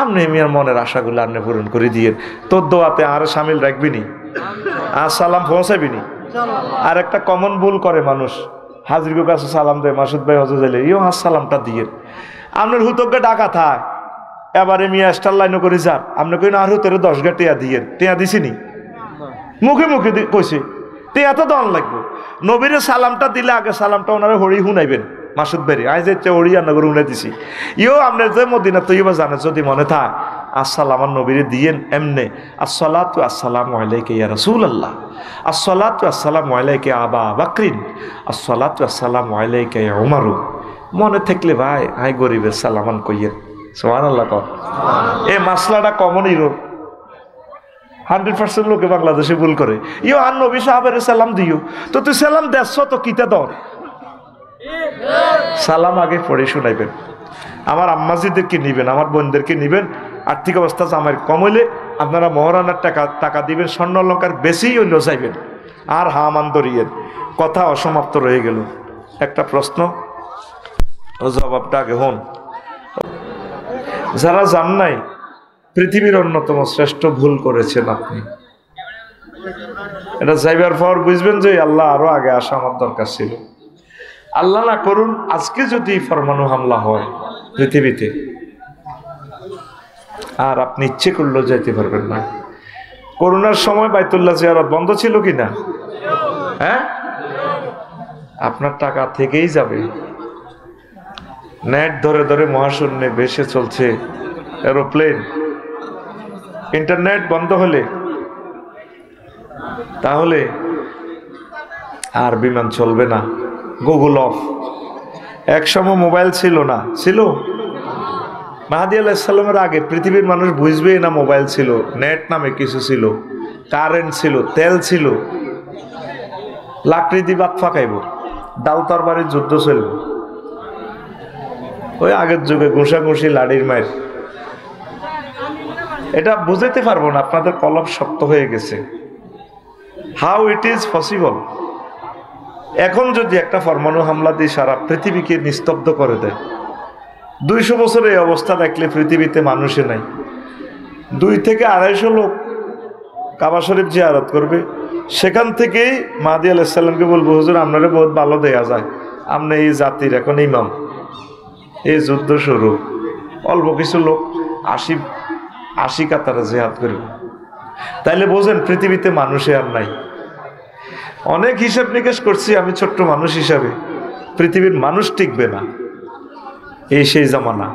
আপনি হেমিয়ার মনের আশাগুলো আপনি পূরণ করে দিয়ে তোর দোয়াতে আর সামিল রাখবিনি, আর সালাম পৌঁছাবিনি। আর একটা কমন ভুল করে মানুষ, হাজির কাছে সালাম দেয়, মাসুদ ভাই হজে যাইলে ইও হাজ সালামটা দিয়ে আপনার হুতজ্ঞে ডাকা থাক। এবারে মিয়া স্টার লাইনও করে যান, আপনি কই না আর হুতের 10 গা টেয়া দিয়ে, টেয়া দিছিনি? মুখে মুখে কইছে টেয়া তো দন লাগবে। নবীরে সালামটা দিলে আগে সালামটা ওনারা হরি শুনাইবেন, মাসুদ ভাই আজ যে হরি রান্না করে শুনে দিছি। ইও আপনার যে মদিনা তো ইবা জানে, যদি মনে থাক আসসালাম আমার নবীরে দিয়েন এমনে, আসসালাতু আসসালামু আলাইকা ইয়া রাসূলুল্লাহ, আসসালাতু আসসালামু আলাইকা আবা বকরিন, আসসালাতু আসসালামু আলাইকা ইয়া উমারু। মনে থাকলে ভাই আই গরিবের সালামান কইয়েন, সুবহানাল্লাহ। এই মাসলাটা কমন হিরো 100% লোকে বাংলাদেশে ভুল করে। ইও আর নবী সাহাবের সালাম দিও, তো তুই সালাম দেশ তো কিতা দর সালাম আগে পড়ে শুনাইবেন। আমার আম্মাজিদেরকে নিবেন, আমার বোনদেরকে নিবেন। আর্থিক অবস্থা আমার কম হইলে আপনারা মহারানার টাকা দিবেন, স্বর্ণ অলঙ্কার বেশি হইলেও চাইবেন। আর হামান দরিয়ের কথা অসমাপ্ত রয়ে গেল। একটা প্রশ্ন ও জবাবটা আগে হন। যারা জান নাই পৃথিবীর অন্যতম শ্রেষ্ঠ ভুল করেছেন আপনি, এটা যাইবার পর বুঝবেন যে আল্লাহ আরো আগে আসা আমার দরকার ছিল। আল্লাহ না করুন আজকে যদি পরমাণু হামলা হয় পৃথিবীতে, আর আপনি ইচ্ছে করলেও যাইতে পারবেন না। করোনার সময় বাইতুল্লাহ জিয়ারত বন্ধ ছিল কিনা? হ্যাঁ, আপনার টাকা থেকেই যাবে। নেট ধরে ধরে মহাশূন্যে ভেসে চলছে এরোপ্লেন। ইন্টারনেট বন্ধ হলে তাহলে আর বিমান চলবে না, গুগল অফ। একসময় মোবাইল ছিল না, ছিল মাহাদি আলাইহিস সালামের আগে পৃথিবীর মানুষ বুঝবেই না মোবাইল ছিল, নেট নামে কিছু ছিল, কারেন্ট ছিল, তেল ছিল। লাকড়ি দিয়ে বাত ফাঁকাইব, ডাল তরবারির যুদ্ধ চলব। ওই আগের যুগে ঘুষাঘুষি লাড়ির মায়ের, এটা বুঝাইতে পারবো না, আপনাদের কলম শক্ত হয়ে গেছে। How it is possible. এখন যদি একটা পরমাণু হামলা দিয়ে সারা পৃথিবীকে নিস্তব্ধ করে দেয়, 200 বছর এই অবস্থা দেখলে পৃথিবীতে মানুষে নাই। 2 থেকে 250 লোক কাবা শরীফ জিয়ারত করবে, সেখান থেকেই মাহদী আলাইহিস সালামকে বলবো, হুজুর আপনারে বহুত ভালো দেয়া যায়, আপনি এই জাতির এখন ইমাম। এই যুদ্ধ শুরু, অল্প কিছু লোক 80 কাতারে জিহাদ করবে। তাইলে বোঝেন পৃথিবীতে মানুষে আর নাই। অনেক হিসাব নিকেশ করছি আমি ছোট্ট মানুষ হিসাবে, পৃথিবীর মানুষ টিকবে না। এই সেই জামানা।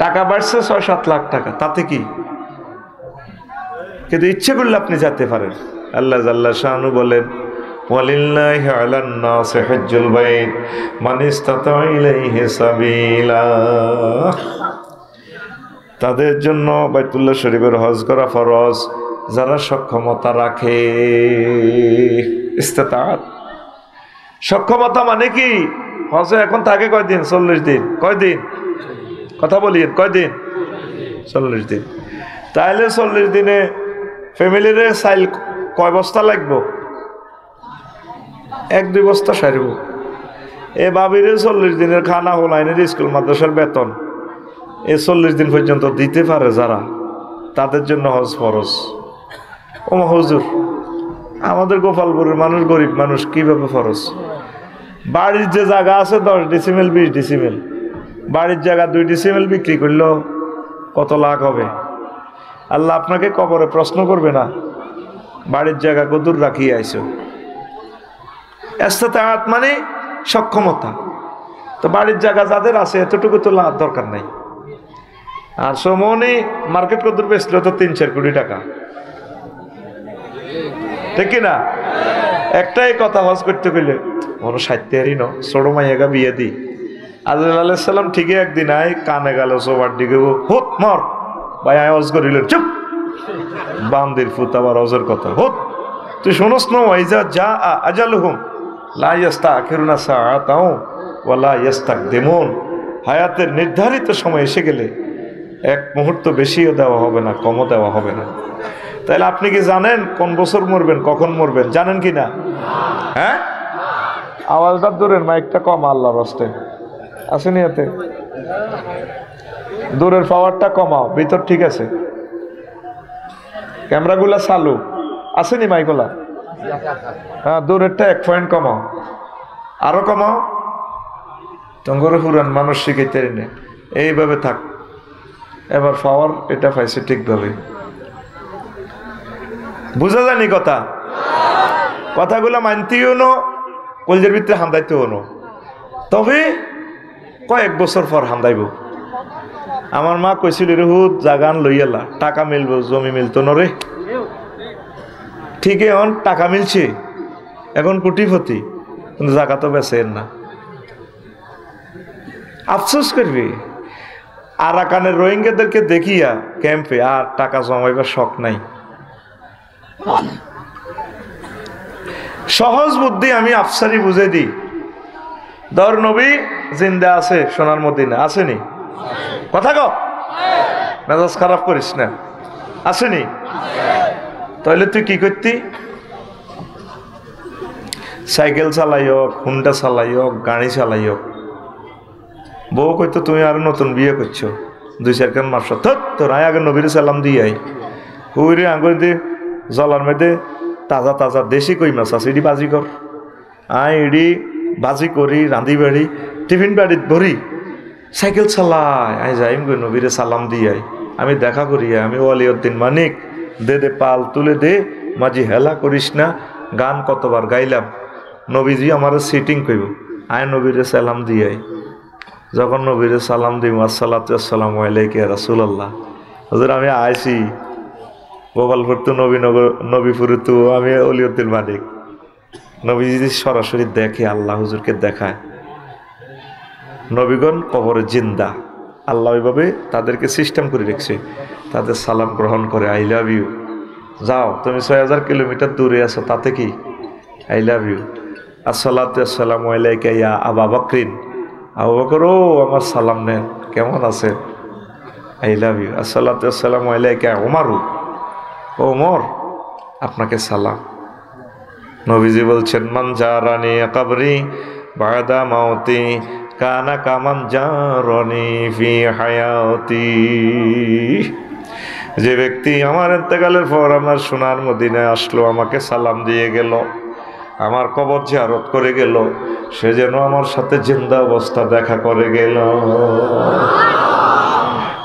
টাকা বাড়ছে 6-7 লাখ টাকা, তাতে কি? কিন্তু ইচ্ছে করলে আপনি যেতে পারেন। আল্লাহ জাল্লা শানু বলেন, ওয়ালিল্লাহি আলান নাসি হজ্জুল বাইত মান ইসতাতা ইলাইহি সাবিলা। তাদের জন্য বাইতুল্লাহ শরীফের হজ করা ফরজ যারা সক্ষমতা রাখে। ইস্তাতাত, সক্ষমতা মানে কি? হজে এখন থাকে কয়দিন? 40 দিন। কয়দিন? কথা বলিয়েন, কয়দিন? 40 দিন। তাহলে 40 দিনে ফ্যামিলির চাইল কয় বস্তা লাগবো? 1-2 বস্তা সারিব। এ বাবিরে 40 দিনের খানা হোলাইনের স্কুল মাদ্রাসার বেতন এই 40 দিন পর্যন্ত দিতে পারে যারা, তাদের জন্য হজ ফরজ। ও হুজুর, আমাদের গোপালপুরের মানুষ গরিব মানুষ, কিভাবে ফরজ? বাড়ির যে জায়গা আছে 10 ডিসিমেল 20 ডিসিমেল, বাড়ির জায়গা 2 ডিসিমেল বিক্রি করলেও কত লাখ হবে? আল্লাহ আপনাকে কবরে প্রশ্ন করবে না বাড়ির জায়গা কদূর রাখিয়ে আইছো? ইস্তাতাআত মানে সক্ষমতা। তো বাড়ির জায়গা যাদের আছে এতটুকু তো লাভ দরকার নাই। আর সমনি মার্কেট কদূর বেচল তো 3-4 কোটি টাকা, ঠিক কিনা? একটাই কথা, হজ করতে গেলে মনে 60 ন ছোট মাইয়াগা বিয়ে দিই। আজরাইল আলাইহিস সালাম ঠিকই একদিন আয় কানে গেল সবার দিকে, হুত মর ভাই আয় হজ করিলেন। চুপ, বান্দির ফুত আবার হজের কথা। হুত, তুই শোনস না? ওয়াইজা যা আজালুহুম লা ইস্তাখিরুনা সাআতাও ওয়া লা ইস্তাকদিমুন। হায়াতের নির্ধারিত সময় এসে গেলে 1 মুহূর্ত বেশিও দেওয়া হবে না, কমও দেওয়া হবে না। তাহলে আপনি কি জানেন কোন বছর মরবেন, কখন মরবেন? জানেন কি না? হ্যাঁ, আওয়াজটা দূরের, মাইকটা কম আল্লাহর রাস্তে আসেনি, এতে দূরের পাওয়ারটা কমাও, ভিতর ঠিক আছে। ক্যামেরাগুলা চালু আসেনি, মাইকগুলা? হ্যাঁ, দূরেরটা 1 পয়েন্ট কমাও, আরো কমাও। তঙ্গরে পুরান মানুষ শিখাইতে নে, এইভাবে থাক। এবার পাওয়ার এটা পাইছে ঠিকভাবে, বুঝা জানি কথা? কথাগুলা মানতেও নো, কলজের ভিতরে হান্দাইতেও নো, তবে কয়েক বছর পর হান্দাইব। আমার মা কইছিল, রে হুত জাগান লইয়ালা, টাকা মিলবো, জমি মিলতো না রে। ঠিক এখন টাকা মিলছে, এখন কোটিপতি, কিন্তু জায়গা তো বেচেন না। আফসোস করবি। আরাকানের রোহিঙ্গাদেরকে দেখিয়া ক্যাম্পে আর টাকা জমাইবার শখ নাই। সহজ বুদ্ধি আমি আফসারি বুঝে দিই। দর নবী জিন্দা আছে সোনার মদিনা, আসেনি? কথা কও, মেজাজ খারাপ করিস না, আসেনি? তাহলে তুই কি করতি? সাইকেল চালাই হোক, হুন্ডা চালাই হোক, গাড়ি চালাই হোক, বউ কইতো তুমি আরো নতুন বিয়ে করছো, 2-4 মাস তোর আগে নবীর সালাম দিয়ে আই হুইরে আঙ্গুর দিয়ে জলার মধ্যে তাজা তাজা দেশি কই মাছ আছে, এটি বাজি কর, এডি বাজি করি, রাঁধি বাড়ি, টিফিন বাড়িত ভরি, সাইকেল চালাই আই যাইম গই নবীরে সালাম দিয়ে আই, আমি দেখা করি, আমি ওয়ালিউদ্দিন মানিক, দে পাল তুলে দে, মাঝি হেলা করিস না, গান কতবার গাইলাম, নবীজি আমার সিটিং কইব, আয় নবীরে সালাম দিয়ে আই। যখন নবীরে সালাম দিই, আসসালাতু আসসালামু আলাইকা ইয়া রাসূলুল্লাহ, হুজুর আমি আইছি গোপালপুর তো নবীনগর, নবীপুর তো আমি ওলিউদ্দিন মানিক। নবীজি সরাসরি দেখে, আল্লাহ হুজুরকে দেখায়, নবীগণ কবরে জিন্দা, আল্লাহ ওইভাবে তাদেরকে সিস্টেম করে রেখেছে, তাদের সালাম গ্রহণ করে, আই লাভ ইউ, যাও তুমি 6000 কিলোমিটার দূরে আছো, তাতে কি, আই লাভ ইউ, আসসালাতু আসসালামু আলাইকা ইয়া আবু বকরিন, আবু বকর ও আমার সালাম নেন, কেমন আছে, আই লাভ ইউ, আসসালাতু আসসালামু আলাইকা ওমরু, ও ওমর আপনাকে সালাম। নবীজি বলছেন, মান জারানি কবরি বাদা মাউতি কানা কামান জারানি ফি হায়াতি, যে ব্যক্তি আমার ইন্তেকালের পর আমার সোনার মদিনায় আসলো, আমাকে সালাম দিয়ে গেল, আমার কবর জিয়ারত করে গেল, সে যেন আমার সাথে জিন্দা অবস্থা দেখা করে গেল।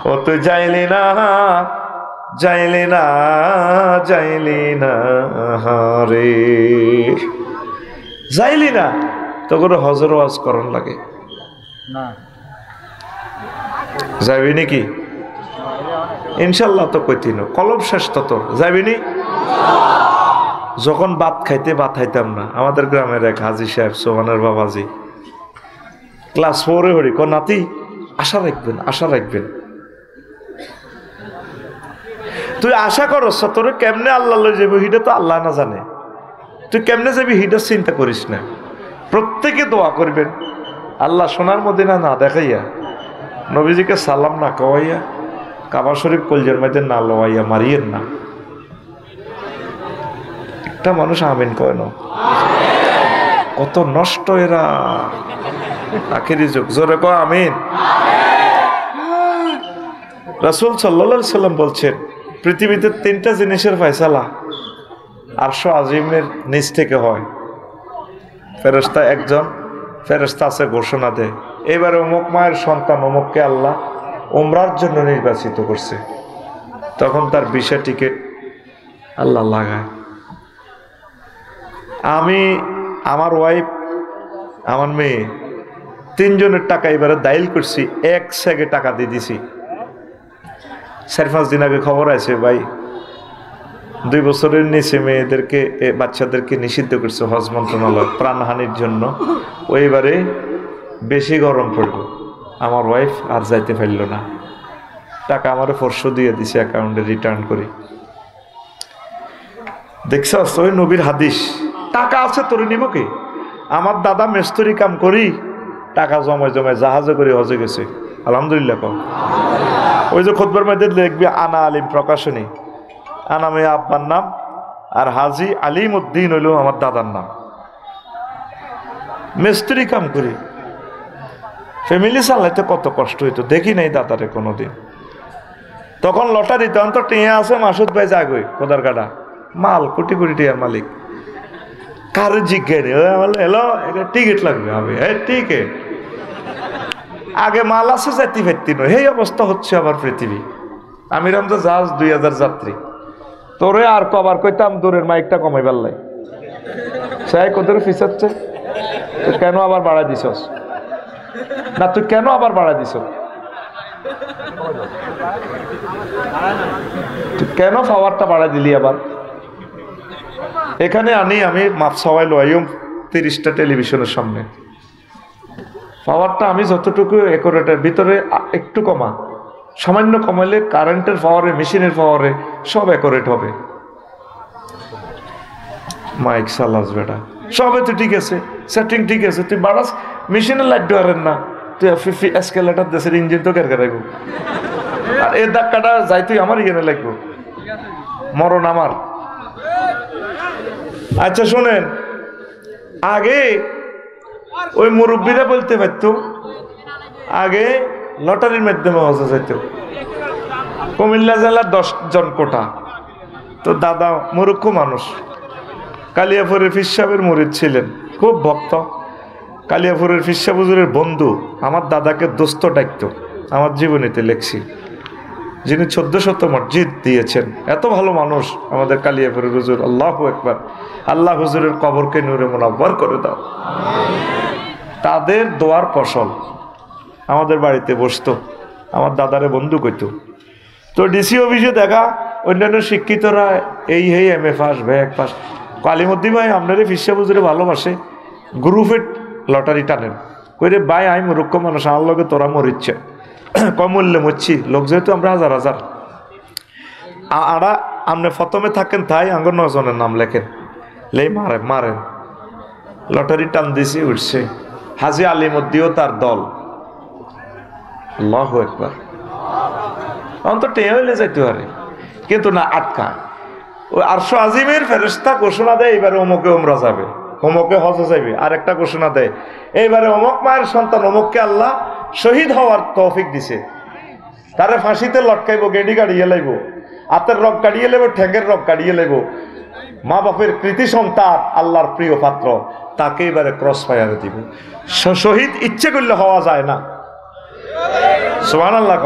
ও তুই যাইলি না, যাইলি না, যাইলি না রে, যাইলি না, তো করে হজর ওয়াজ করন লাগে না, যাবি নাকি? ইনশাল্লাহ তো কইতিন, কলম শেষ তো তোর যাবিনি। যখন ভাত খাইতাম না, আমাদের গ্রামের এক হাজি সাহেব, সোহানের বাবাজি, ক্লাস 4 হরি, নাতি আশা রাখবেন, আশা রাখবেন, তুই আশা করস তোর কেমনে আল্লাহ লই যাবি, হিটা তো আল্লাহ না জানে, তুই কেমনে যাবি হিটা চিন্তা করিস না, প্রত্যেকে দোয়া করবেন, আল্লাহ সোনার মদিনা না দেখাইয়া, নবীজিকে সালাম না কওয়াইয়া, কাবা শরীফ কলজের মধ্যে না লওয়াইয়া মারিয়েন না। একটা মানুষ আমিন কয় না, কত নষ্ট এরা, আখেরি যুগ, জোরে কয় আমিন। রাসূল সাল্লাল্লাহু আলাইহি সাল্লাম বলছেন, পৃথিবীতে 3টা জিনিসের ফয়সালা আরশ আজিমের নিচ থেকে হয়, ফেরেশতা একজন ফেরেশতা আছে ঘোষণা দেয়, এবারে অমুক মায়ের সন্তান অমুককে আল্লাহ উমরার জন্য নির্বাচিত করছে, তখন তার ভিসা টিকিট আল্লাহ লাগায়। আমি, আমার ওয়াইফ, আমার মেয়ে, 3 জনের টাকা এবারে দাইল করছি, 1 সেকে টাকা দিয়ে দিছি। 4-5 দিন আগে খবর আছে ভাই, 2 বছরের নিচে মেয়েদেরকে, বাচ্চাদেরকে নিষিদ্ধ করছে হজ মন্ত্রণালয় প্রাণহানির জন্য, ওইবারে বেশি গরম পড়ল, আমার ওয়াইফ আর যাইতে পারল না, টাকা আমারে পরশু দিয়ে দিছে, অ্যাকাউন্টে রিটার্ন করি। দেখছ ওই নবীর হাদিস, টাকা আছে তোরে নিব কে? আমার দাদা মেস্তরি কাম করি, টাকা জমায় জমায় জাহাজে করে হজে গেছে, আলহামদুলিল্লাহ কম। ওই যে খুতবার মধ্যে দেখবি আনা আলিম প্রকাশনী, আনা মেয়ে আব্বার নাম, আর হাজি আলিম উদ্দিন হইল আমার দাদার নাম, মেস্তরি কাম করি, ফ্যামিলি চালাইতে কত কষ্ট হইতো, দেখি নাই দাদারে কোনোদিন। তখন লটারি, তখন তো টিয়া আছে, মাসুদ ভাই জাগই খোদার কাটা মাল, কোটি কোটি টিয়ার মালিক, কার জিজ্ঞাসা এলো এটা টিকিট লাগবে, হবে টিকিট, আগে মাল আছে জাতি ভেত্তি নয়, এই অবস্থা হচ্ছে আবার পৃথিবী। আমি রামজা জাহাজ 2000 যাত্রী, তোরে আর কবার কইতাম দূরের মাইকটা কমাই পারলাই, সাই কোথায় ফিসাচ্ছে, তুই কেন আবার বাড়াই দিছস না, তুই কেন আবার বাড়াই দিছ, তুই কেন পাওয়ারটা বাড়াই দিলি আবার। এখানে আনি আমি মাপ সবাই লইম 30টা টেলিভিশনের সামনে, পাওয়ারটা আমি যতটুকু একরেটের ভিতরে একটু কমা, সামান্য কমাইলে কারেন্টের পাওয়ারে, মেশিনের পাওয়ারে সব একরেট হবে। মাইক সালাস বেটা সবে তো ঠিক আছে, সেটিং ঠিক আছে, তুই বাড়াস, মেশিনের লাইট ডোয়ারেন না, তুই এসকেলেটার দেশের ইঞ্জিন তো কেরকে রাখবো, আর এর ধাক্কাটা যাই তুই আমার ইয়ে লাগবো, মরণ আমার। আচ্ছা শোনেন, আগে ওই মুরব্বীরা বলতে পারতো, আগে লটারির মাধ্যমে হজে যেত। কুমিল্লা জেলার 10 জন কোটা। তো দাদা মূর্খ মানুষ, কালিয়াপুরের পীর সাহেবের মুরিদ ছিলেন, খুব ভক্ত। কালিয়াপুরের পীর সাহেব হুজুরের বন্ধু আমার দাদাকে দোস্ত ডাকতো, আমার জীবনীতে লেখছি। যিনি 1400 মসজিদ দিয়েছেন, এত ভালো মানুষ আমাদের কালিয়াপুরের হুজুর। আল্লাহু আকবার। আল্লাহ হুজুরের কবরকে নূরে মুনাব্বর করে দাও। তাদের দোয়ার ফসল আমাদের বাড়িতে বসতো, আমার দাদারে বন্ধু কইতো। তো ডিসি অফিসে দেখা অন্যান্য শিক্ষিতরা এই MA পাস, ব্যাগ পাস, কালিমদ্দি ভাই আপনারে পীর সাহেব হুজুরে ভালোবাসে, গ্রুপের লটারি টানেন। কইরে ভাই আমি মূর্খ মানুষ, আমার লগে তোরা মরিচ্ছে, কম মূল্যে মরছি, লোক যেহেতু আমরা হাজার হাজার। আড়া আপনি প্রথমে থাকেন তাই আঙ্গ 9 জনের নাম লেখেন, লেই মারেন। লটারি টান দিছি, উঠছে হাজি আলিমদ্দিও তার দল। আল্লাহু আকবার। অন্তত টেঁ হইলে যাইতে পারে, কিন্তু না, আটকায়। ওই আরশো আজিমের ফেরেশতা ঘোষণা দেয় এবারে অমুকে উমরা যাবে, অমুকে হজে যাবে। আর একটা ঘোষণা দেয়, এইবারে অমুক মায়ের সন্তান অমুককে আল্লাহ শহীদ হওয়ার তৌফিক দিছে, তারে ফাঁসিতে লটকাইব, গেডি কাড়িয়ে লাইব, হাতের রক কাড়িয়ে লাইব, ঠ্যাঙ্গের রক কাড়িয়ে লাইব। মা বাপের কৃতি সন্তান, আল্লাহর প্রিয় পাত্র, তাকে এবারে ক্রস ফায়ারে দিব। শহীদ ইচ্ছে করলে হওয়া যায় না। সুবহানাল্লাহ।